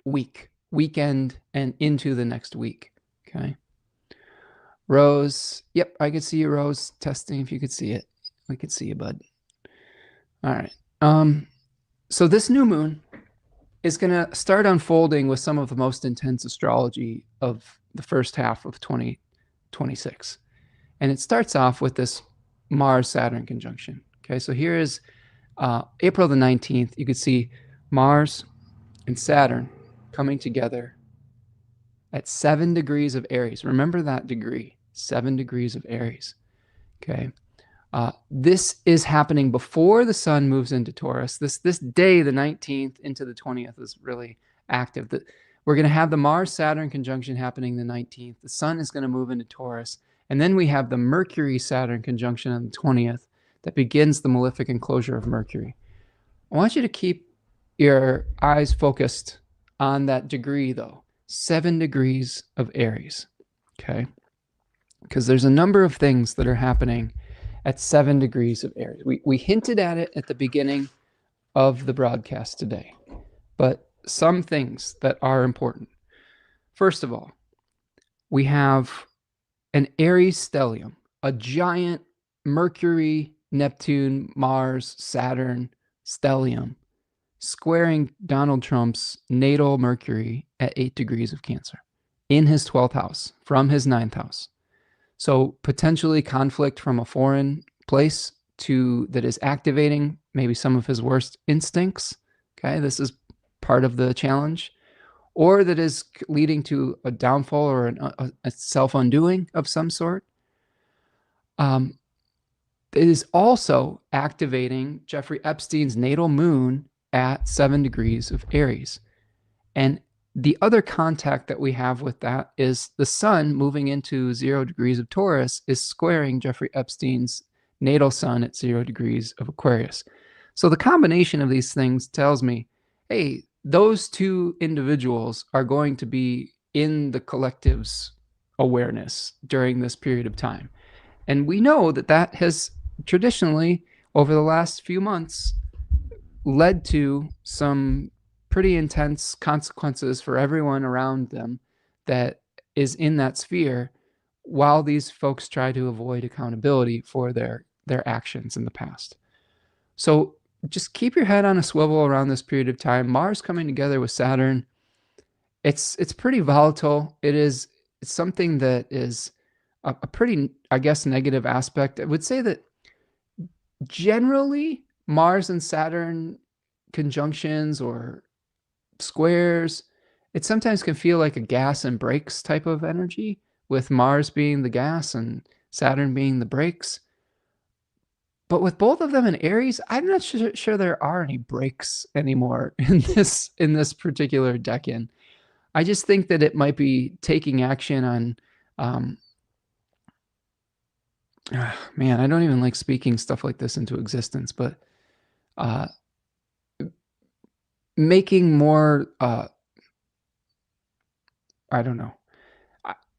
[SPEAKER 1] weekend and into the next week. Okay. Rose. Yep, I could see you, Rose. Testing if you could see it. We could see you, bud. All right. So this new moon is going to start unfolding with some of the most intense astrology of the first half of 2026. And it starts off with this Mars-Saturn conjunction. Okay, so here is April the 19th. You could see Mars and Saturn coming together at 7 degrees of Aries. Remember that degree, 7 degrees of Aries. Okay. This is happening before the sun moves into Taurus. This day, the 19th into the 20th, is really active. We're going to have the Mars-Saturn conjunction happening the 19th. The sun is going to move into Taurus. And then we have the Mercury-Saturn conjunction on the 20th that begins the malefic enclosure of Mercury. I want you to keep your eyes focused on that degree, though. 7 degrees of Aries. Okay? Because there's a number of things that are happening at 7 degrees of Aries. We hinted at it at the beginning of the broadcast today, but some things that are important. First of all, we have an Aries stellium, a giant Mercury, Neptune, Mars, Saturn stellium, squaring Donald Trump's natal Mercury at 8 degrees of Cancer in his 12th house from his 9th house. So potentially conflict from a foreign place that is activating maybe some of his worst instincts. Okay, this is part of the challenge. Or that is leading to a downfall or a self-undoing of some sort. It is also activating Jeffrey Epstein's natal moon at 7 degrees of Aries. And the other contact that we have with that is the sun moving into 0 degrees of Taurus is squaring Jeffrey Epstein's natal sun at 0 degrees of Aquarius. So the combination of these things tells me, hey, those two individuals are going to be in the collective's awareness during this period of time. And we know that that has traditionally, over the last few months, led to some pretty intense consequences for everyone around them that is in that sphere, while these folks try to avoid accountability for their actions in the past. So just keep your head on a swivel around this period of time. Mars coming together with Saturn, it's pretty volatile. It's something that is a pretty, I guess, negative aspect. I would say that generally Mars and Saturn conjunctions or squares, it sometimes can feel like a gas and brakes type of energy, with Mars being the gas and Saturn being the brakes. But with both of them in Aries, I'm not sure there are any brakes anymore in this particular decan. I just think that it might be taking action on, man, I don't even like speaking stuff like this into existence, but making more, I don't know.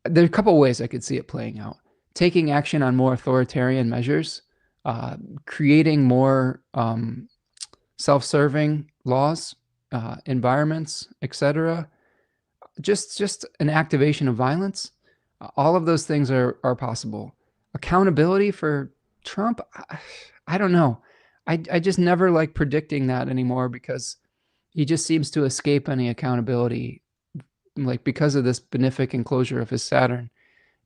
[SPEAKER 1] There are a couple ways I could see it playing out. Taking action on more authoritarian measures, creating more self-serving laws, environments, etc. Just an activation of violence. All of those things are possible. Accountability for Trump, I don't know. I just never like predicting that anymore, because he just seems to escape any accountability, like because of this benefic enclosure of his Saturn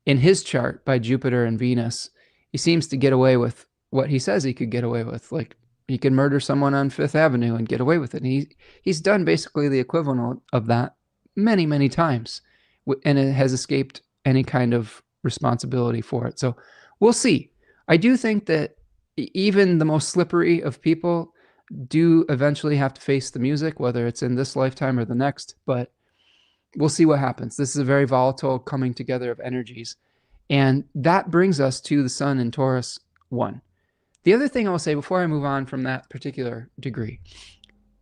[SPEAKER 1] in his chart by Jupiter and Venus. He seems to get away with what he says he could get away with. Like, he can murder someone on Fifth Avenue and get away with it. And he's done basically the equivalent of that many, many times, and it has escaped any kind of responsibility for it. So we'll see. I do think that even the most slippery of people do eventually have to face the music, whether it's in this lifetime or the next, but we'll see what happens. This is a very volatile coming together of energies. And that brings us to the Sun in Taurus 1. The other thing I will say before I move on from that particular degree,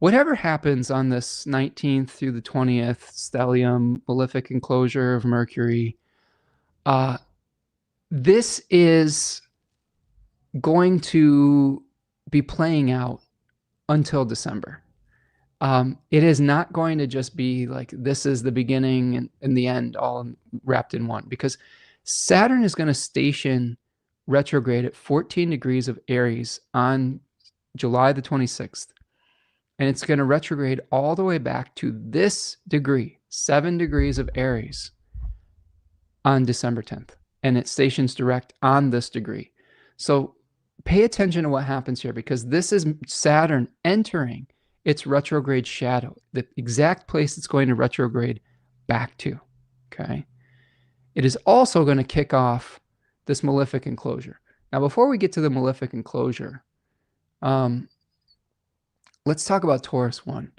[SPEAKER 1] whatever happens on this 19th through the 20th stellium malefic enclosure of Mercury, this is going to be playing out until December. It is not going to just be like this is the beginning and the end all wrapped in one, because Saturn is going to station retrograde at 14 degrees of Aries on July the 26th. And it's going to retrograde all the way back to this degree, 7 degrees of Aries, on December 10th. And it stations direct on this degree. So pay attention to what happens here, because this is Saturn entering its retrograde shadow, the exact place it's going to retrograde back to. Okay. It is also going to kick off this malefic enclosure. Now, before we get to the malefic enclosure, let's talk about Taurus 1.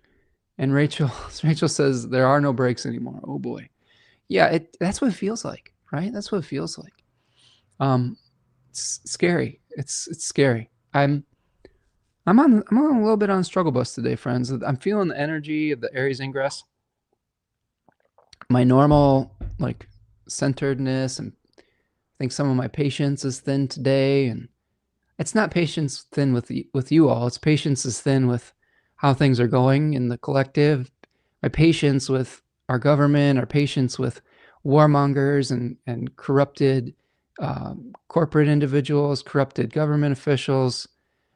[SPEAKER 1] And Rachel says there are no breaks anymore. Oh boy. Yeah, that's what it feels like, right? That's what it feels like. It's scary. It's scary. I'm on a little bit on struggle bus today, friends. I'm feeling the energy of the Aries ingress. My normal like centeredness, and I think some of my patience is thin today, and it's not patience thin with you all. It's patience is thin with how things are going in the collective. My patience with our government, our patience with warmongers and corrupted corporate individuals, corrupted government officials,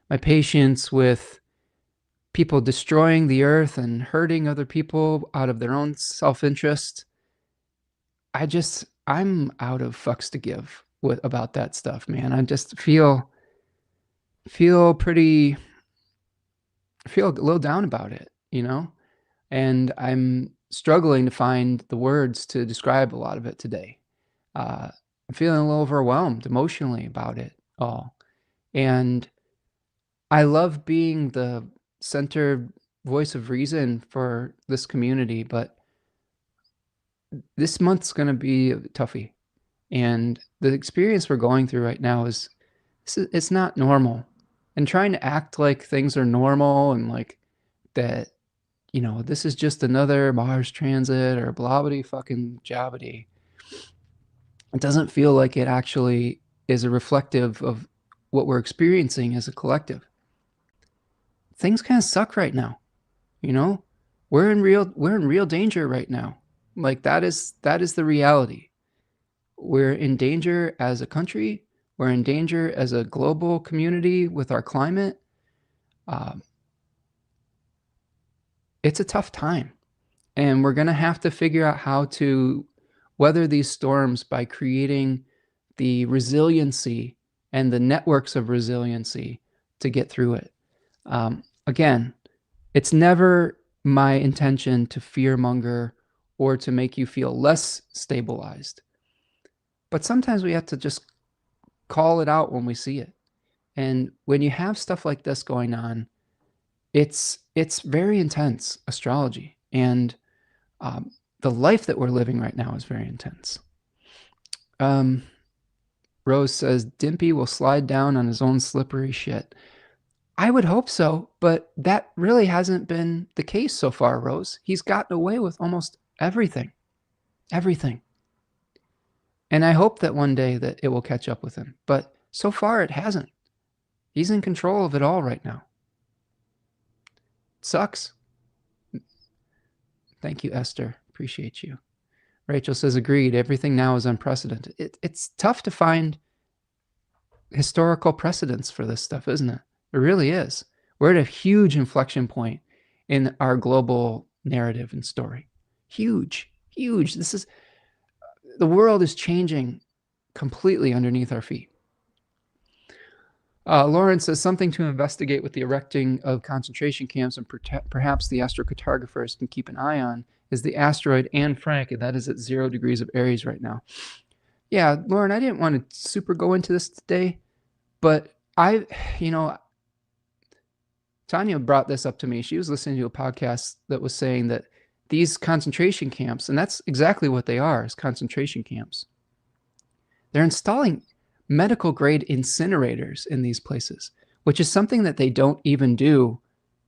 [SPEAKER 1] my patience with people destroying the earth and hurting other people out of their own self-interest. I'm out of fucks to give about that stuff, man. I just feel a little down about it, you know? And I'm struggling to find the words to describe a lot of it today. I'm feeling a little overwhelmed emotionally about it all. And I love being the center voice of reason for this community, but this month's going to be a toughie. And the experience we're going through right now it's not normal. And trying to act like things are normal and like that this is just another Mars transit or blah fucking jabbity. It doesn't feel like it actually is a reflective of what we're experiencing as a collective. Things kind of suck right now. We're in real danger right now. Like that is the reality. We're in danger as a country. We're in danger as a global community with our climate. It's a tough time, and we're going to have to figure out how to weather these storms by creating the resiliency and the networks of resiliency to get through it. Again, it's never my intention to fearmonger or to make you feel less stabilized. But sometimes we have to just call it out when we see it. And when you have stuff like this going on, it's very intense, astrology. And the life that we're living right now is very intense. Rose says, Dimpy will slide down on his own slippery shit. I would hope so, but that really hasn't been the case so far, Rose. He's gotten away with almost everything. Everything. And I hope that one day that it will catch up with him. But so far it hasn't. He's in control of it all right now. It sucks. Thank you, Esther. Appreciate you. Rachel says, agreed. Everything now is unprecedented. It's tough to find historical precedents for this stuff, isn't it? It really is. We're at a huge inflection point in our global narrative and story. Huge, huge. The world is changing completely underneath our feet. Lauren says, something to investigate with the erecting of concentration camps, and perhaps the astrocartographers can keep an eye on is the asteroid Anne Frank, and that is at 0 degrees of Aries right now. Yeah, Lauren, I didn't want to super go into this today, but Tanya brought this up to me. She was listening to a podcast that was saying that these concentration camps, and that's exactly what they are, is concentration camps. They're installing medical grade incinerators in these places, which is something that they don't even do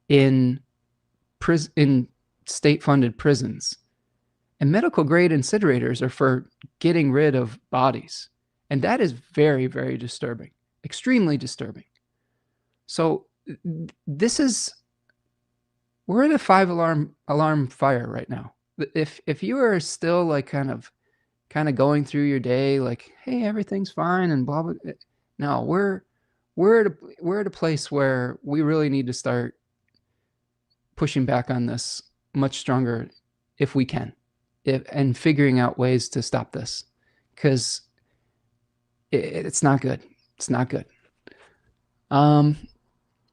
[SPEAKER 1] in state-funded prisons. And medical grade incinerators are for getting rid of bodies. And that is very, very disturbing, extremely disturbing. So we're at a 5-alarm fire right now. If you are still like kind of going through your day like, hey, everything's fine and blah blah, no, we're at a place where we really need to start pushing back on this much stronger if we can, and figuring out ways to stop this, because it's not good. It's not good.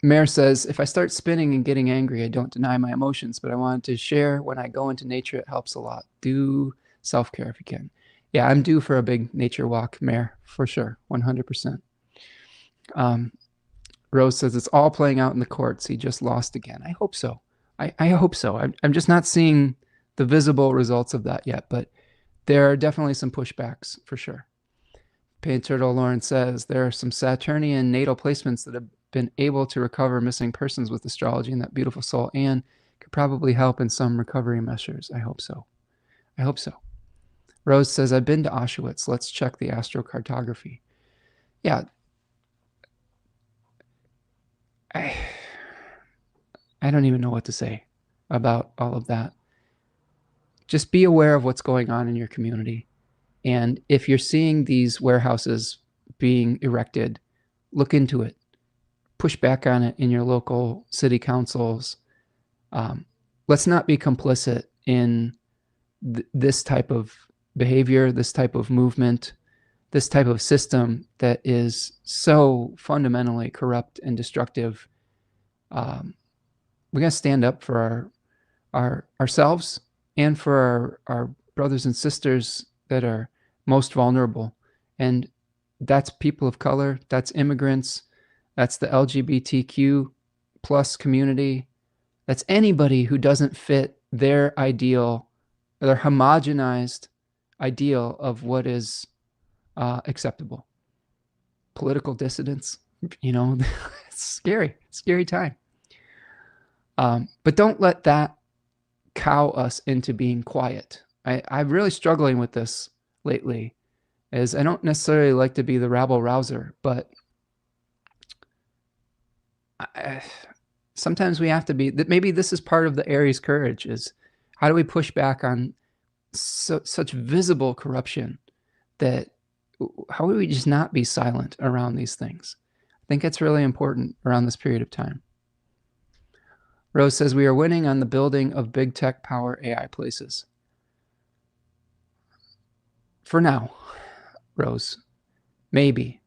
[SPEAKER 1] Mare says, if I start spinning and getting angry, I don't deny my emotions, but I wanted to share when I go into nature, it helps a lot. Do self-care if you can. Yeah, I'm due for a big nature walk, Mare, for sure, 100%. Rose says, it's all playing out in the courts. He just lost again. I hope so. I hope so. I'm just not seeing the visible results of that yet, but there are definitely some pushbacks for sure. Pain Turtle Lauren says, there are some Saturnian natal placements that have been able to recover missing persons with astrology, and that beautiful soul Anne could probably help in some recovery measures. I hope so. I hope so. Rose says, I've been to Auschwitz. Let's check the astrocartography. Yeah. I don't even know what to say about all of that. Just be aware of what's going on in your community. And if you're seeing these warehouses being erected, look into it. Push back on it in your local city councils. Let's not be complicit in this type of behavior, this type of movement, this type of system that is so fundamentally corrupt and destructive. We got to stand up for ourselves and for our brothers and sisters that are most vulnerable. And that's people of color, that's immigrants, that's the LGBTQ plus community, that's anybody who doesn't fit their ideal, their homogenized ideal of what is acceptable. Political dissidents, it's scary time. But don't let that cow us into being quiet. I'm really struggling with this lately, as I don't necessarily like to be the rabble rouser, but sometimes we have to be. Maybe this is part of the Aries courage, is how do we push back on such visible corruption, that how do we just not be silent around these things? I think it's really important around this period of time. Rose says, we are winning on the building of big tech power AI places. For now, Rose, maybe.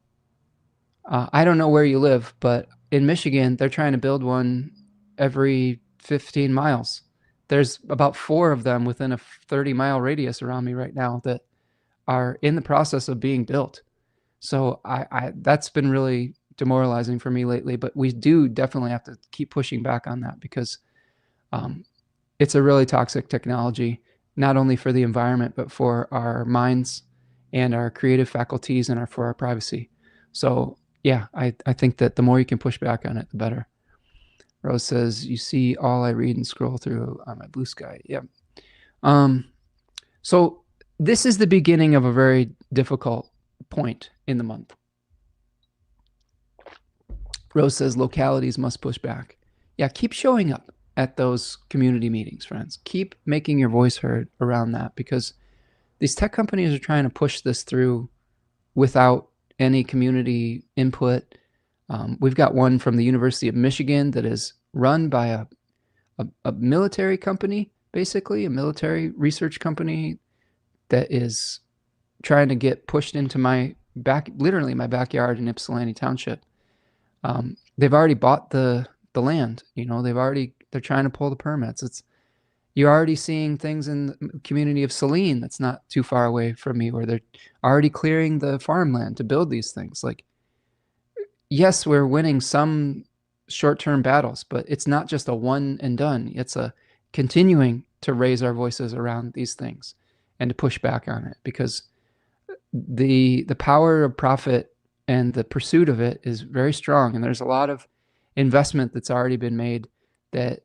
[SPEAKER 1] I don't know where you live, but in Michigan, they're trying to build one every 15 miles. There's about 4 of them within a 30-mile radius around me right now that are in the process of being built. So that's been really demoralizing for me lately, but we do definitely have to keep pushing back on that, because it's a really toxic technology, not only for the environment, but for our minds and our creative faculties and for our privacy. So yeah, I think that the more you can push back on it, the better. Rose says, you see all I read and scroll through on my blue sky. Yeah. So this is the beginning of a very difficult point in the month. Rose says, localities must push back. Yeah, keep showing up at those community meetings, friends. Keep making your voice heard around that, because these tech companies are trying to push this through without any community input. We've got one from the University of Michigan that is run by a military company, basically a military research company that is trying to get pushed into literally my backyard in Ypsilanti Township. They've already bought the land, they're trying to pull the permits. You're already seeing things in the community of Saline that's not too far away from me, where they're already clearing the farmland to build these things. Like, yes, we're winning some short-term battles, but it's not just a one and done. It's a continuing to raise our voices around these things and to push back on it, because the power of profit and the pursuit of it is very strong. And there's a lot of investment that's already been made that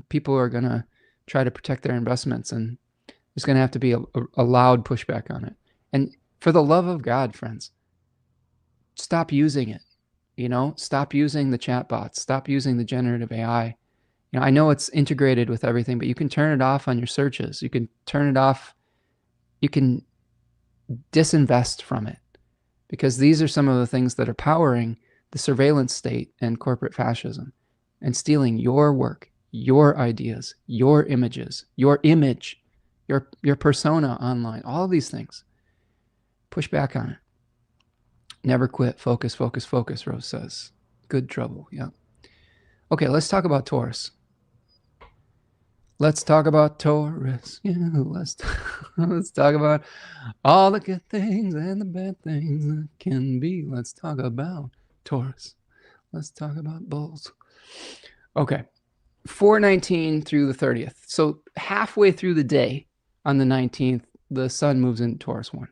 [SPEAKER 1] people are going to try to protect their investments, and there's going to have to be a loud pushback on it. And for the love of God, friends, stop using it. Stop using the chatbots. Stop using the generative AI. I know it's integrated with everything, but you can turn it off on your searches. You can turn it off. You can disinvest from it, because these are some of the things that are powering the surveillance state and corporate fascism, and stealing your work, your ideas, your images, your image, your persona online, all these things. Push back on it. Never quit. Focus, focus, focus, Rose says. Good trouble. Yeah. Okay, let's talk about Taurus. Let's talk about Taurus. Yeah, let's talk about all the good things and the bad things that can be. Let's talk about Taurus. Let's talk about bulls. Okay. 4/19 through the 30th. So halfway through the day on the 19th, the sun moves into Taurus 1.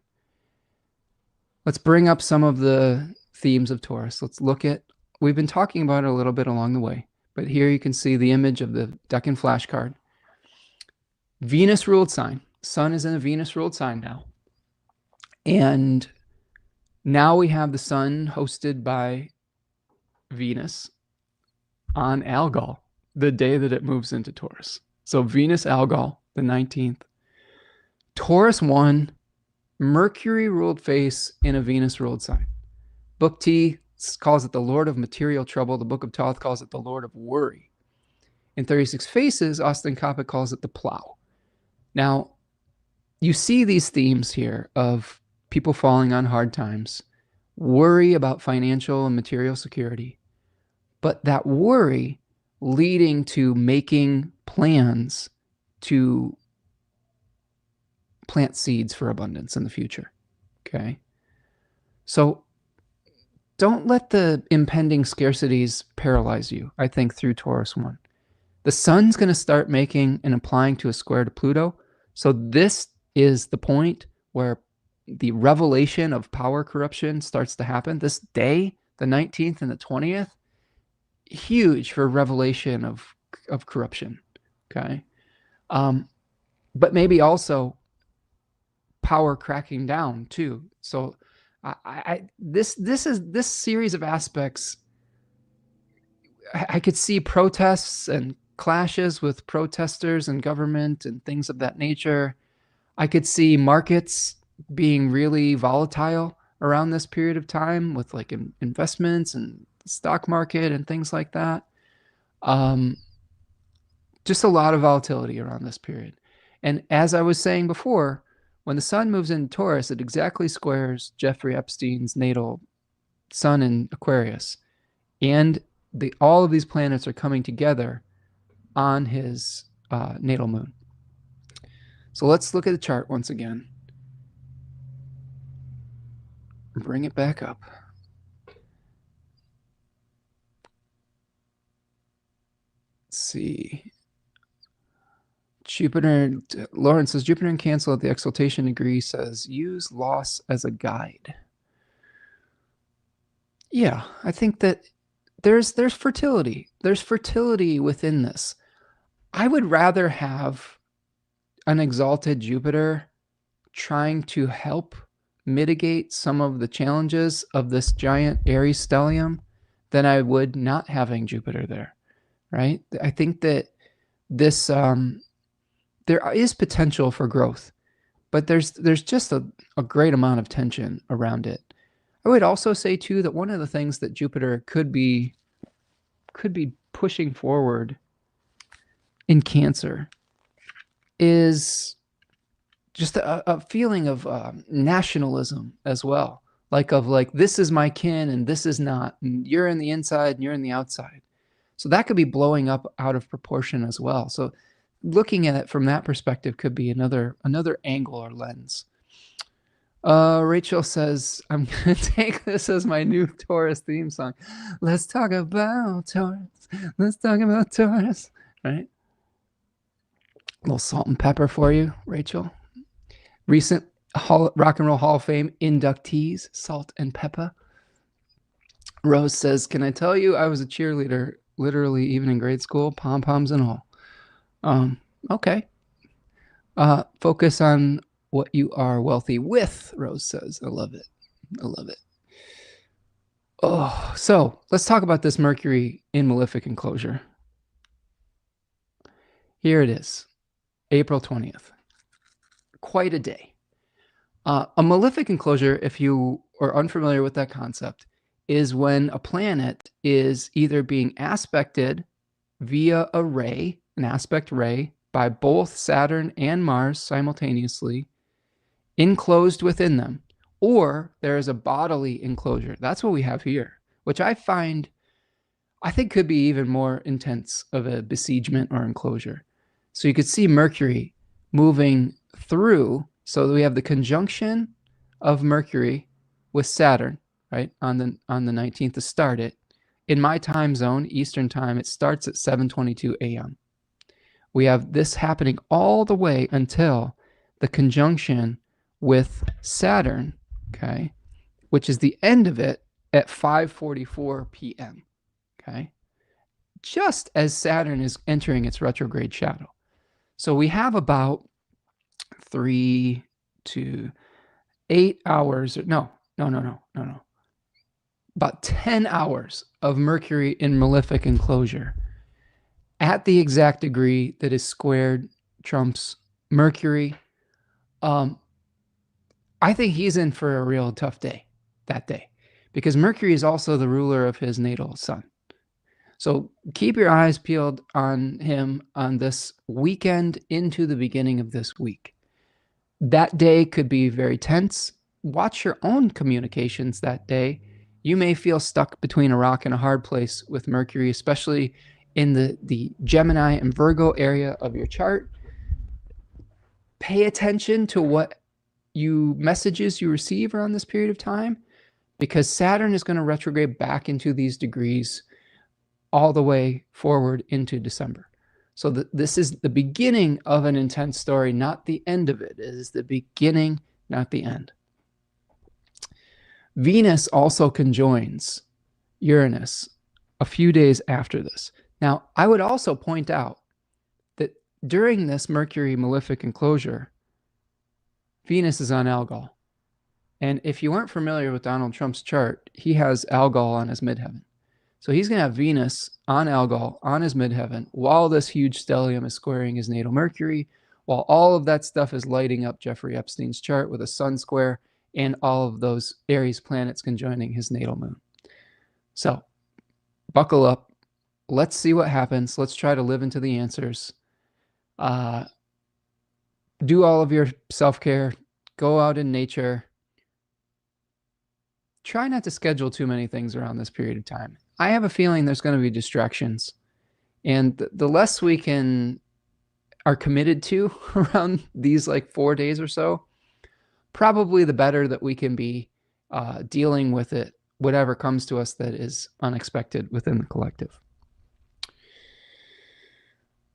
[SPEAKER 1] Let's bring up some of the themes of Taurus. Let's look at, we've been talking about it a little bit along the way, but here you can see the image of the Decan flashcard. Venus ruled sign. Sun is in a Venus ruled sign now. And now we have the sun hosted by Venus on Algol, the day that it moves into Taurus. So Venus Algol, the 19th. Taurus 1, Mercury ruled face in a Venus ruled sign. Book T calls it the Lord of material trouble. The Book of Thoth calls it the Lord of worry. In 36 Faces, Austin Coppock calls it the plow. Now, you see these themes here of people falling on hard times, worry about financial and material security, but that worry leading to making plans to plant seeds for abundance in the future. Okay. So don't let the impending scarcities paralyze you, I think, through Taurus 1. The sun's going to start making and applying to a square to Pluto. So this is the point where the revelation of power corruption starts to happen. This day, the 19th and the 20th, huge for revelation of corruption. Okay. But maybe also power cracking down too. So this series of aspects, I could see protests and clashes with protesters and government and things of that nature. I could see markets being really volatile around this period of time with like investments and stock market and things like that. Just a lot of volatility around this period. And as I was saying before, when the sun moves into Taurus, it exactly squares Jeffrey Epstein's natal sun in Aquarius. And all of these planets are coming together on his natal moon. So let's look at the chart once again. Bring it back up. Let's see. Jupiter, Lauren says, Jupiter in Cancer at the exaltation degree says, use loss as a guide. Yeah, I think that there's fertility. There's fertility within this. I would rather have an exalted Jupiter trying to help mitigate some of the challenges of this giant Aries stellium than I would not having Jupiter there, right? I think that this there is potential for growth, but there's just a great amount of tension around it. I would also say too that one of the things that Jupiter could be pushing forward in Cancer is just a feeling of nationalism as well, like this is my kin and this is not, and you're in the inside and you're in the outside. So that could be blowing up out of proportion as well. So looking at it from that perspective could be another angle or lens. Rachel says, I'm going to take this as my new Taurus theme song. Let's talk about Taurus. Let's talk about Taurus. Right? A little salt and pepper for you, Rachel. Recent Rock and Roll Hall of Fame inductees, Salt and Pepper. Rose says, can I tell you I was a cheerleader, literally even in grade school, pom-poms and all. Okay. Focus on what you are wealthy with, Rose says. I love it. I love it. Oh, so let's talk about this Mercury in malefic enclosure. Here it is, April 20th. Quite a day. A malefic enclosure, if you are unfamiliar with that concept, is when a planet is either being aspected via a ray, an aspect ray, by both Saturn and Mars simultaneously, enclosed within them, or there is a bodily enclosure. That's what we have here, which I think could be even more intense of a besiegement or enclosure. So you could see Mercury moving through. So we have the conjunction of Mercury with Saturn, right, on the 19th to start it. In my time zone, Eastern time, it starts at 7:22 a.m. We have this happening all the way until the conjunction with Saturn, okay, which is the end of it at 5:44 p.m., okay, just as Saturn is entering its retrograde shadow. So we have about 3 to 8 hours, about 10 hours of Mercury in malefic enclosure at the exact degree that is squared Trump's Mercury. I think he's in for a real tough day that day, because Mercury is also the ruler of his natal sun. So keep your eyes peeled on him on this weekend into the beginning of this week. That day could be very tense. Watch your own communications that day. You may feel stuck between a rock and a hard place with Mercury, especially in the Gemini and Virgo area of your chart. Pay attention to what messages you receive around this period of time, because Saturn is going to retrograde back into these degrees all the way forward into December. So this is the beginning of an intense story, not the end of it. It is the beginning, not the end. Venus also conjoins Uranus a few days after this. Now, I would also point out that during this Mercury malefic enclosure, Venus is on Algol. And if you aren't familiar with Donald Trump's chart, he has Algol on his midheaven. So he's going to have Venus on Algol on his midheaven while this huge stellium is squaring his natal Mercury, while all of that stuff is lighting up Jeffrey Epstein's chart with a sun square and all of those Aries planets conjoining his natal moon. So buckle up. Let's see what happens. Let's try to live into the answers. Do all of your self-care. Go out in nature. Try not to schedule too many things around this period of time. I have a feeling there's going to be distractions. And the less we are committed to around these like 4 days or so, probably the better that we can be dealing with it, whatever comes to us that is unexpected within the collective.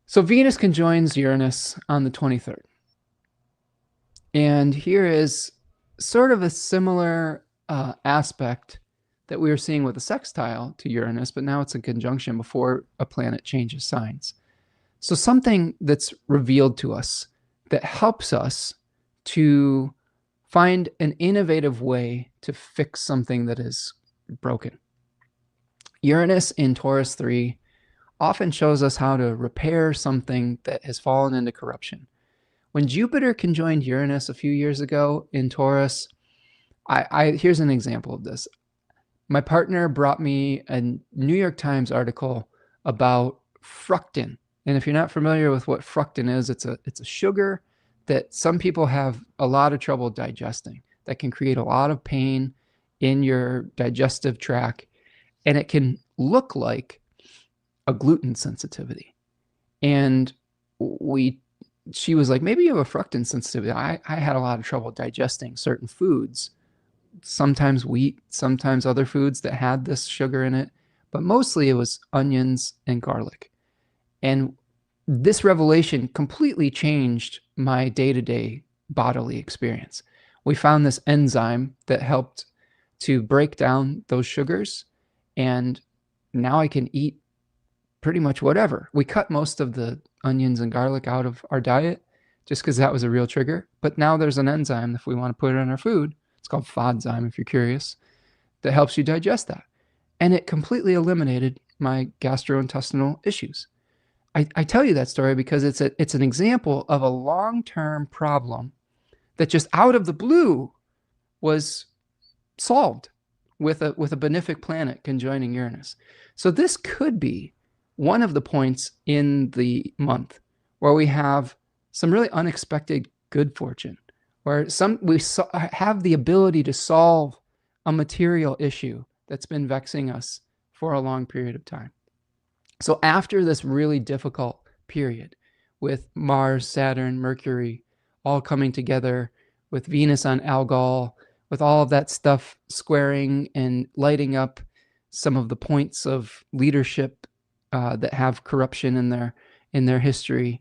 [SPEAKER 1] So Venus conjoins Uranus on the 23rd. And here is sort of a similar aspect that we were seeing with a sextile to Uranus, but now it's a conjunction before a planet changes signs. So something that's revealed to us that helps us to find an innovative way to fix something that is broken. Uranus in Taurus 3 often shows us how to repair something that has fallen into corruption. When Jupiter conjoined Uranus a few years ago in Taurus, here's an example of this. My partner brought me a New York Times article about fructan. And if you're not familiar with what fructan is, it's a sugar that some people have a lot of trouble digesting, that can create a lot of pain in your digestive tract, and it can look like a gluten sensitivity. And she was like, maybe you have a fructan sensitivity. I had a lot of trouble digesting certain foods, sometimes wheat, sometimes other foods that had this sugar in it, but mostly it was onions and garlic. And this revelation completely changed my day-to-day bodily experience. We found this enzyme that helped to break down those sugars, and now I can eat pretty much whatever. We cut most of the onions and garlic out of our diet just because that was a real trigger, but now there's an enzyme, if we want to put it in our food, it's called FODzyme if you're curious, that helps you digest that. And it completely eliminated my gastrointestinal issues. I tell you that story because it's an example of a long-term problem that just out of the blue was solved with a benefic planet conjoining Uranus. So this could be one of the points in the month where we have some really unexpected good fortune, where we have the ability to solve a material issue that's been vexing us for a long period of time. So after this really difficult period with Mars, Saturn, Mercury all coming together, with Venus on Algol, with all of that stuff squaring and lighting up some of the points of leadership that have corruption in their history,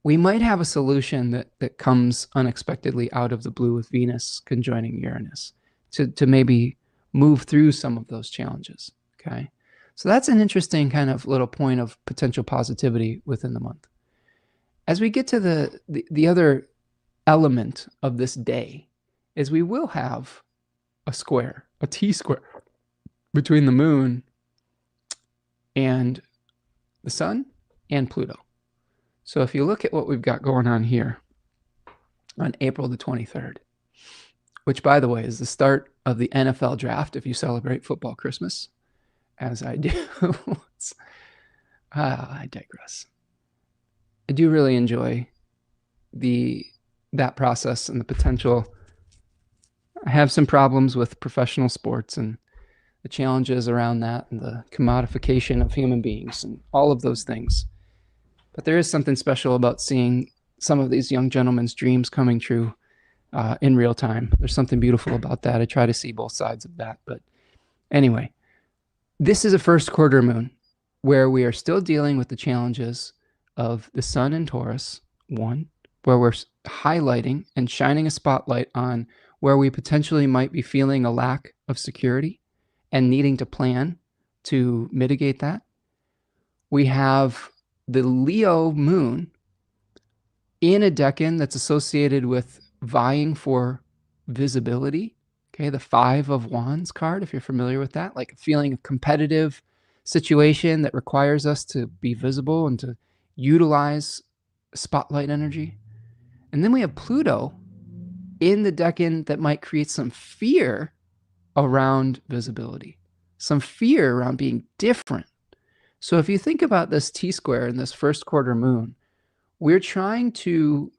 [SPEAKER 1] we might have a solution that comes unexpectedly out of the blue with Venus conjoining Uranus to maybe move through some of those challenges. Okay. So that's an interesting kind of little point of potential positivity within the month. As we get to the other element of this day is we will have a square, a T-square between the moon and the sun and Pluto. So if you look at what we've got going on here on April the 23rd, which by the way is the start of the NFL draft if you celebrate football Christmas, as I do. I digress. I do really enjoy that process and the potential. I have some problems with professional sports and the challenges around that and the commodification of human beings and all of those things. But there is something special about seeing some of these young gentlemen's dreams coming true in real time. There's something beautiful about that. I try to see both sides of that. But anyway, this is a first quarter moon where we are still dealing with the challenges of the sun in Taurus, one, where we're highlighting and shining a spotlight on where we potentially might be feeling a lack of security and needing to plan to mitigate that. We have the Leo moon in a decan that's associated with vying for visibility. Okay, the Five of Wands card, if you're familiar with that, like a feeling of competitive situation that requires us to be visible and to utilize spotlight energy. And then we have Pluto in the decan that might create some fear around visibility, some fear around being different. So if you think about this T-square in this first quarter moon, we're trying to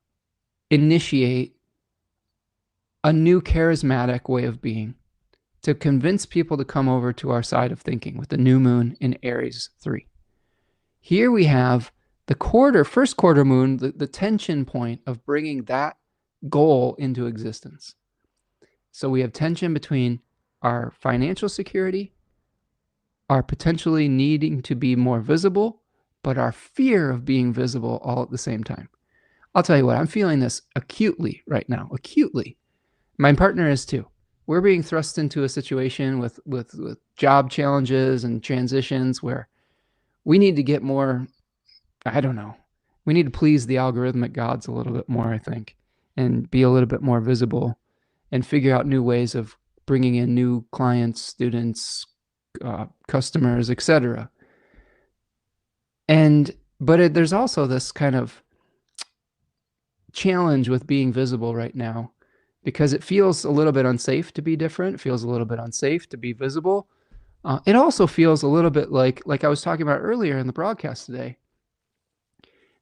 [SPEAKER 1] initiate a new charismatic way of being, to convince people to come over to our side of thinking with the new moon in Aries 3. Here we have the first quarter moon, the tension point of bringing that goal into existence. So we have tension between our financial security, our potentially needing to be more visible, but our fear of being visible all at the same time. I'll tell you what, I'm feeling this acutely right now, acutely. My partner is too. We're being thrust into a situation with job challenges and transitions where we need to get more, I don't know, we need to please the algorithmic gods a little bit more, I think, and be a little bit more visible and figure out new ways of bringing in new clients, students, customers, etc. But there's also this kind of challenge with being visible right now, because it feels a little bit unsafe to be different. It feels a little bit unsafe to be visible. It also feels a little bit like I was talking about earlier in the broadcast today,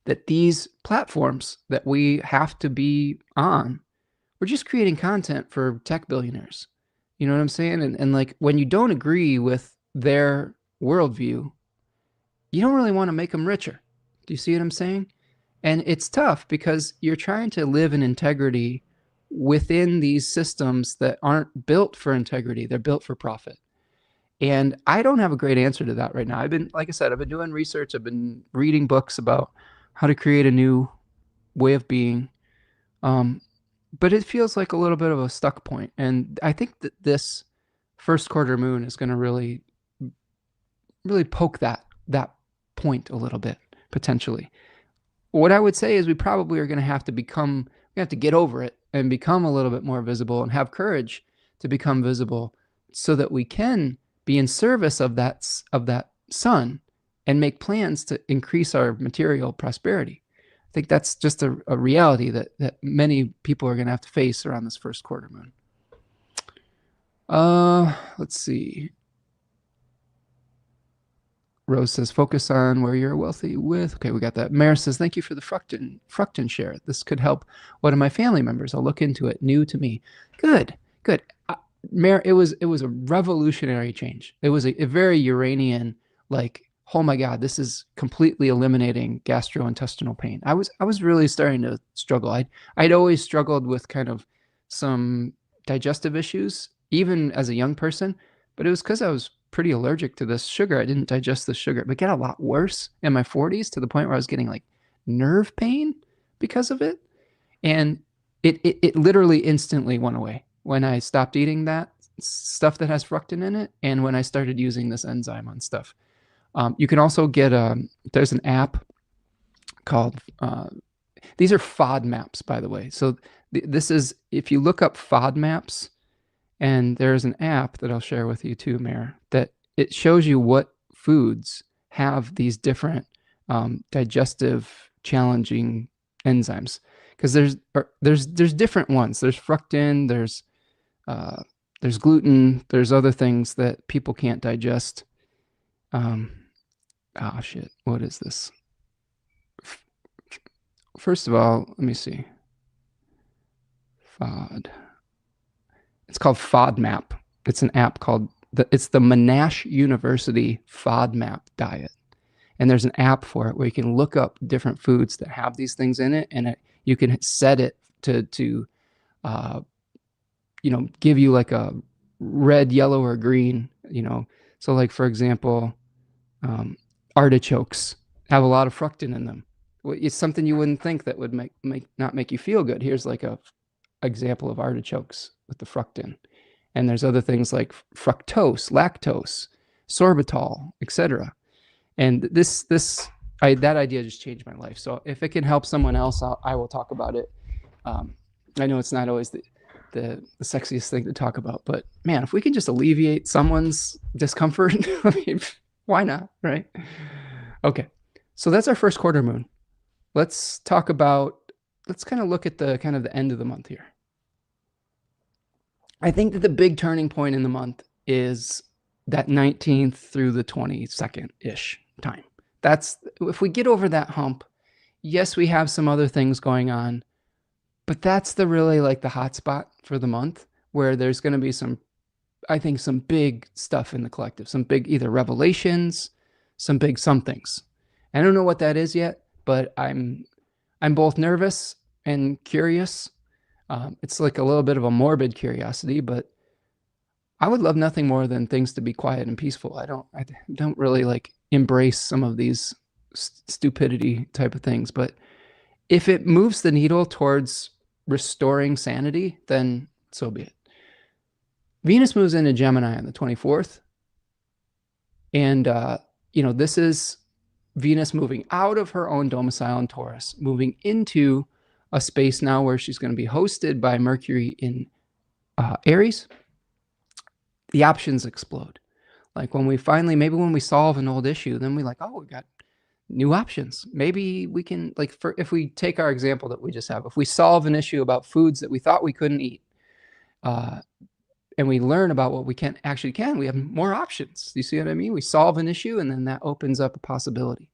[SPEAKER 1] that these platforms that we have to be on, we're just creating content for tech billionaires. You know what I'm saying? And like, when you don't agree with their worldview, you don't really want to make them richer. Do you see what I'm saying? And it's tough because you're trying to live in integrity within these systems that aren't built for integrity. They're built for profit. And I don't have a great answer to that right now. Like I said, I've been doing research. I've been reading books about how to create a new way of being. But it feels like a little bit of a stuck point. And I think that this first quarter moon is going to really poke that point a little bit, potentially. What I would say is we probably are going to have to get over it and become a little bit more visible and have courage to become visible so that we can be in service of that sun and make plans to increase our material prosperity. I think that's just a reality that many people are going to have to face around this first quarter moon. Let's see. Rose says, focus on where you're wealthy with. Okay, we got that. Mare says, thank you for the fructan share. This could help one of my family members. I'll look into it. New to me. Good. Mare, it was a revolutionary change. It was a very Uranian, like, oh my God, this is completely eliminating gastrointestinal pain. I was really starting to struggle. I'd always struggled with kind of some digestive issues, even as a young person, but it was because I was pretty allergic to this sugar. I didn't digest the sugar. But it got a lot worse in my 40s to the point where I was getting like nerve pain because of it. And it literally instantly went away when I stopped eating that stuff that has fructan in it, and when I started using this enzyme on stuff. You can also get there's an app called, these are FODMAPs, by the way. So this is, if you look up FODMAPs, and there's an app that I'll share with you too, Mare, that it shows you what foods have these different digestive challenging enzymes. Because there's different ones. There's fructan, there's gluten, there's other things that people can't digest. Oh shit, what is this? First of all, let me see. It's called FODMAP. It's an app called, it's the Monash University FODMAP diet. And there's an app for it where you can look up different foods that have these things in it, and you can set it to give you like a red, yellow, or green, So like, for example, artichokes have a lot of fructan in them. It's something you wouldn't think that would not make you feel good. Here's like a example of artichokes with the fructan. And there's other things like fructose, lactose, sorbitol, etc. And this that idea just changed my life. So if it can help someone else, I will talk about it. I know it's not always the sexiest thing to talk about, but man, if we can just alleviate someone's discomfort, I mean, why not, right? Okay, so that's our first quarter moon. Let's kind of look at the kind of the end of the month here. I think that the big turning point in the month is that 19th through the 22nd-ish time. That's, if we get over that hump, yes, we have some other things going on, but that's the really like the hot spot for the month, where there's going to be some, I think, some big stuff in the collective, some big either revelations, some big somethings. I don't know what that is yet, but I'm both nervous and curious. It's like a little bit of a morbid curiosity, but I would love nothing more than things to be quiet and peaceful. I don't really like embrace some of these stupidity type of things, but if it moves the needle towards restoring sanity, then so be it. Venus moves into Gemini on the 24th. And, this is Venus moving out of her own domicile in Taurus, moving into a space now where she's going to be hosted by Mercury in Aries. The options explode. Like when we solve an old issue, then we like, oh, we got new options. Maybe we can, like, if we take our example that we just have, if we solve an issue about foods that we thought we couldn't eat, and we learn about what we can, we have more options. You see what I mean? We solve an issue, and then that opens up a possibility.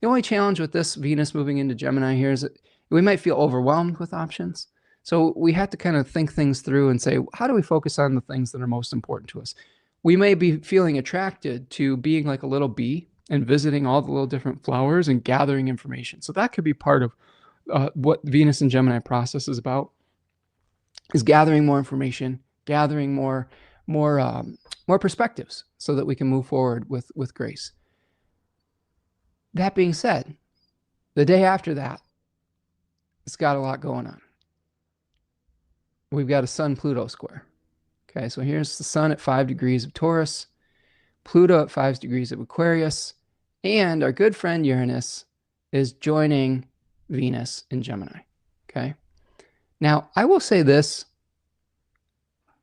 [SPEAKER 1] The only challenge with this Venus moving into Gemini here is that we might feel overwhelmed with options. So we have to kind of think things through and say, how do we focus on the things that are most important to us? We may be feeling attracted to being like a little bee and visiting all the little different flowers and gathering information. So that could be part of what Venus and Gemini process is about, is gathering more information, gathering more perspectives so that we can move forward with grace. That being said, the day after that, it's got a lot going on. We've got a Sun-Pluto square. Okay, so here's the Sun at 5 degrees of Taurus, Pluto at 5 degrees of Aquarius, and our good friend Uranus is joining Venus in Gemini. Okay, now I will say this.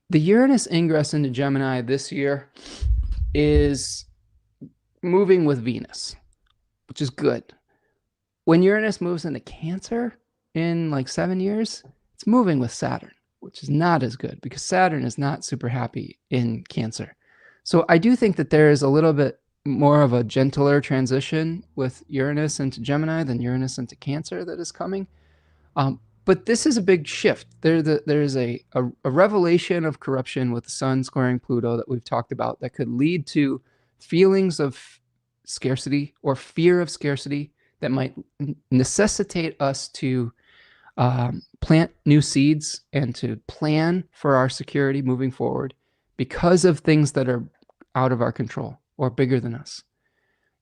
[SPEAKER 1] The Uranus ingress into Gemini this year is moving with Venus, which is good. When Uranus moves into Cancer in like 7 years, it's moving with Saturn, which is not as good because Saturn is not super happy in Cancer. So I do think that there is a little bit more of a gentler transition with Uranus into Gemini than Uranus into Cancer that is coming. But this is a big shift. There's a revelation of corruption with the Sun squaring Pluto that we've talked about that could lead to feelings of scarcity or fear of scarcity that might necessitate us to plant new seeds and to plan for our security moving forward because of things that are out of our control or bigger than us.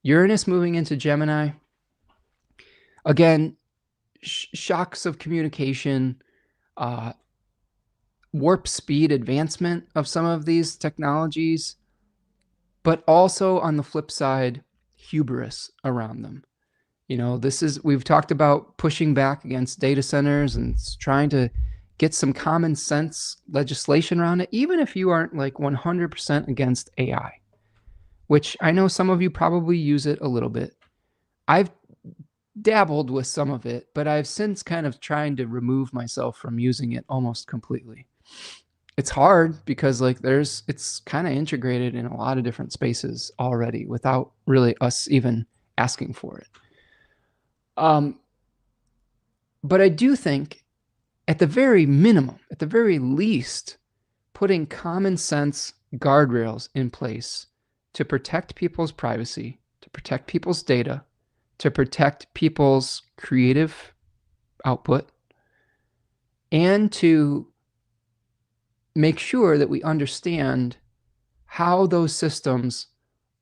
[SPEAKER 1] Uranus moving into Gemini, again, shocks of communication, warp speed advancement of some of these technologies, but also on the flip side, hubris around them. We've talked about pushing back against data centers and trying to get some common sense legislation around it, even if you aren't like 100% against AI, which I know some of you probably use it a little bit. I've dabbled with some of it, but I've since kind of trying to remove myself from using it almost completely. It's hard because it's kind of integrated in a lot of different spaces already without really us even asking for it. But I do think at the very minimum, at the very least, putting common sense guardrails in place to protect people's privacy, to protect people's data, to protect people's creative output, and to make sure that we understand how those systems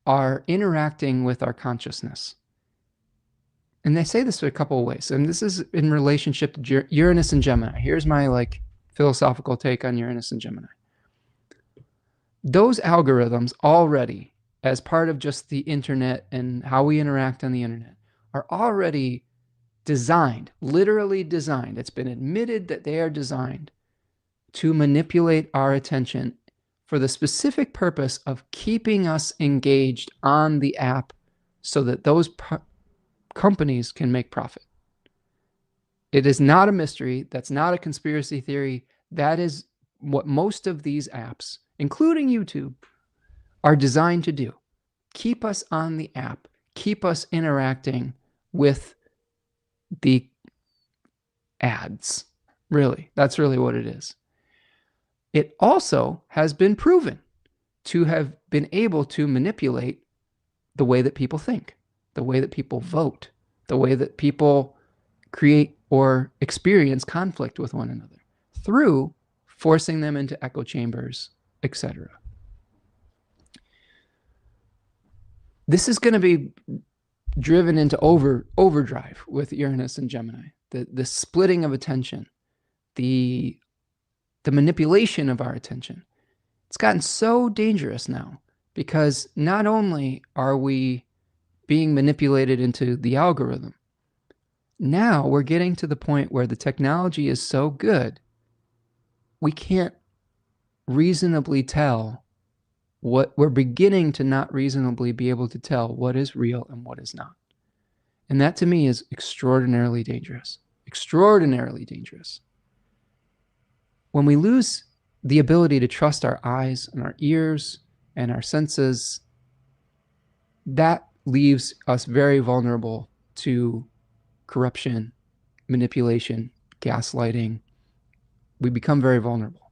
[SPEAKER 1] are interacting with our consciousness. And they say this a couple of ways, and this is in relationship to Uranus and Gemini. Here's my philosophical take on Uranus and Gemini. Those algorithms already, as part of just the internet and how we interact on the internet, are already designed, literally designed. It's been admitted that they are designed to manipulate our attention for the specific purpose of keeping us engaged on the app so that those companies can make profit. It is not a mystery. That's not a conspiracy theory. That is what most of these apps, including YouTube, are designed to do. Keep us on the app, keep us interacting with the ads. Really, that's really what it is. It also has been proven to have been able to manipulate the way that people think, the way that people vote, the way that people create or experience conflict with one another through forcing them into echo chambers, etc. This is going to be driven into overdrive with Uranus and Gemini. The splitting of attention, the manipulation of our attention. It's gotten so dangerous now because not only are we being manipulated into the algorithm, now we're getting to the point where the technology is so good, we can't reasonably tell what we're beginning to not reasonably be able to tell what is real and what is not. And that to me is extraordinarily dangerous, extraordinarily dangerous. When we lose the ability to trust our eyes and our ears and our senses, that leaves us very vulnerable to corruption, manipulation, gaslighting. We become very vulnerable.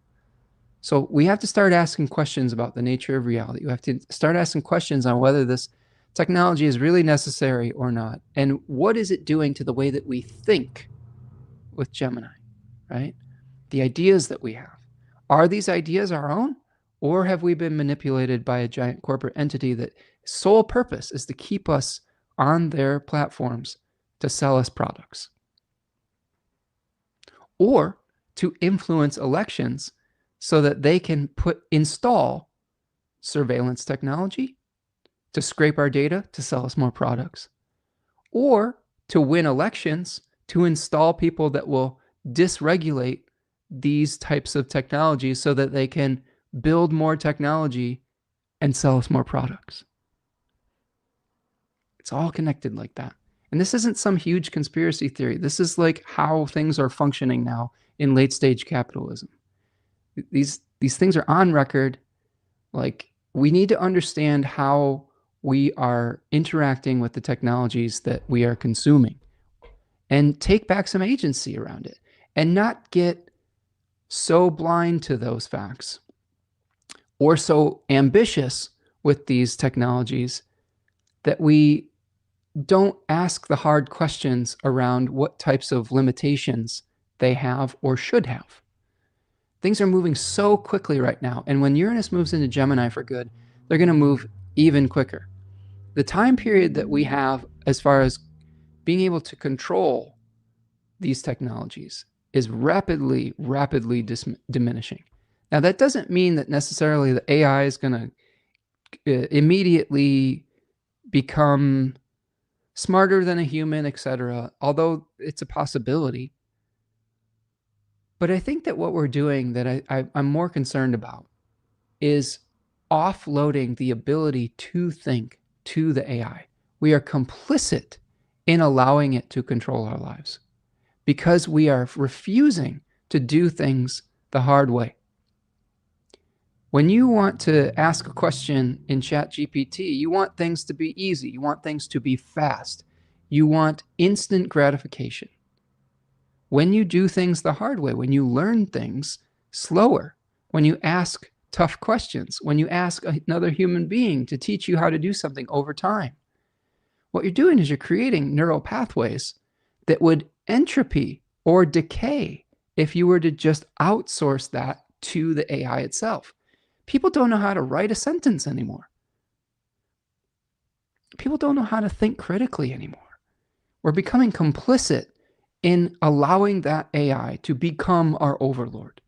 [SPEAKER 1] So we have to start asking questions about the nature of reality. We have to start asking questions on whether this technology is really necessary or not. And what is it doing to the way that we think with Gemini, right? The ideas that we have. Are these ideas our own? Or have we been manipulated by a giant corporate entity that sole purpose is to keep us on their platforms to sell us products? Or to influence elections so that they can install surveillance technology to scrape our data to sell us more products? Or to win elections to install people that will dysregulate these types of technologies so that they can build more technology and sell us more products. It's all connected like that. And this isn't some huge conspiracy theory. This is like how things are functioning now in late stage capitalism. These things are on record. Like, we need to understand how we are interacting with the technologies that we are consuming and take back some agency around it and not get so blind to those facts or so ambitious with these technologies that we don't ask the hard questions around what types of limitations they have or should have. Things are moving so quickly right now. And when Uranus moves into Gemini for good, they're going to move even quicker. The time period that we have as far as being able to control these technologies is rapidly diminishing. Now, that doesn't mean that necessarily the AI is going to immediately become smarter than a human, etc., although it's a possibility. But I think that what we're doing that I'm more concerned about is offloading the ability to think to the AI. We are complicit in allowing it to control our lives because we are refusing to do things the hard way. When you want to ask a question in ChatGPT, you want things to be easy. You want things to be fast. You want instant gratification. When you do things the hard way, when you learn things slower, when you ask tough questions, when you ask another human being to teach you how to do something over time, what you're doing is you're creating neural pathways that would entropy or decay if you were to just outsource that to the AI itself. People don't know how to write a sentence anymore. People don't know how to think critically anymore. We're becoming complicit in allowing that AI to become our overlord.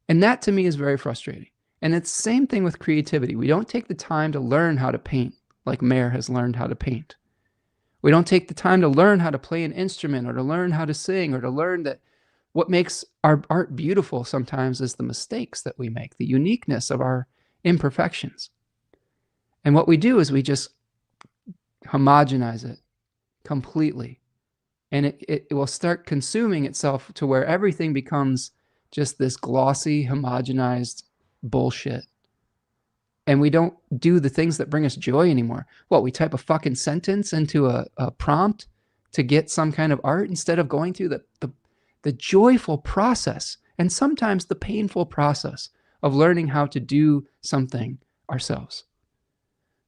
[SPEAKER 1] And that to me is very frustrating. And it's the same thing with creativity. We don't take the time to learn how to paint like Mayer has learned how to paint. We don't take the time to learn how to play an instrument or to learn how to sing or to learn that what makes our art beautiful sometimes is the mistakes that we make, the uniqueness of our imperfections. And what we do is we just homogenize it completely. And it will start consuming itself to where everything becomes just this glossy, homogenized bullshit. And we don't do the things that bring us joy anymore. What, we type a fucking sentence into a prompt to get some kind of art instead of going through the joyful process and sometimes the painful process of learning how to do something ourselves.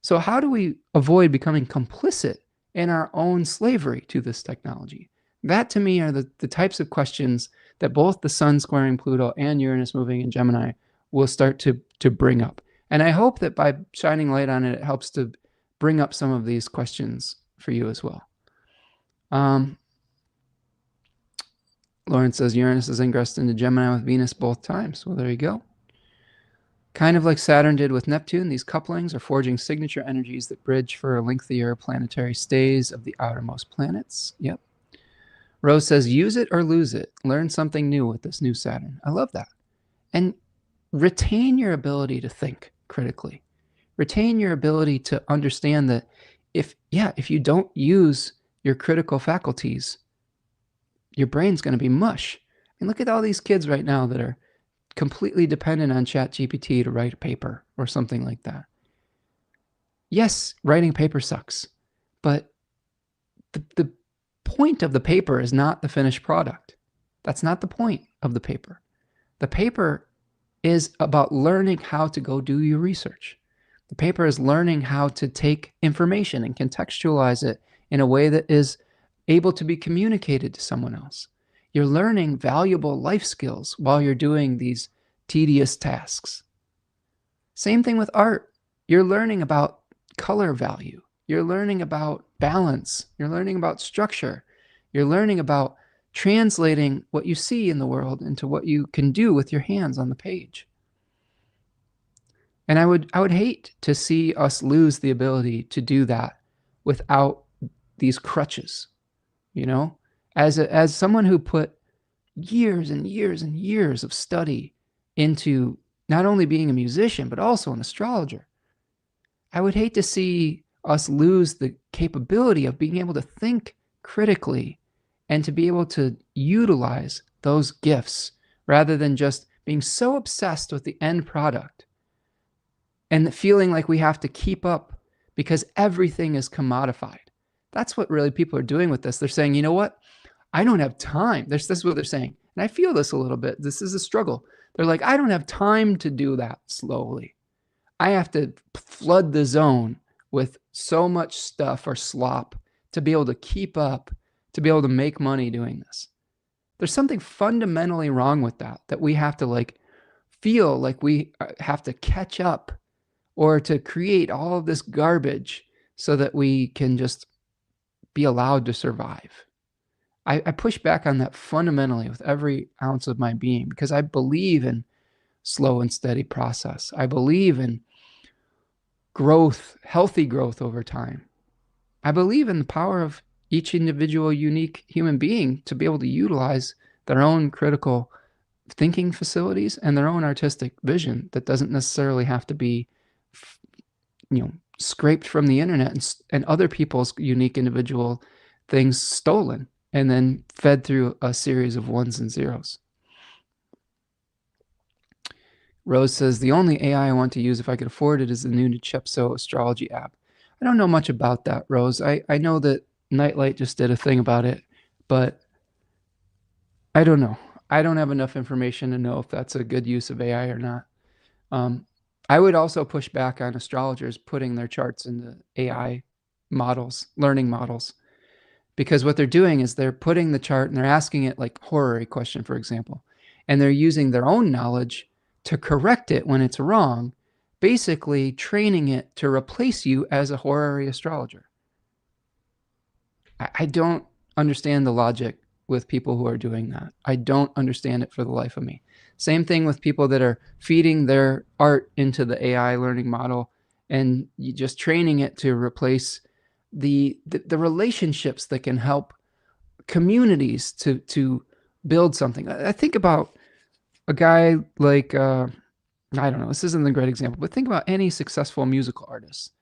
[SPEAKER 1] So how do we avoid becoming complicit in our own slavery to this technology? That to me are the types of questions that both the Sun squaring Pluto and Uranus moving in Gemini will start to bring up. And I hope that by shining light on it, it helps to bring up some of these questions for you as well. Lauren says Uranus is ingressed into Gemini with Venus both times. Well, there you go. Kind of like Saturn did with Neptune, these couplings are forging signature energies that bridge for lengthier planetary stays of the outermost planets. Yep. Rose says, use it or lose it. Learn something new with this new Saturn. I love that. And retain your ability to think critically. Retain your ability to understand that if you don't use your critical faculties, your brain's going to be mush. And look at all these kids right now that are completely dependent on ChatGPT to write a paper or something like that. Yes, writing a paper sucks, but the point of the paper is not the finished product. That's not the point of the paper. The paper is about learning how to go do your research. The paper is learning how to take information and contextualize it in a way that is able to be communicated to someone else. You're learning valuable life skills while you're doing these tedious tasks. Same thing with art. You're learning about color value. You're learning about balance. You're learning about structure. You're learning about translating what you see in the world into what you can do with your hands on the page. And I would hate to see us lose the ability to do that without these crutches, you know? As someone who put years and years and years of study into not only being a musician, but also an astrologer, I would hate to see us lose the capability of being able to think critically and to be able to utilize those gifts rather than just being so obsessed with the end product and feeling like we have to keep up because everything is commodified. That's what really people are doing with this. They're saying, you know what? I don't have time. This is what they're saying. And I feel this a little bit. This is a struggle. They're like, I don't have time to do that slowly. I have to flood the zone with so much stuff or slop to be able to keep up, to be able to make money doing this. There's something fundamentally wrong with that we have to like feel like we have to catch up or to create all of this garbage so that we can just be allowed to survive. I push back on that fundamentally with every ounce of my being because I believe in slow and steady process. I believe in growth, healthy growth over time. I believe in the power of each individual, unique human being to be able to utilize their own critical thinking facilities and their own artistic vision that doesn't necessarily have to be, scraped from the internet and other people's unique individual things stolen and then fed through a series of ones and zeros. Rose says, the only AI I want to use if I could afford it is the new Chepso astrology app. I don't know much about that, Rose. I know that Nightlight just did a thing about it, but I don't know. I don't have enough information to know if that's a good use of AI or not. I would also push back on astrologers putting their charts into AI models, learning models, because what they're doing is they're putting the chart and they're asking it like horary question, for example, and they're using their own knowledge to correct it when it's wrong, basically training it to replace you as a horary astrologer. I don't understand the logic with people who are doing that. I don't understand it for the life of me. Same thing with people that are feeding their art into the AI learning model and just training it to replace the relationships that can help communities to build something. I think about a guy like I don't know, this isn't a great example, but think about any successful musical artist.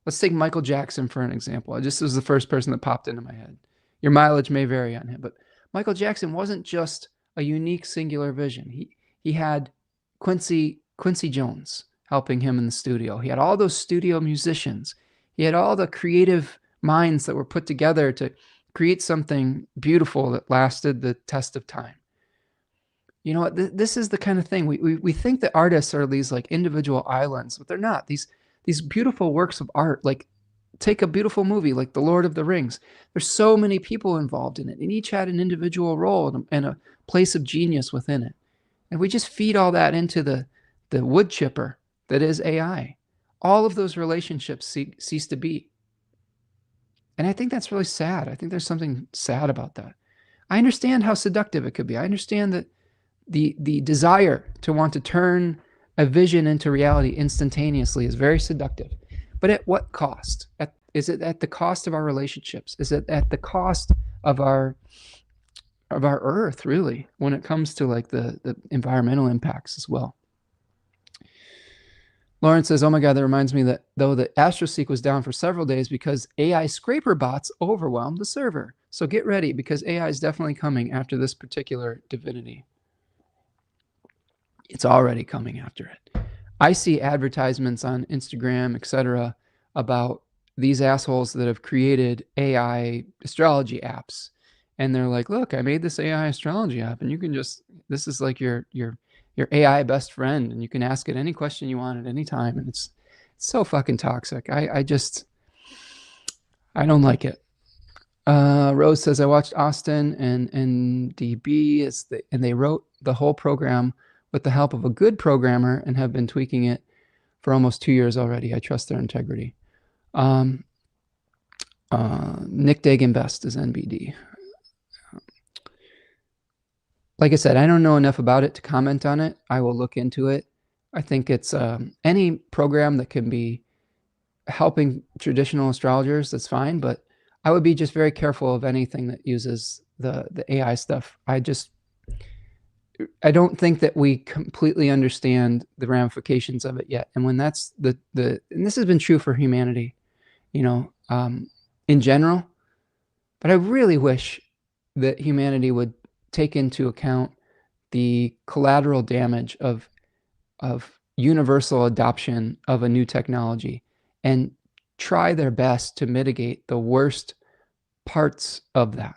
[SPEAKER 1] Let's take Michael Jackson for an example. I just was the first person that popped into my head. Your mileage may vary on him, but Michael Jackson wasn't just a unique singular vision. He had Quincy Jones helping him in the studio. He had all those studio musicians. He had all the creative minds that were put together to create something beautiful that lasted the test of time. You know what? This is the kind of thing we think that artists are these like individual islands, but they're not. These beautiful works of art, like take a beautiful movie like The Lord of the Rings. There's so many people involved in it, and each had an individual role and a place of genius within it. And we just feed all that into the wood chipper that is AI. All of those relationships cease to be. And I think that's really sad. I think there's something sad about that. I understand how seductive it could be. I understand that the desire to want to turn a vision into reality instantaneously is very seductive. But at what cost? Is it at the cost of our relationships? Is it at the cost of our earth, really, when it comes to like the environmental impacts as well? Lauren says, oh my God, that reminds me that though the AstroSeek was down for several days because AI scraper bots overwhelmed the server. So get ready, because AI is definitely coming after this particular divinity. It's already coming after it. I see advertisements on Instagram, etc., about these assholes that have created AI astrology apps. And they're like, look, I made this AI astrology app, and you can just, this is like your AI best friend, and you can ask it any question you want at any time. And it's so fucking toxic. I don't like it. Rose says, I watched Austin and DB, and they wrote the whole program with the help of a good programmer and have been tweaking it for almost 2 years already. I trust their integrity. Nick Dagan Best is NBD. Like I said, I don't know enough about it to comment on it. I will look into it. I think it's any program that can be helping traditional astrologers, that's fine, but I would be just very careful of anything that uses the AI stuff. I don't think that we completely understand the ramifications of it yet. And when that's and this has been true for humanity, you know, in general, but I really wish that humanity would take into account the collateral damage of universal adoption of a new technology and try their best to mitigate the worst parts of that.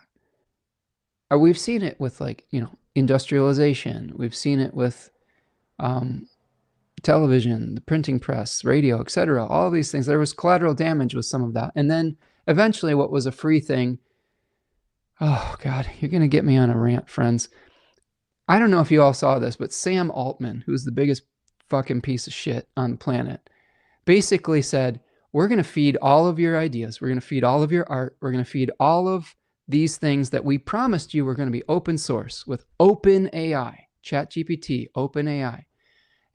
[SPEAKER 1] We've seen it with, like, you know, industrialization. We've seen it with television, the printing press, radio, etc. All of these things. There was collateral damage with some of that. And then eventually what was a free thing, oh God, you're going to get me on a rant, friends. I don't know if you all saw this, but Sam Altman, who's the biggest fucking piece of shit on the planet, basically said, we're going to feed all of your ideas. We're going to feed all of your art. We're going to feed all of these things that we promised you were going to be open source with OpenAI, ChatGPT, OpenAI.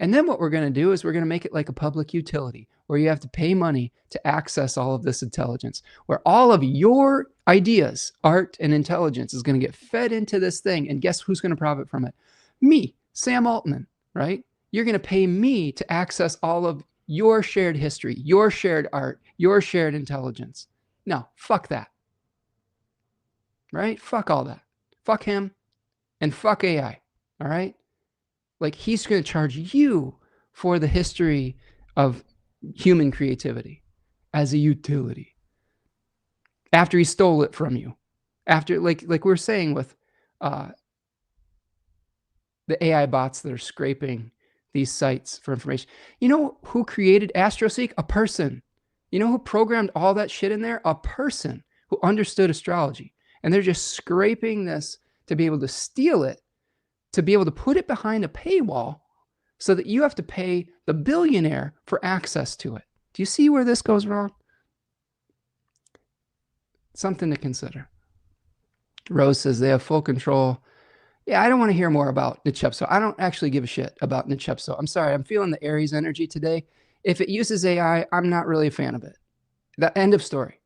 [SPEAKER 1] And then what we're going to do is we're going to make it like a public utility where you have to pay money to access all of this intelligence, where all of your ideas, art, and intelligence is going to get fed into this thing. And guess who's going to profit from it? Me, Sam Altman, right? You're going to pay me to access all of your shared history, your shared art, your shared intelligence. No, fuck that. Right? Fuck all that. Fuck him and fuck AI. All right? Like, he's going to charge you for the history of human creativity as a utility after he stole it from you. After, like we're saying with the AI bots that are scraping these sites for information. You know who created AstroSeek? A person. You know who programmed all that shit in there? A person who understood astrology. And they're just scraping this to be able to steal it, to be able to put it behind a paywall so that you have to pay the billionaire for access to it. Do you see where this goes wrong? Something to consider. Rose says they have full control. Yeah, I don't want to hear more about Nichepso. I don't actually give a shit about Nichepso. I'm sorry. I'm feeling the Aries energy today. If it uses AI, I'm not really a fan of it. The end of story.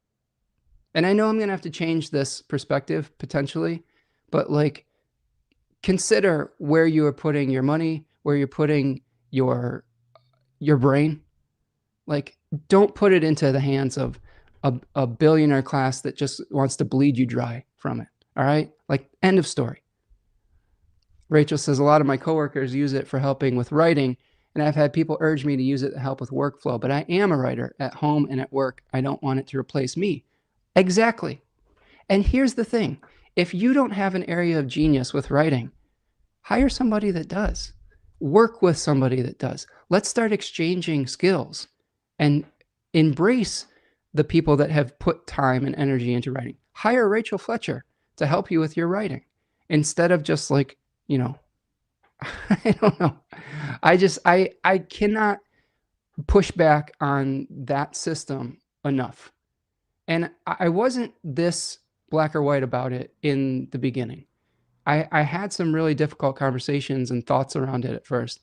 [SPEAKER 1] And I know I'm going to have to change this perspective potentially, but like consider where you are putting your money, where you're putting your brain. Like, don't put it into the hands of a billionaire class that just wants to bleed you dry from it. All right? Like, end of story. Rachel says a lot of my coworkers use it for helping with writing, and I've had people urge me to use it to help with workflow, but I am a writer at home and at work. I don't want it to replace me. Exactly. And here's the thing. If you don't have an area of genius with writing, hire somebody that does. Work with somebody that does. Let's start exchanging skills and embrace the people that have put time and energy into writing. Hire Rachel Fletcher to help you with your writing instead of just like, you know, I don't know. I cannot push back on that system enough. And I wasn't this black or white about it in the beginning. I had some really difficult conversations and thoughts around it at first.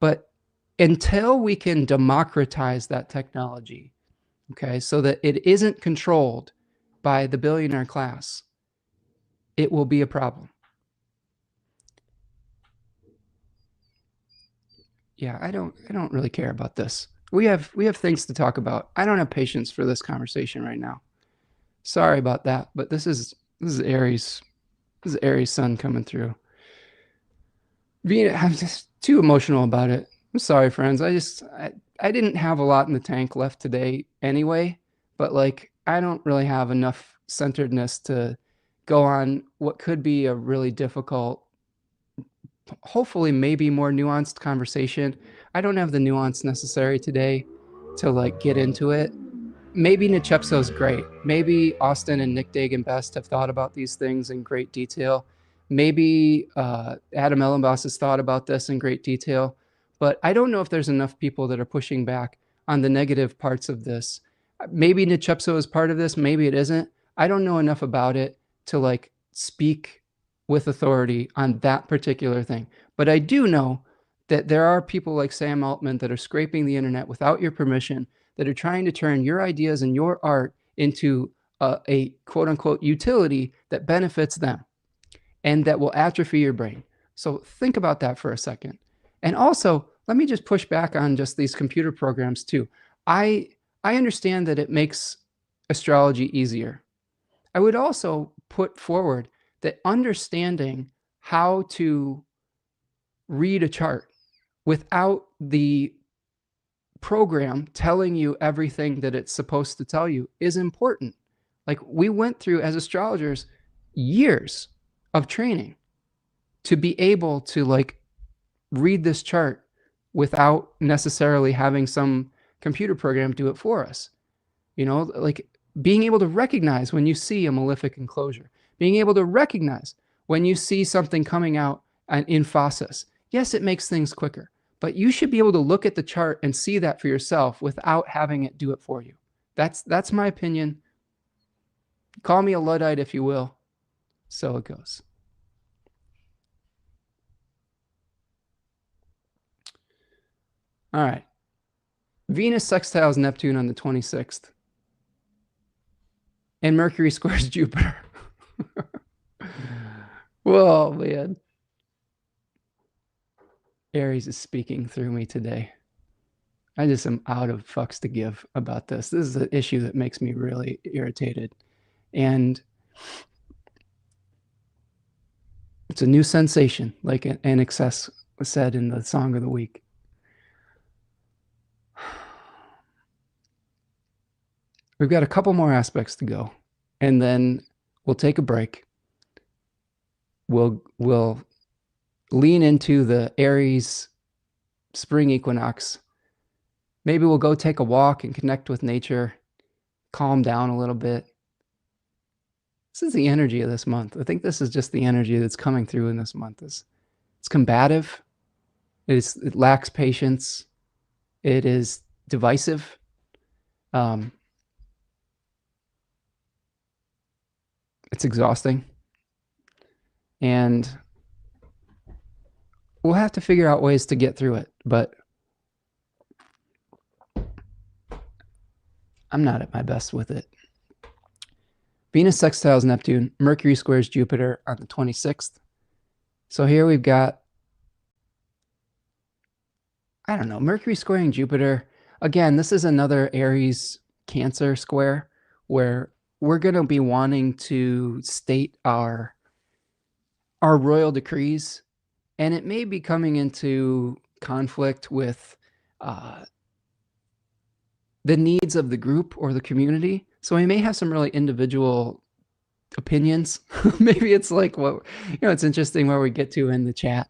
[SPEAKER 1] But until we can democratize that technology, okay, so that it isn't controlled by the billionaire class, it will be a problem. Yeah, I don't really care about this. We have things to talk about. I don't have patience for this conversation right now. Sorry about that, but this is Aries. This is Aries sun coming through. I'm just too emotional about it. I'm sorry, friends. I didn't have a lot in the tank left today anyway, but like I don't really have enough centeredness to go on what could be a really difficult, hopefully maybe more nuanced conversation. I don't have the nuance necessary today to like get into it. Maybe Nichepso's great. Maybe Austin and Nick Dagan Best have thought about these things in great detail. Maybe Adam Ellenboss has thought about this in great detail. But I don't know if there's enough people that are pushing back on the negative parts of this. Maybe Nichepso is part of this. Maybe it isn't. I don't know enough about it to like speak with authority on that particular thing. But I do know that there are people like Sam Altman that are scraping the internet without your permission, that are trying to turn your ideas and your art into a quote unquote utility that benefits them and that will atrophy your brain. So think about that for a second. And also, let me just push back on just these computer programs too. I understand that it makes astrology easier. I would also put forward that understanding how to read a chart without the program telling you everything that it's supposed to tell you is important. Like we went through as astrologers years of training to be able to like read this chart without necessarily having some computer program do it for us. You know, like being able to recognize when you see a malefic enclosure, being able to recognize when you see something coming out in phasis. Yes, it makes things quicker, but you should be able to look at the chart and see that for yourself without having it do it for you. That's my opinion. Call me a Luddite if you will. So it goes. All right. Venus sextiles Neptune on the 26th. And Mercury squares Jupiter. Whoa, man. Aries is speaking through me today. I just am out of fucks to give about this. This is an issue that makes me really irritated. And it's a new sensation, like an excess said in the song of the week. We've got a couple more aspects to go, and then we'll take a break. We'll lean into the Aries spring equinox. Maybe we'll go take a walk and connect with nature, calm down a little bit. This is the energy of this month. I think this is just the energy that's coming through in this month. It's combative. It lacks patience. It is divisive. It's exhausting. And we'll have to figure out ways to get through it, but I'm not at my best with it. Venus sextiles Neptune, Mercury squares Jupiter on the 26th. So here we've got, I don't know, Mercury squaring Jupiter. Again, this is another Aries Cancer square where we're going to be wanting to state our royal decrees, and it may be coming into conflict with the needs of the group or the community. So we may have some really individual opinions. Maybe it's like what, it's interesting where we get to in the chat.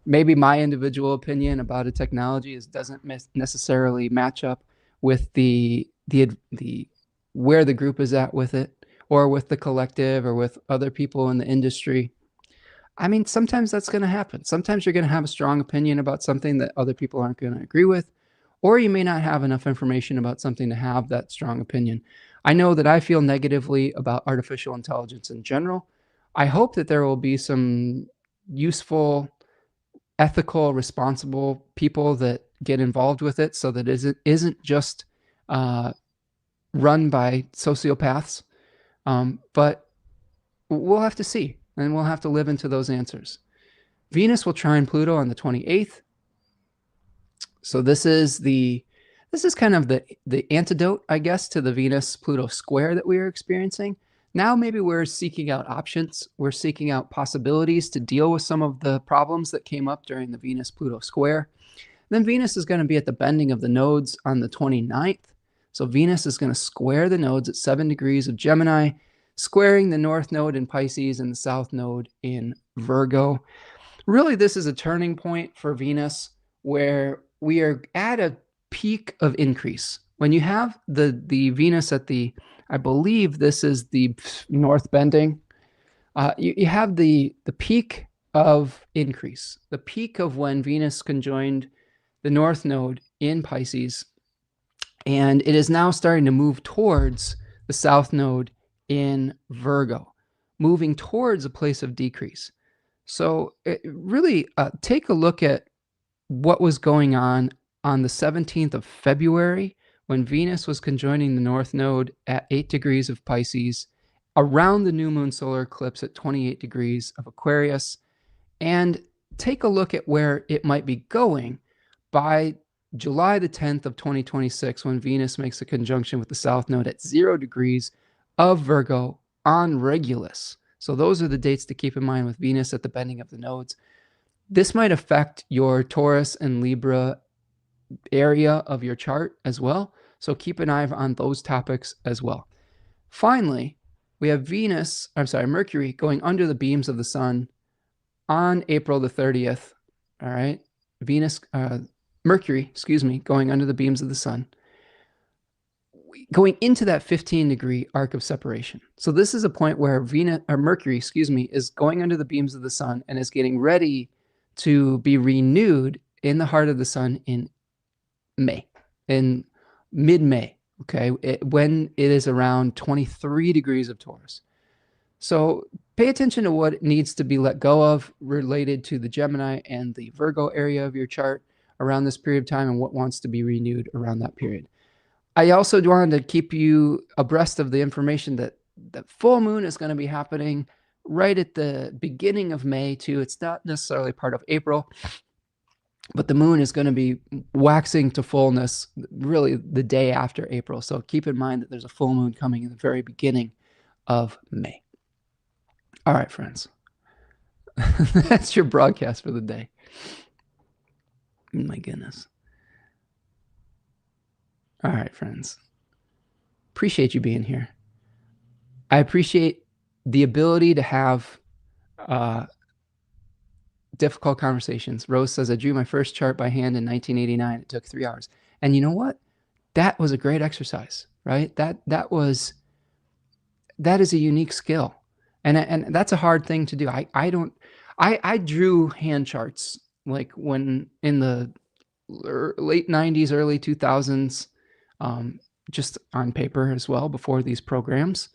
[SPEAKER 1] Maybe my individual opinion about a technology doesn't necessarily match up with the where the group is at with it, or with the collective, or with other people in the industry. I mean, sometimes that's going to happen. Sometimes you're going to have a strong opinion about something that other people aren't going to agree with, or you may not have enough information about something to have that strong opinion. I know that I feel negatively about artificial intelligence in general. I hope that there will be some useful, ethical, responsible people that get involved with it, so that it isn't just run by sociopaths. But we'll have to see, and we'll have to live into those answers. Venus will trine Pluto on the 28th. So this is kind of the antidote, I guess, to the Venus-Pluto square that we are experiencing. Now maybe we're seeking out options. We're seeking out possibilities to deal with some of the problems that came up during the Venus-Pluto square. Then Venus is going to be at the bending of the nodes on the 29th. So Venus is going to square the nodes at 7 degrees of Gemini, squaring the north node in Pisces and the south node in Virgo. Really, this is a turning point for Venus where we are at a peak of increase. When you have the Venus at the, I believe this is the north bending, you have the peak of increase, the peak of when Venus conjoined the north node in Pisces, and it is now starting to move towards the south node in Virgo, moving towards a place of decrease. So really take a look at what was going on the 17th of February, when Venus was conjoining the north node at 8 degrees of Pisces, around the new moon solar eclipse at 28 degrees of Aquarius, and take a look at where it might be going by July the 10th of 2026, when Venus makes a conjunction with the south node at 0 degrees of Virgo on Regulus. So those are the dates to keep in mind with Venus at the bending of the nodes. This might affect your Taurus and Libra area of your chart as well. So keep an eye on those topics as well. Finally, we have Mercury going under the beams of the sun on April the 30th. All right. Mercury, going under the beams of the sun, going into that 15-degree arc of separation. So this is a point where Mercury, is going under the beams of the sun and is getting ready to be renewed in the heart of the sun in mid-May, okay, when it is around 23 degrees of Taurus. So pay attention to what needs to be let go of related to the Gemini and the Virgo area of your chart around this period of time, and what wants to be renewed around that period. I also wanted to keep you abreast of the information that the full moon is going to be happening right at the beginning of May too. It's not necessarily part of April, but the moon is going to be waxing to fullness really the day after April. So keep in mind that there's a full moon coming in the very beginning of May. All right, friends. That's your broadcast for the day. My goodness. All right, friends. Appreciate you being here. I appreciate the ability to have difficult conversations. Rose says, I drew my first chart by hand in 1989. It took 3 hours. And you know what? That was a great exercise, right? That is a unique skill. And that's a hard thing to do. I drew hand charts like when in the late 90s, early 2000s, just on paper as well before these programs.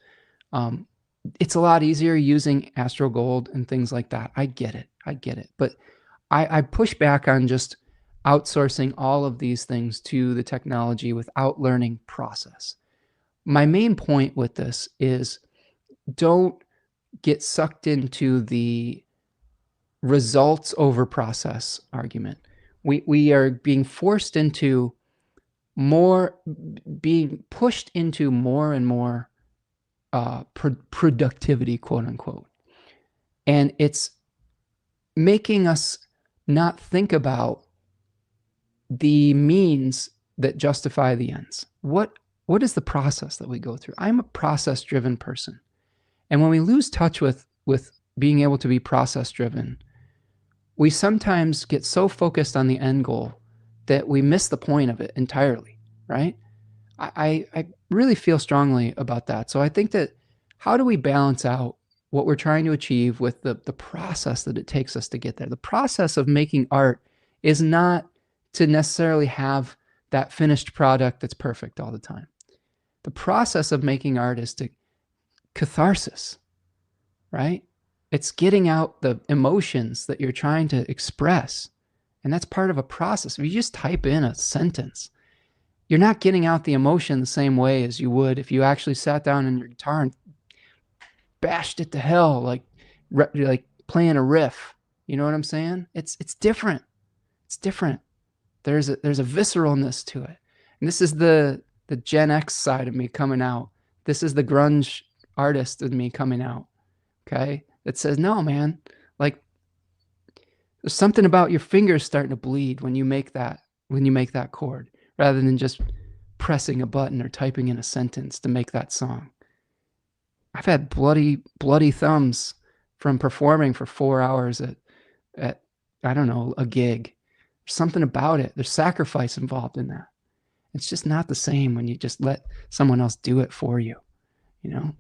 [SPEAKER 1] It's a lot easier using Astro Gold and things like that. I get it. But I push back on just outsourcing all of these things to the technology without learning process. My main point with this is don't get sucked into the results over process argument. We are being forced into being pushed into more and more productivity, quote unquote. And it's making us not think about the means that justify the ends. What is the process that we go through? I'm a process-driven person. And when we lose touch with being able to be process-driven, we sometimes get so focused on the end goal that we miss the point of it entirely, right? I really feel strongly about that. So I think that how do we balance out what we're trying to achieve with the process that it takes us to get there? The process of making art is not to necessarily have that finished product that's perfect all the time. The process of making art is to catharsis, right? It's getting out the emotions that you're trying to express. And that's part of a process. If you just type in a sentence, you're not getting out the emotion the same way as you would if you actually sat down on your guitar and bashed it to hell, like playing a riff. You know what I'm saying? It's different. It's different. There's a visceralness to it. And this is the Gen X side of me coming out. This is the grunge artist of me coming out. Okay? That says, no, man, like there's something about your fingers starting to bleed when you make that chord, rather than just pressing a button or typing in a sentence to make that song. I've had bloody thumbs from performing for 4 hours at I don't know, a gig. There's something about it. There's sacrifice involved in that. It's just not the same when you just let someone else do it for you, you know?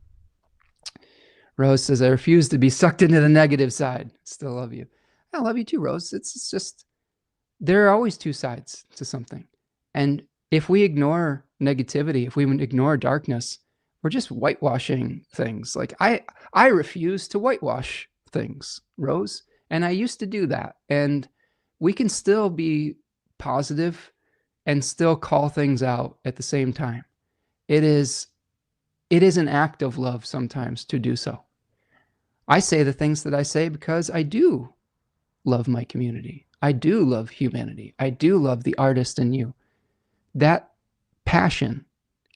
[SPEAKER 1] Rose says, I refuse to be sucked into the negative side. Still love you. I love you too, Rose. It's just, there are always two sides to something. And if we ignore negativity, if we ignore darkness, we're just whitewashing things. Like I refuse to whitewash things, Rose. And I used to do that. And we can still be positive and still call things out at the same time. It is an act of love sometimes to do so. I say the things that I say because I do love my community. I do love humanity. I do love the artist in you. That passion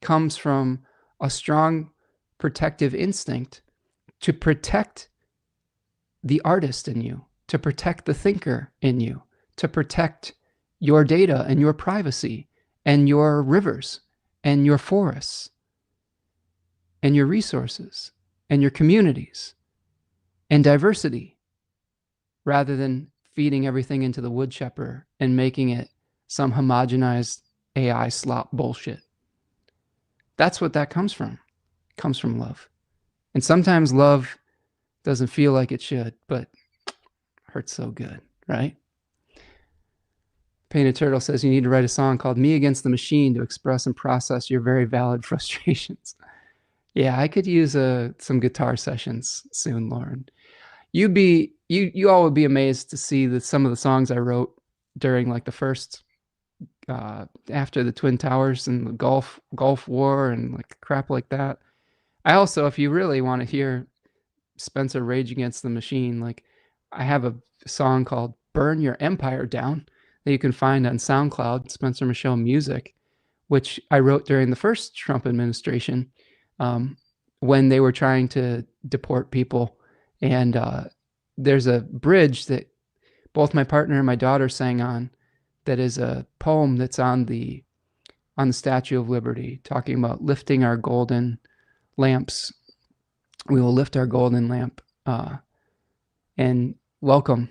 [SPEAKER 1] comes from a strong protective instinct to protect the artist in you, to protect the thinker in you, to protect your data and your privacy and your rivers and your forests and your resources and your communities and diversity, rather than feeding everything into the wood chipper and making it some homogenized AI slop bullshit. That's what that comes from. It comes from love. And sometimes love doesn't feel like it should, but hurts so good, right? Painted Turtle says you need to write a song called Me Against the Machine to express and process your very valid frustrations. Yeah, I could use some guitar sessions soon, Lauren. You all would be amazed to see that some of the songs I wrote during like the first after the Twin Towers and the Gulf War and like crap like that. I also, if you really want to hear Spencer Rage Against the Machine, like I have a song called Burn Your Empire Down that you can find on SoundCloud, Spencer Michaud Music, which I wrote during the first Trump administration when they were trying to deport people. And there's a bridge that both my partner and my daughter sang on that is a poem that's on the Statue of Liberty, talking about lifting our golden lamps. We will lift our golden lamp and welcome,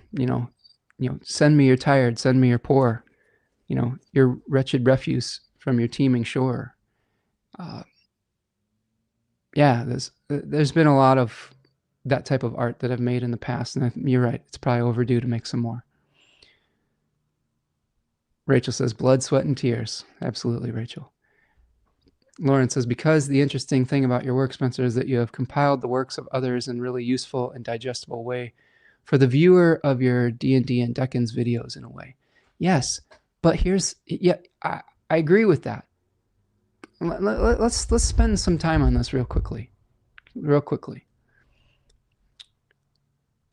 [SPEAKER 1] send me your tired, send me your poor, your wretched refuse from your teeming shore. Yeah, there's been a lot of that type of art that I've made in the past, and you're right, it's probably overdue to make some more. Rachel says, blood, sweat, and tears. Absolutely, Rachel. Lauren says, because the interesting thing about your work, Spencer, is that you have compiled the works of others in really useful and digestible way for the viewer of your D&D and Decans videos in a way. Yes, but I agree with that. Let's spend some time on this real quickly.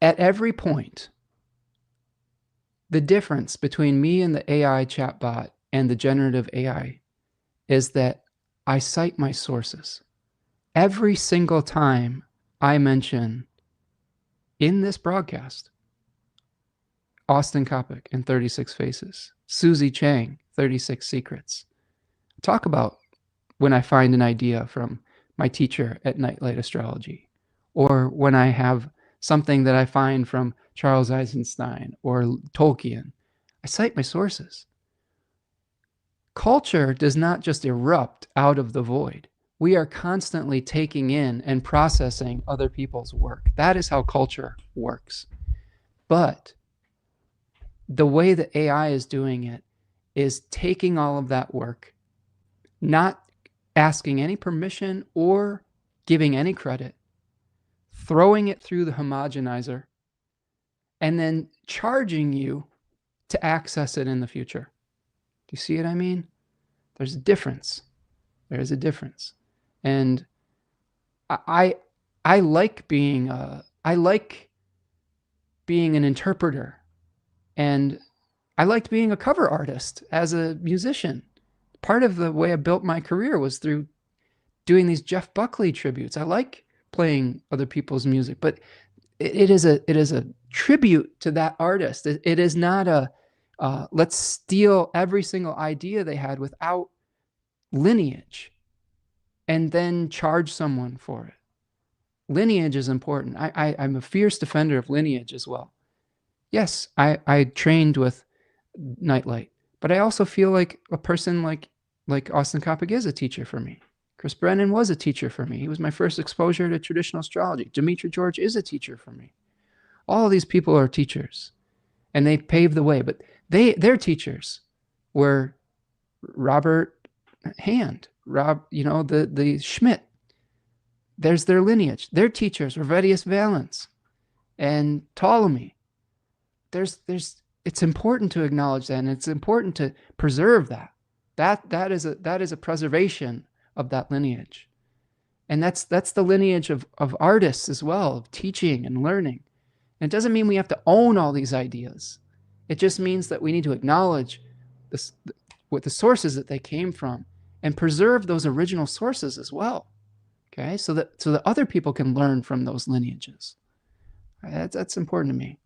[SPEAKER 1] At every point, the difference between me and the AI chatbot and the generative AI is that I cite my sources. Every single time I mention in this broadcast Austin Coppock in 36 Faces, Susie Chang, 36 Secrets, talk about when I find an idea from my teacher at Nightlight Astrology, or when I have something that I find from Charles Eisenstein or Tolkien. I cite my sources. Culture does not just erupt out of the void. We are constantly taking in and processing other people's work. That is how culture works. But the way that AI is doing it is taking all of that work, not asking any permission or giving any credit, throwing it through the homogenizer, and then charging you to access it in the future. Do you see what I mean? There's a difference. There is a difference. And I like being an interpreter, and I liked being a cover artist as a musician. Part of the way I built my career was through doing these Jeff Buckley tributes. I like playing other people's music, but it is a tribute to that artist. It is not a let's steal every single idea they had without lineage and then charge someone for it. Lineage is important. I'm a fierce defender of lineage as well. Yes, I trained with Nightlight, but I also feel like a person like Austin Coppock is a teacher for me. Chris Brennan was a teacher for me. He was my first exposure to traditional astrology. Demetri George is a teacher for me. All of these people are teachers, and they paved the way. But their teachers were Robert Hand, the Schmidt. There's their lineage. Their teachers were Vedius Valens and Ptolemy. It's important to acknowledge that, and it's important to preserve that. That is a preservation of that lineage. And that's the lineage of artists as well, of teaching and learning. And it doesn't mean we have to own all these ideas. It just means that we need to acknowledge what the sources that they came from and preserve those original sources as well. Okay, so that other people can learn from those lineages. That's important to me.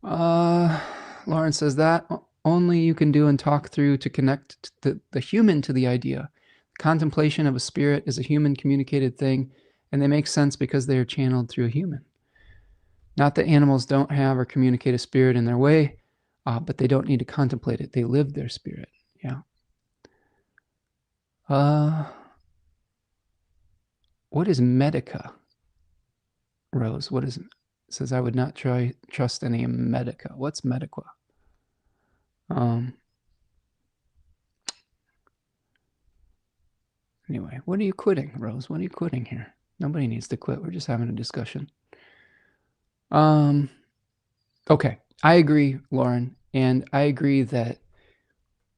[SPEAKER 1] Lauren says that only you can do and talk through to connect the human to the idea. Contemplation of a spirit is a human communicated thing, and they make sense because they are channeled through a human. Not that animals don't have or communicate a spirit in their way, but they don't need to contemplate it. They live their spirit. Yeah. What is Medica? Rose, what is it? Says I would not trust any Medica. What's Medica? Anyway, what are you quitting, Rose? What are you quitting here? Nobody needs to quit. We're just having a discussion. Okay, I agree, Lauren, and I agree that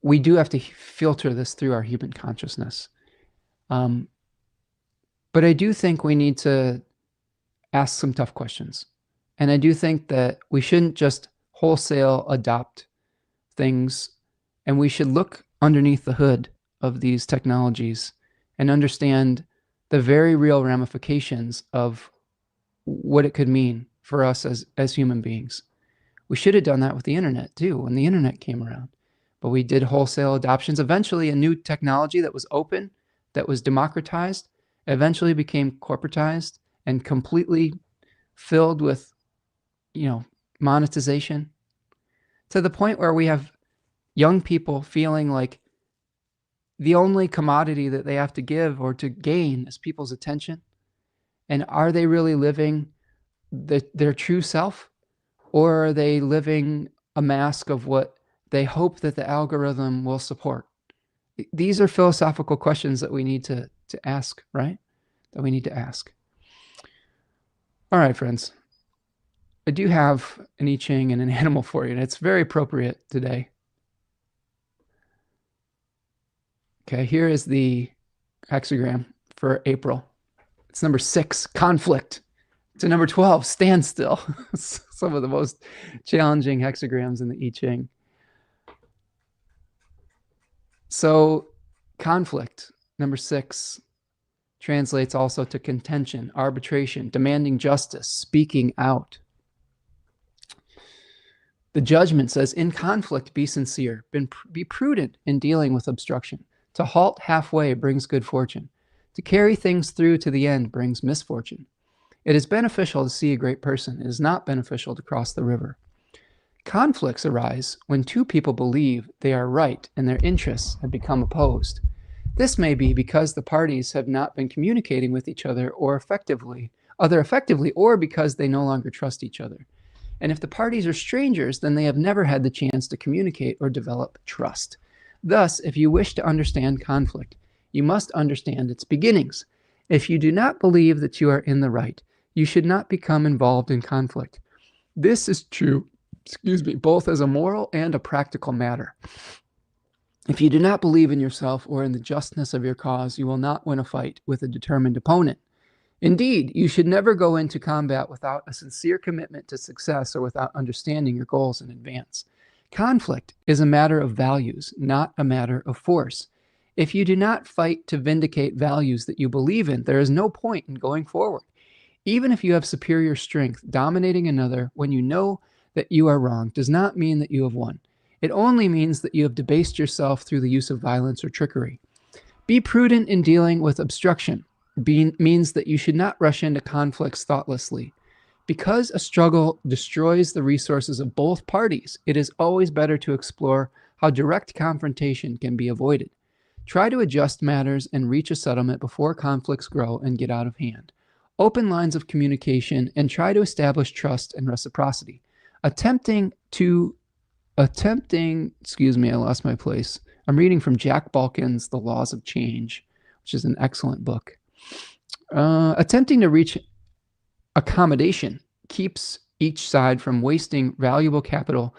[SPEAKER 1] we do have to filter this through our human consciousness. But I do think we need to ask some tough questions. And I do think that we shouldn't just wholesale adopt things, and we should look underneath the hood of these technologies and understand the very real ramifications of what it could mean for us as human beings. We should have done that with the internet too, when the internet came around. But we did wholesale adoptions. Eventually, a new technology that was open, that was democratized, eventually became corporatized and completely filled with, monetization, to the point where we have young people feeling like the only commodity that they have to give or to gain is people's attention. And are they really living their true self, or are they living a mask of what they hope that the algorithm will support? These are philosophical questions that we need to ask, right? That we need to ask. All right, friends. I do have an I-Ching and an animal for you, and it's very appropriate today. Okay, here is the hexagram for April. It's number 6, conflict. To number 12, standstill. Some of the most challenging hexagrams in the I-Ching. So conflict, number 6, translates also to contention, arbitration, demanding justice, speaking out. The judgment says, in conflict, be sincere, be prudent in dealing with obstruction. To halt halfway brings good fortune. To carry things through to the end brings misfortune. It is beneficial to see a great person. It is not beneficial to cross the river. Conflicts arise when two people believe they are right and their interests have become opposed. This may be because the parties have not been communicating with each other effectively, or because they no longer trust each other. And if the parties are strangers, then they have never had the chance to communicate or develop trust. Thus, if you wish to understand conflict, you must understand its beginnings. If you do not believe that you are in the right, you should not become involved in conflict. This is true, both as a moral and a practical matter. If you do not believe in yourself or in the justness of your cause, you will not win a fight with a determined opponent. Indeed, you should never go into combat without a sincere commitment to success or without understanding your goals in advance. Conflict is a matter of values, not a matter of force. If you do not fight to vindicate values that you believe in, there is no point in going forward. Even if you have superior strength, dominating another when you know that you are wrong does not mean that you have won. It only means that you have debased yourself through the use of violence or trickery. Be prudent in dealing with obstruction. Means that you should not rush into conflicts thoughtlessly. Because a struggle destroys the resources of both parties, it is always better to explore how direct confrontation can be avoided. Try to adjust matters and reach a settlement before conflicts grow and get out of hand. Open lines of communication and try to establish trust and reciprocity. I lost my place. I'm reading from Jack Balkin's The Laws of Change, which is an excellent book. Attempting to reach accommodation keeps each side from wasting valuable capital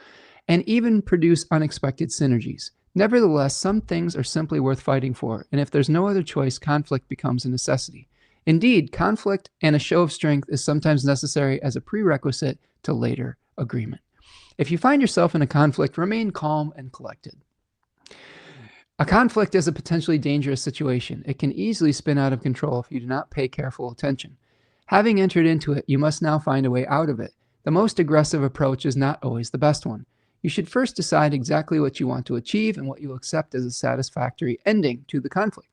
[SPEAKER 1] and even produce unexpected synergies. Nevertheless, some things are simply worth fighting for, and if there's no other choice, conflict becomes a necessity. Indeed, conflict and a show of strength is sometimes necessary as a prerequisite to later agreement. If you find yourself in a conflict, remain calm and collected. A conflict is a potentially dangerous situation. It can easily spin out of control if you do not pay careful attention. Having entered into it, you must now find a way out of it. The most aggressive approach is not always the best one. You should first decide exactly what you want to achieve and what you will accept as a satisfactory ending to the conflict.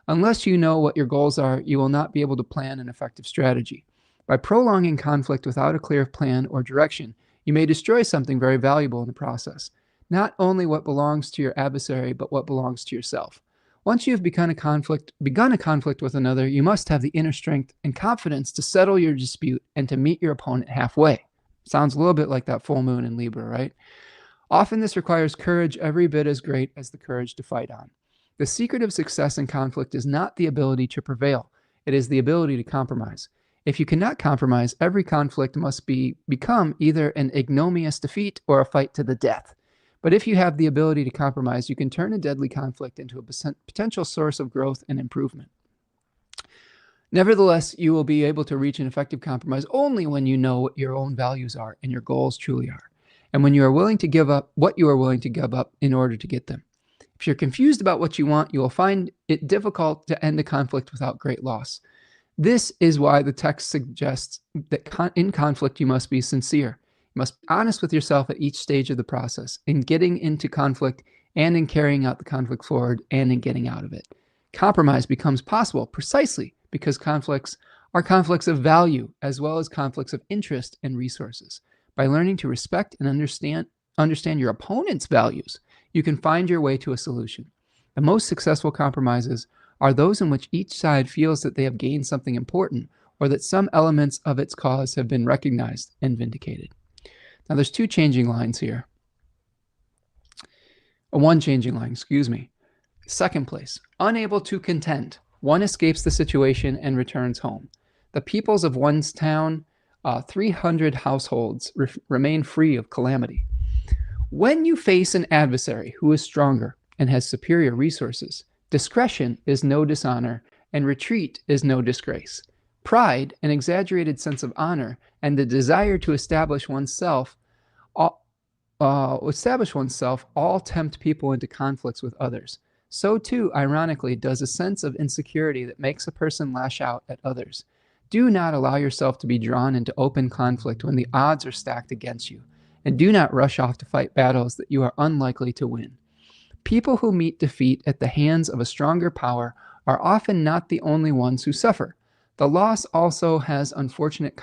[SPEAKER 1] Unless you know what your goals are, you will not be able to plan an effective strategy. By prolonging conflict without a clear plan or direction, you may destroy something very valuable in the process. Not only what belongs to your adversary, but what belongs to yourself. Once you have begun a conflict with another, you must have the inner strength and confidence to settle your dispute and to meet your opponent halfway. Sounds a little bit like that full moon in Libra, right? Often this requires courage every bit as great as the courage to fight on. The secret of success in conflict is not the ability to prevail. It is the ability to compromise. If you cannot compromise, every conflict must become either an ignominious defeat or a fight to the death. But if you have the ability to compromise, you can turn a deadly conflict into a potential source of growth and improvement. Nevertheless, you will be able to reach an effective compromise only when you know what your own values are and your goals truly are, and when you are willing to give up what you are willing to give up in order to get them. If you're confused about what you want, you will find it difficult to end a conflict without great loss. This is why the text suggests that in conflict you must be sincere. You must be honest with yourself at each stage of the process, in getting into conflict and in carrying out the conflict forward and in getting out of it. Compromise becomes possible precisely because conflicts are conflicts of value as well as conflicts of interest and resources. By learning to respect and understand your opponent's values, you can find your way to a solution. The most successful compromises are those in which each side feels that they have gained something important or that some elements of its cause have been recognized and vindicated. Now there's two changing lines here. One changing line, Second place, unable to contend. One escapes the situation and returns home. The peoples of one's town, 300 households remain free of calamity. When you face an adversary who is stronger and has superior resources, discretion is no dishonor and retreat is no disgrace. Pride, an exaggerated sense of honor, and the desire to establish oneself all tempt people into conflicts with others. So too, ironically, does a sense of insecurity that makes a person lash out at others. Do not allow yourself to be drawn into open conflict when the odds are stacked against you, and do not rush off to fight battles that you are unlikely to win. People who meet defeat at the hands of a stronger power are often not the only ones who suffer. The loss also has unfortunate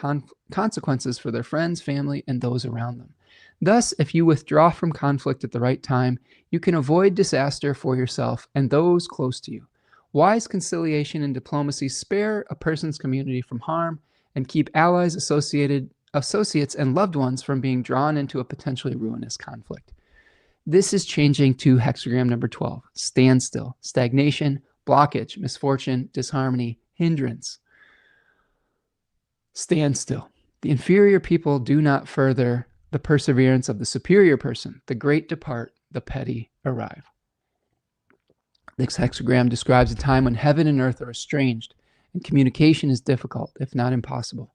[SPEAKER 1] consequences for their friends, family, and those around them. Thus, if you withdraw from conflict at the right time, you can avoid disaster for yourself and those close to you. Wise conciliation and diplomacy spare a person's community from harm and keep allies, associates, and loved ones from being drawn into a potentially ruinous conflict. This is changing to hexagram number 12, standstill, stagnation, blockage, misfortune, disharmony, hindrance. Standstill. The inferior people do not further the perseverance of the superior person. The great depart, the petty arrive. This hexagram describes a time when heaven and earth are estranged and communication is difficult, if not impossible.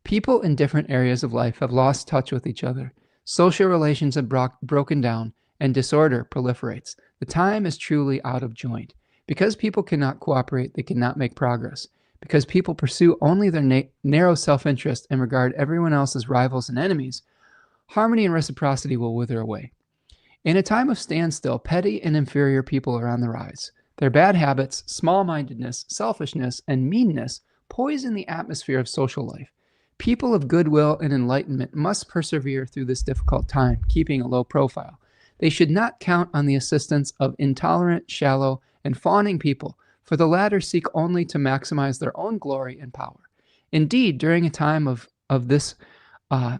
[SPEAKER 1] People in different areas of life have lost touch with each other. Social relations have broken down and disorder proliferates. The time is truly out of joint. Because people cannot cooperate, they cannot make progress. Because people pursue only their narrow self-interest and regard everyone else as rivals and enemies, harmony and reciprocity will wither away. In a time of standstill, petty and inferior people are on the rise. Their bad habits, small-mindedness, selfishness, and meanness poison the atmosphere of social life. People of goodwill and enlightenment must persevere through this difficult time, keeping a low profile. They should not count on the assistance of intolerant, shallow, and fawning people, for the latter seek only to maximize their own glory and power. Indeed, during a time of this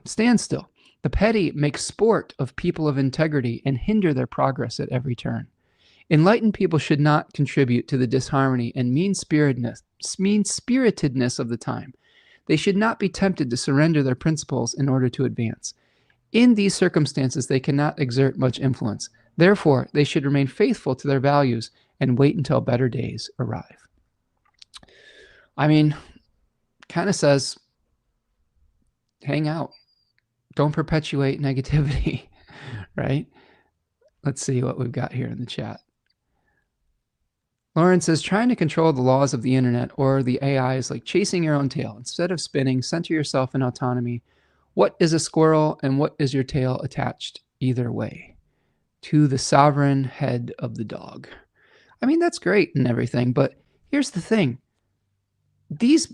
[SPEAKER 1] standstill, the petty make sport of people of integrity and hinder their progress at every turn. Enlightened people should not contribute to the disharmony and mean-spiritedness of the time. They should not be tempted to surrender their principles in order to advance. In these circumstances, they cannot exert much influence. Therefore, they should remain faithful to their values and wait until better days arrive. I mean, kind of says, hang out. Don't perpetuate negativity, right? Let's see what we've got here in the chat. Lauren says, trying to control the laws of the internet or the AI is like chasing your own tail. Instead of spinning, center yourself in autonomy. What is a squirrel and what is your tail attached either way? To the sovereign head of the dog. I mean, that's great and everything, but here's the thing. These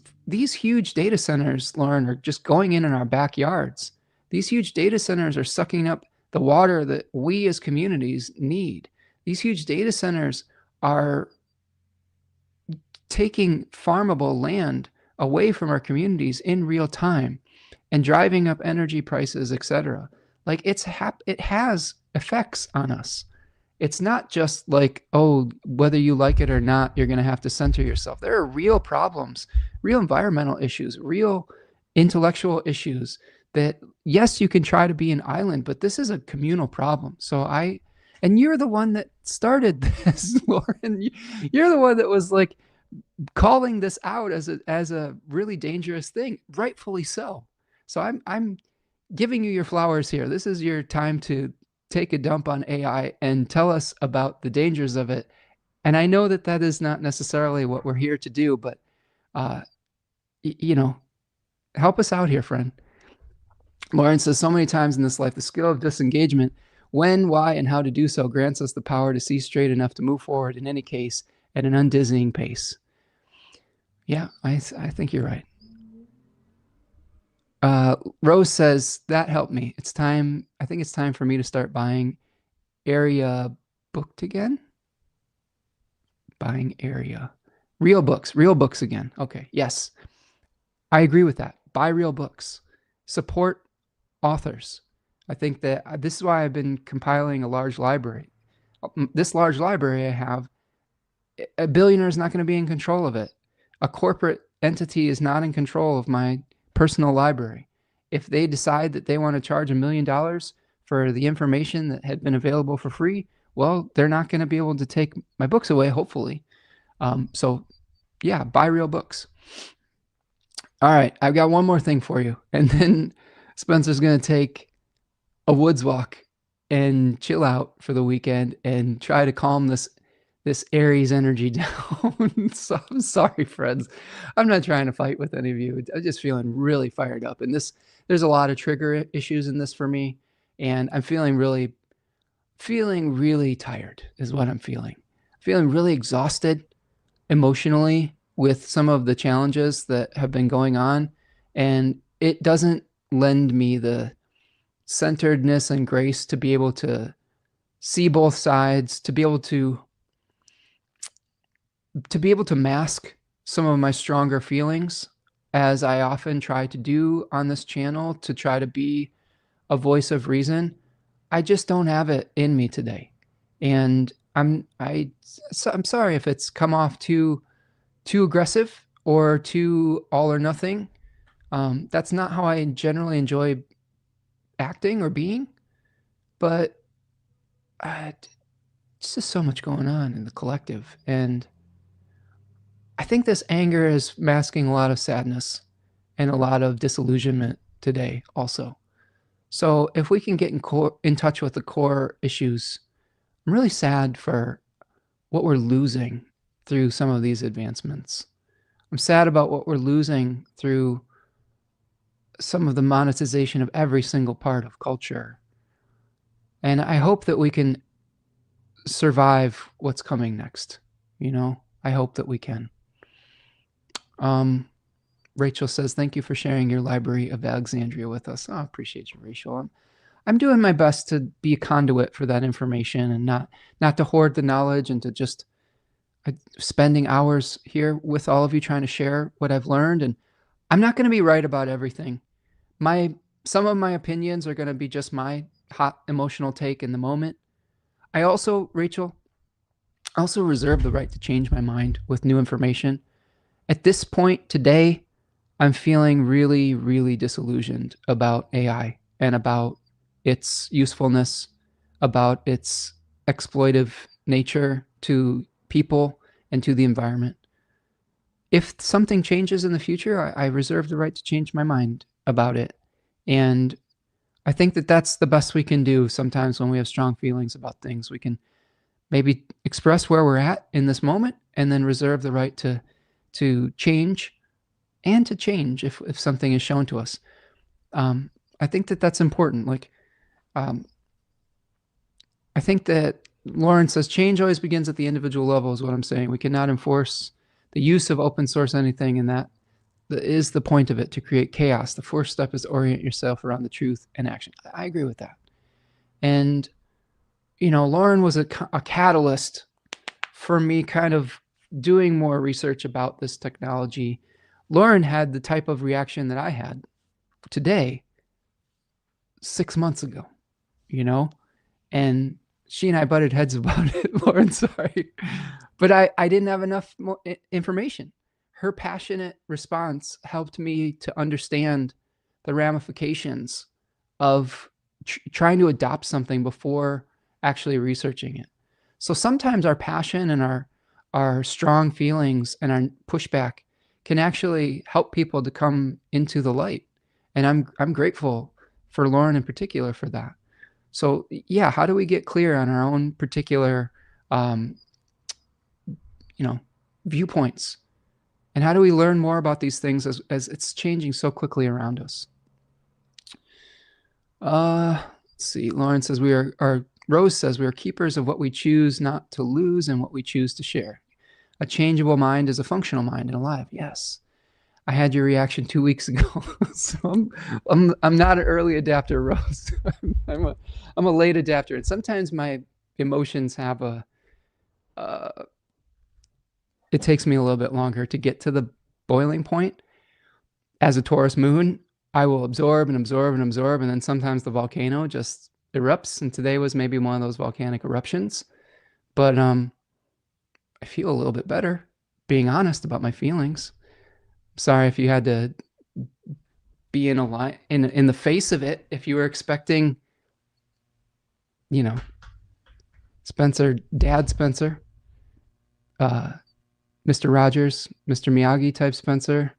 [SPEAKER 1] huge data centers, Lauren, are just going in our backyards. These huge data centers are sucking up the water that we as communities need. These huge data centers are taking farmable land away from our communities in real time and driving up energy prices, etc. Like it has effects on us. It's not just like, oh, whether you like it or not, you're going to have to center yourself. There are real problems, real environmental issues, real intellectual issues that, yes, you can try to be an island, but this is a communal problem. And you're the one that started this, Lauren. You're the one that was like calling this out as a really dangerous thing, rightfully so. So I'm giving you your flowers here. This is your time to take a dump on AI and tell us about the dangers of it. And I know that is not necessarily what we're here to do, but help us out here, friend. Lauren says, so many times in this life, the skill of disengagement, when, why, and how to do so grants us the power to see straight enough to move forward in any case at an undizzying pace. Yeah, I think you're right. Rose says, that helped me. I think it's time for me to start buying Area Booked again. Buying Area. Real books again. Okay, yes. I agree with that. Buy real books. Support authors. I think that this is why I've been compiling a large library. This large library I have, a billionaire is not going to be in control of it. A corporate entity is not in control of my personal library. If they decide that they want to charge $1 million for the information that had been available for free, well, they're not going to be able to take my books away, hopefully. So yeah, buy real books. All right, I've got one more thing for you. And then Spencer's going to take a woods walk and chill out for the weekend and try to calm this Aries energy down. So I'm sorry, friends. I'm not trying to fight with any of you. I'm just feeling really fired up. And there's a lot of trigger issues in this for me. And I'm feeling really tired is what I'm feeling. Feeling really exhausted emotionally with some of the challenges that have been going on. And it doesn't lend me the centeredness and grace to be able to see both sides, to be able to mask some of my stronger feelings, as I often try to do on this channel, to try to be a voice of reason. I just don't have it in me today. And I'm sorry if it's come off too aggressive or too all or nothing. That's not how I generally enjoy acting or being, but it's just so much going on in the collective. And I think this anger is masking a lot of sadness and a lot of disillusionment today also. So if we can get in touch with the core issues, I'm really sad for what we're losing through some of these advancements. I'm sad about what we're losing through some of the monetization of every single part of culture. And I hope that we can survive what's coming next. You know, I hope that we can. Rachel says, thank you for sharing your Library of Alexandria with us. Oh, I appreciate you, Rachel. I'm doing my best to be a conduit for that information and not to hoard the knowledge and to just spending hours here with all of you trying to share what I've learned. And I'm not going to be right about everything. Some of my opinions are going to be just my hot emotional take in the moment. I also, Rachel, reserve the right to change my mind with new information. At this point today, I'm feeling really, really disillusioned about AI and about its usefulness, about its exploitive nature to people and to the environment. If something changes in the future, I reserve the right to change my mind about it. And I think that that's the best we can do sometimes when we have strong feelings about things. We can maybe express where we're at in this moment and then reserve the right to change and to change if something is shown to us. I think that that's important. Like, I think that Lauren says change always begins at the individual level is what I'm saying. We cannot enforce the use of open source anything, and that is the point of it, to create chaos. The first step is orient yourself around the truth and action. I agree with that. And, you know, Lauren was a catalyst for me kind of doing more research about this technology. Lauren had the type of reaction that I had today 6 months ago, you know, and she and I butted heads about it. Lauren, sorry, but I didn't have enough more information. Her passionate response helped me to understand the ramifications of trying to adopt something before actually researching it. So sometimes our passion and our strong feelings and our pushback can actually help people to come into the light. And I'm grateful for Lauren in particular for that. So yeah, how do we get clear on our own particular, viewpoints? And how do we learn more about these things as it's changing so quickly around us? Let's see. Lauren says Rose says we are keepers of what we choose not to lose and what we choose to share. A changeable mind is a functional mind and alive. Yes. I had your reaction 2 weeks ago. So I'm not an early adapter, Rose. I'm a late adapter. And sometimes my emotions have it takes me a little bit longer to get to the boiling point. As a Taurus moon, I will absorb and absorb and absorb, and then sometimes the volcano just erupts, and today was maybe one of those volcanic eruptions. But I feel a little bit better being honest about my feelings. Sorry if you had to be in the face of it, if you were expecting, you know, Dad Spencer, Mr. Rogers, Mr. Miyagi type Spencer,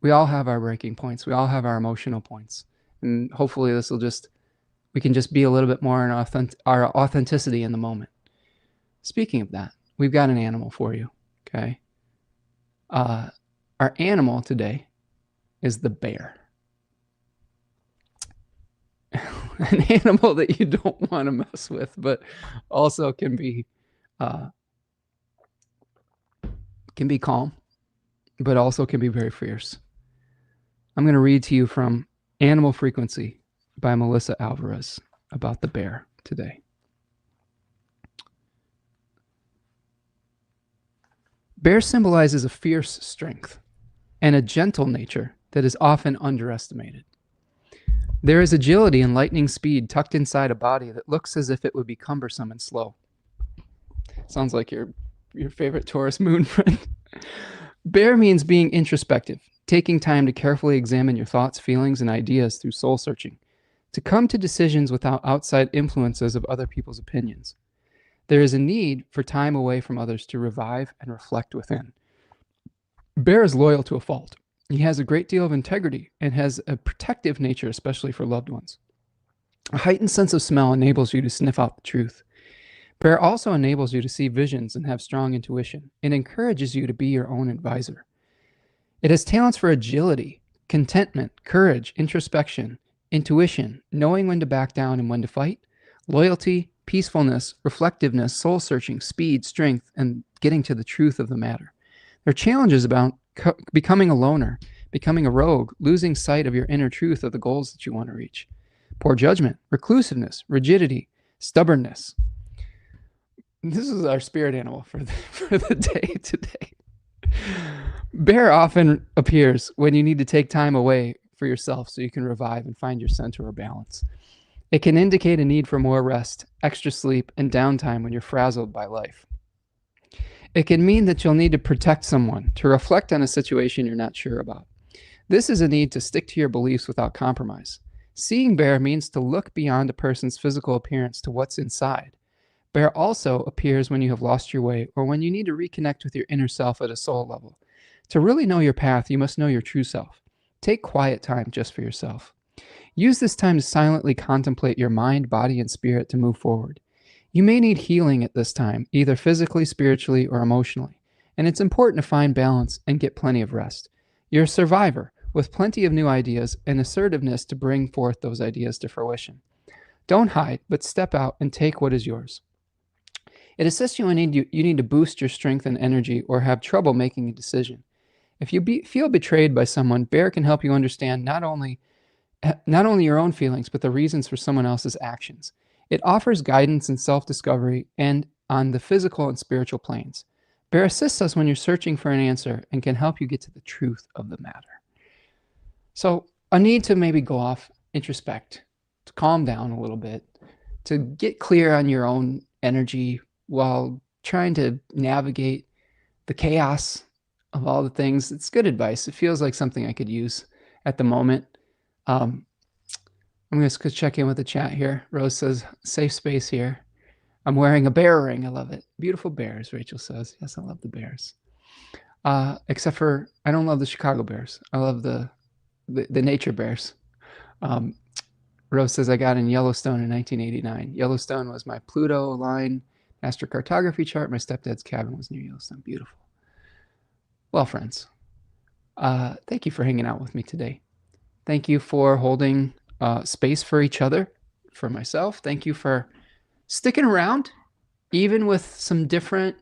[SPEAKER 1] We all have our breaking points. We all have our emotional points. And hopefully we can just be a little bit more in our authenticity in the moment. Speaking of that, we've got an animal for you, okay? Our animal today is the bear. An animal that you don't want to mess with, but also can be calm, but also can be very fierce. I'm going to read to you from Animal Frequency by Melissa Alvarez about the bear today. Bear symbolizes a fierce strength and a gentle nature that is often underestimated. There is agility and lightning speed tucked inside a body that looks as if it would be cumbersome and slow. Sounds like your favorite Taurus moon friend. Bear means being introspective, taking time to carefully examine your thoughts, feelings, and ideas through soul searching, to come to decisions without outside influences of other people's opinions. There is a need for time away from others to revive and reflect within. Bear is loyal to a fault. He has a great deal of integrity and has a protective nature, especially for loved ones. A heightened sense of smell enables you to sniff out the truth. Bear also enables you to see visions and have strong intuition. It encourages you to be your own advisor. It has talents for agility, contentment, courage, introspection, intuition, knowing when to back down and when to fight, loyalty, peacefulness, reflectiveness, soul searching, speed, strength, and getting to the truth of the matter. There are challenges about becoming a loner, becoming a rogue, losing sight of your inner truth of the goals that you want to reach. Poor judgment, reclusiveness, rigidity, stubbornness. This is our spirit animal for the day today. Bear often appears when you need to take time away for yourself so you can revive and find your center or balance. It can indicate a need for more rest, extra sleep, and downtime when you're frazzled by life. It can mean that you'll need to protect someone, to reflect on a situation you're not sure about. This is a need to stick to your beliefs without compromise. Seeing bear means to look beyond a person's physical appearance to what's inside. Bear also appears when you have lost your way or when you need to reconnect with your inner self at a soul level. To really know your path, you must know your true self. Take quiet time just for yourself. Use this time to silently contemplate your mind, body, and spirit to move forward. You may need healing at this time, either physically, spiritually, or emotionally, and it's important to find balance and get plenty of rest. You're a survivor with plenty of new ideas and assertiveness to bring forth those ideas to fruition. Don't hide, but step out and take what is yours. It assists you when you need to boost your strength and energy or have trouble making a decision. If you feel betrayed by someone, Bear can help you understand not only your own feelings, but the reasons for someone else's actions. It offers guidance and self-discovery and on the physical and spiritual planes. Bear assists us when you're searching for an answer and can help you get to the truth of the matter. So a need to maybe go off, introspect, to calm down a little bit, to get clear on your own energy while trying to navigate the chaos of all the things. It's good advice. It feels like something I could use at the moment. I'm going to check in with the chat here. Rose says, safe space here. I'm wearing a bear ring. I love it. Beautiful bears, Rachel says. Yes, I love the bears. Except for, I don't love the Chicago Bears. I love the nature bears. Rose says, I got in Yellowstone in 1989. Yellowstone was my Pluto line astrocartography chart. My stepdad's cabin was near Yellowstone. Beautiful. Well, friends, thank you for hanging out with me today. Thank you for holding space for each other, for myself. Thank you for sticking around, even with some different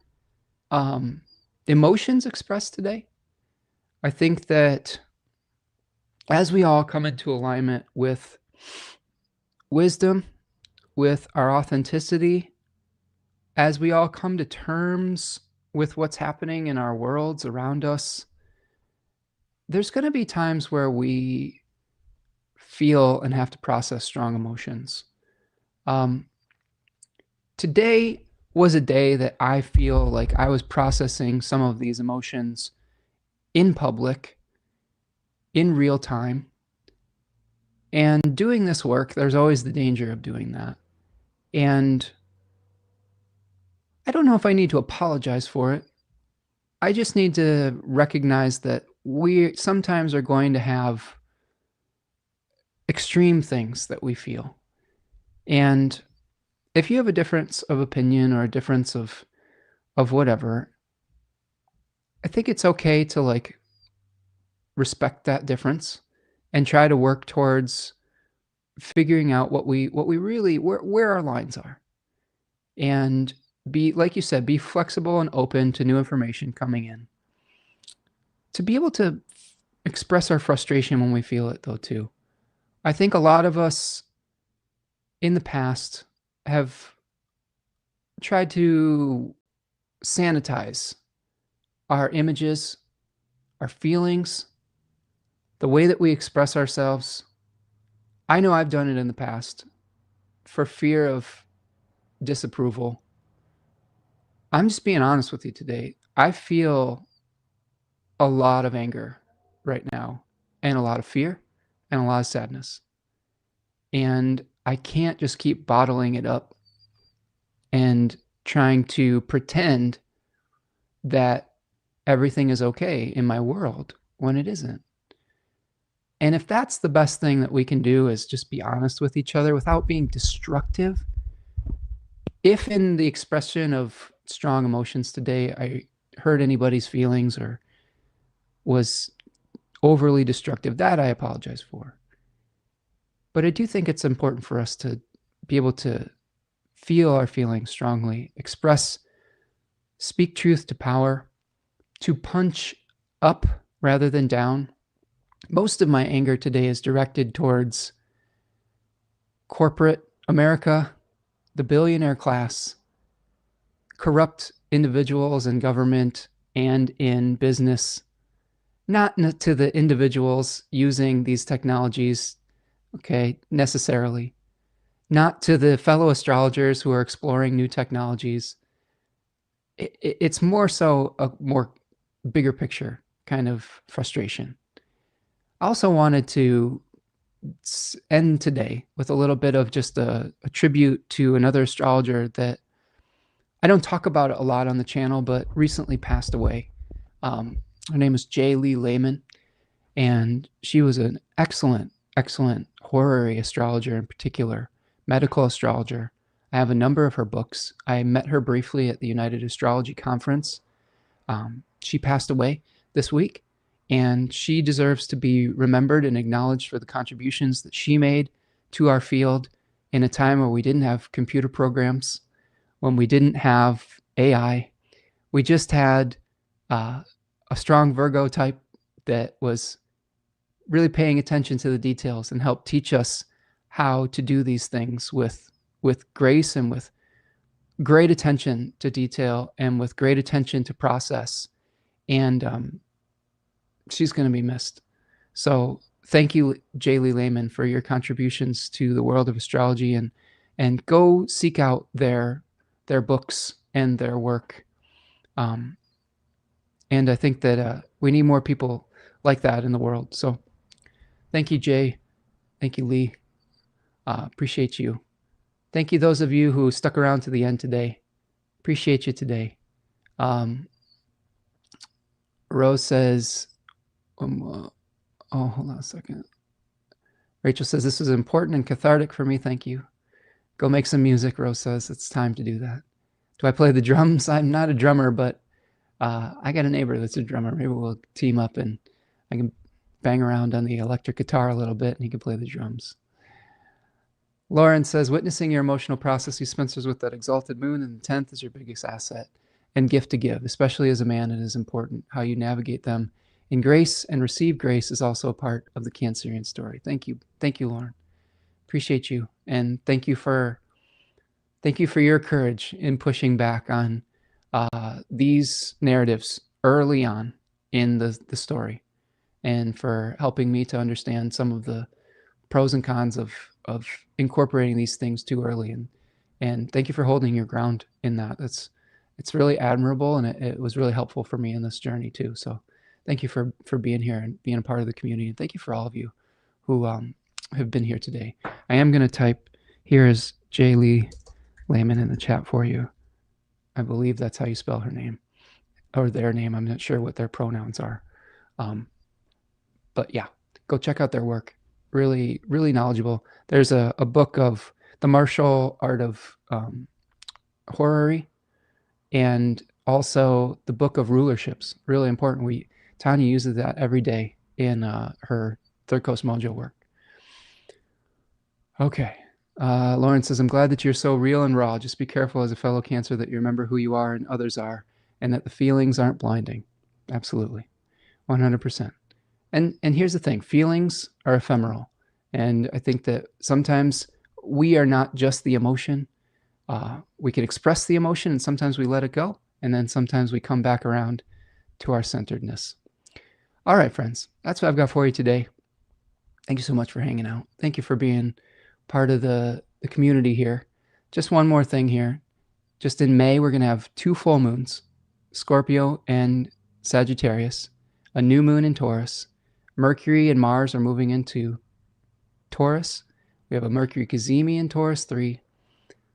[SPEAKER 1] emotions expressed today. I think that as we all come into alignment with wisdom, with our authenticity, as we all come to terms with what's happening in our worlds around us, there's going to be times where we feel and have to process strong emotions. Today was a day that I feel like I was processing some of these emotions in public, in real time. And doing this work, there's always the danger of doing that. And I don't know if I need to apologize for it. I just need to recognize that we sometimes are going to have extreme things that we feel. And if you have a difference of opinion or a difference of whatever, I think it's okay to like respect that difference and try to work towards figuring out what we really where our lines are. And be, like you said, be flexible and open to new information coming in. To be able to express our frustration when we feel it, though, too. I think a lot of us in the past have tried to sanitize our images, our feelings, the way that we express ourselves. I know I've done it in the past for fear of disapproval. I'm just being honest with you today. I feel a lot of anger right now, and a lot of fear, and a lot of sadness. And I can't just keep bottling it up and trying to pretend that everything is okay in my world when it isn't. And if that's the best thing that we can do, is just be honest with each other without being destructive. If in the expression of strong emotions today I hurt anybody's feelings or was overly destructive, that I apologize for. But I do think it's important for us to be able to feel our feelings strongly, express, speak truth to power, to punch up rather than down. Most of my anger today is directed towards corporate America, the billionaire class, corrupt individuals in government and in business, not to the individuals using these technologies, okay, necessarily, not to the fellow astrologers who are exploring new technologies. It's more so a more bigger picture kind of frustration. I also wanted to end today with a little bit of just a tribute to another astrologer that I don't talk about a lot on the channel, but recently passed away. Her name is J. Lee Lehman, and she was an excellent, excellent horary astrologer, in particular, medical astrologer. I have a number of her books. I met her briefly at the United Astrology Conference. She passed away this week, and she deserves to be remembered and acknowledged for the contributions that she made to our field in a time where we didn't have computer programs, when we didn't have AI. We just had a strong Virgo type that was really paying attention to the details and helped teach us how to do these things with grace and with great attention to detail and with great attention to process. And she's going to be missed. So thank you, J. Lee Lehman, for your contributions to the world of astrology, and go seek out their books and their work. And I think that we need more people like that in the world. So thank you, Jay. Thank you, Lee. Appreciate you. Thank you, those of you who stuck around to the end today. Appreciate you today. Rose says, hold on a second. Rachel says, this is important and cathartic for me. Thank you. Go make some music, Rose says. It's time to do that. Do I play the drums? I'm not a drummer, but I got a neighbor that's a drummer. Maybe we'll team up and I can bang around on the electric guitar a little bit and he can play the drums. Lauren says, witnessing your emotional process, you Spencers, with that exalted moon in the 10th is your biggest asset and gift to give, especially as a man. It is important how you navigate them in grace, and receive grace is also a part of the Cancerian story. Thank you. Thank you, Lauren. Appreciate you. And thank you for your courage in pushing back on these narratives early on in the story, and for helping me to understand some of the pros and cons of incorporating these things too early. And thank you for holding your ground in that. It's really admirable, and it was really helpful for me in this journey too. So thank you for being here and being a part of the community. And thank you for all of you who have been here today. I am going to type, here is J. Lee Lehman in the chat for you. I believe that's how you spell her name, or their name. I'm not sure what their pronouns are. But yeah, go check out their work. Really, really knowledgeable. There's a book of the martial art of horary, and also the book of rulerships. Really important. Tanya uses that every day in her Third Coast Mojo work. Okay. Lauren says, I'm glad that you're so real and raw. Just be careful as a fellow Cancer that you remember who you are and others are, and that the feelings aren't blinding. Absolutely. 100%. And here's the thing, feelings are ephemeral. And I think that sometimes we are not just the emotion. We can express the emotion, and sometimes we let it go. And then sometimes we come back around to our centeredness. All right, friends, that's what I've got for you today. Thank you so much for hanging out. Thank you for being part of the community here. Just one more thing here. Just in May, we're going to have 2 full moons, Scorpio and Sagittarius, a new moon in Taurus. Mercury and Mars are moving into Taurus. We have a Mercury Cazimi in Taurus 3,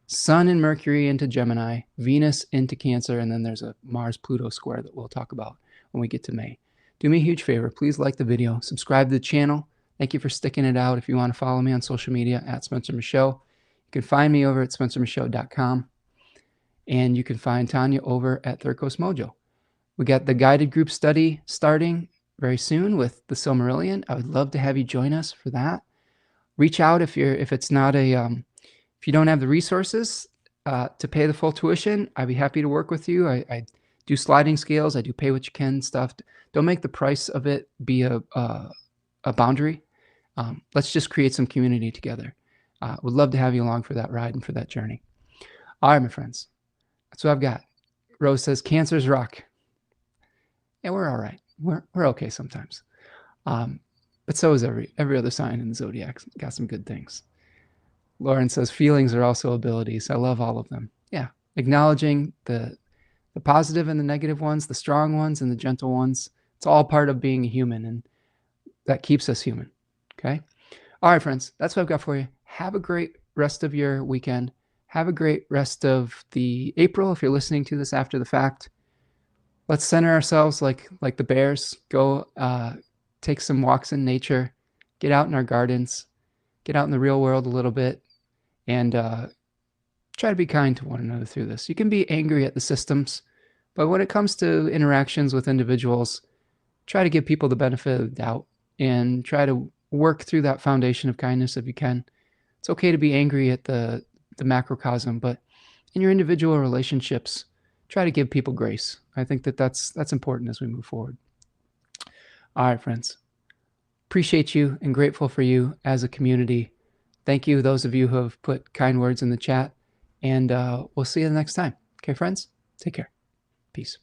[SPEAKER 1] Sun and Mercury into Gemini, Venus into Cancer, and then there's a Mars-Pluto square that we'll talk about when we get to May. Do me a huge favor. Please like the video. Subscribe to the channel. Thank you for sticking it out. If you want to follow me on social media, at Spencer Michaud. You can find me over at spencermichaud.com. And you can find Tanya over at Third Coast Mojo. We got the guided group study starting very soon with the Silmarillion. I would love to have you join us for that. Reach out if it's not a if you don't have the resources to pay the full tuition. I'd be happy to work with you. I do sliding scales. I do pay what you can stuff. Don't make the price of it be a boundary. Let's just create some community together. Would love to have you along for that ride and for that journey. All right, my friends. That's what I've got. Rose says, Cancers rock. Yeah, we're all right. We're okay sometimes. But so is every other sign in the zodiac. Got some good things. Lauren says, feelings are also abilities. I love all of them. Yeah, acknowledging the positive and the negative ones, the strong ones and the gentle ones. It's all part of being a human, and that keeps us human. Okay? All right, friends. That's what I've got for you. Have a great rest of your weekend. Have a great rest of the April if you're listening to this after the fact. Let's center ourselves like the bears. Go take some walks in nature. Get out in our gardens. Get out in the real world a little bit. And try to be kind to one another through this. You can be angry at the systems, but when it comes to interactions with individuals, try to give people the benefit of the doubt and try to work through that foundation of kindness if you can. It's okay to be angry at the macrocosm, but in your individual relationships, try to give people grace. I think that's important as we move forward. All right, friends. Appreciate you and grateful for you as a community. Thank you, those of you who have put kind words in the chat, and we'll see you the next time. Okay, friends? Take care. Peace.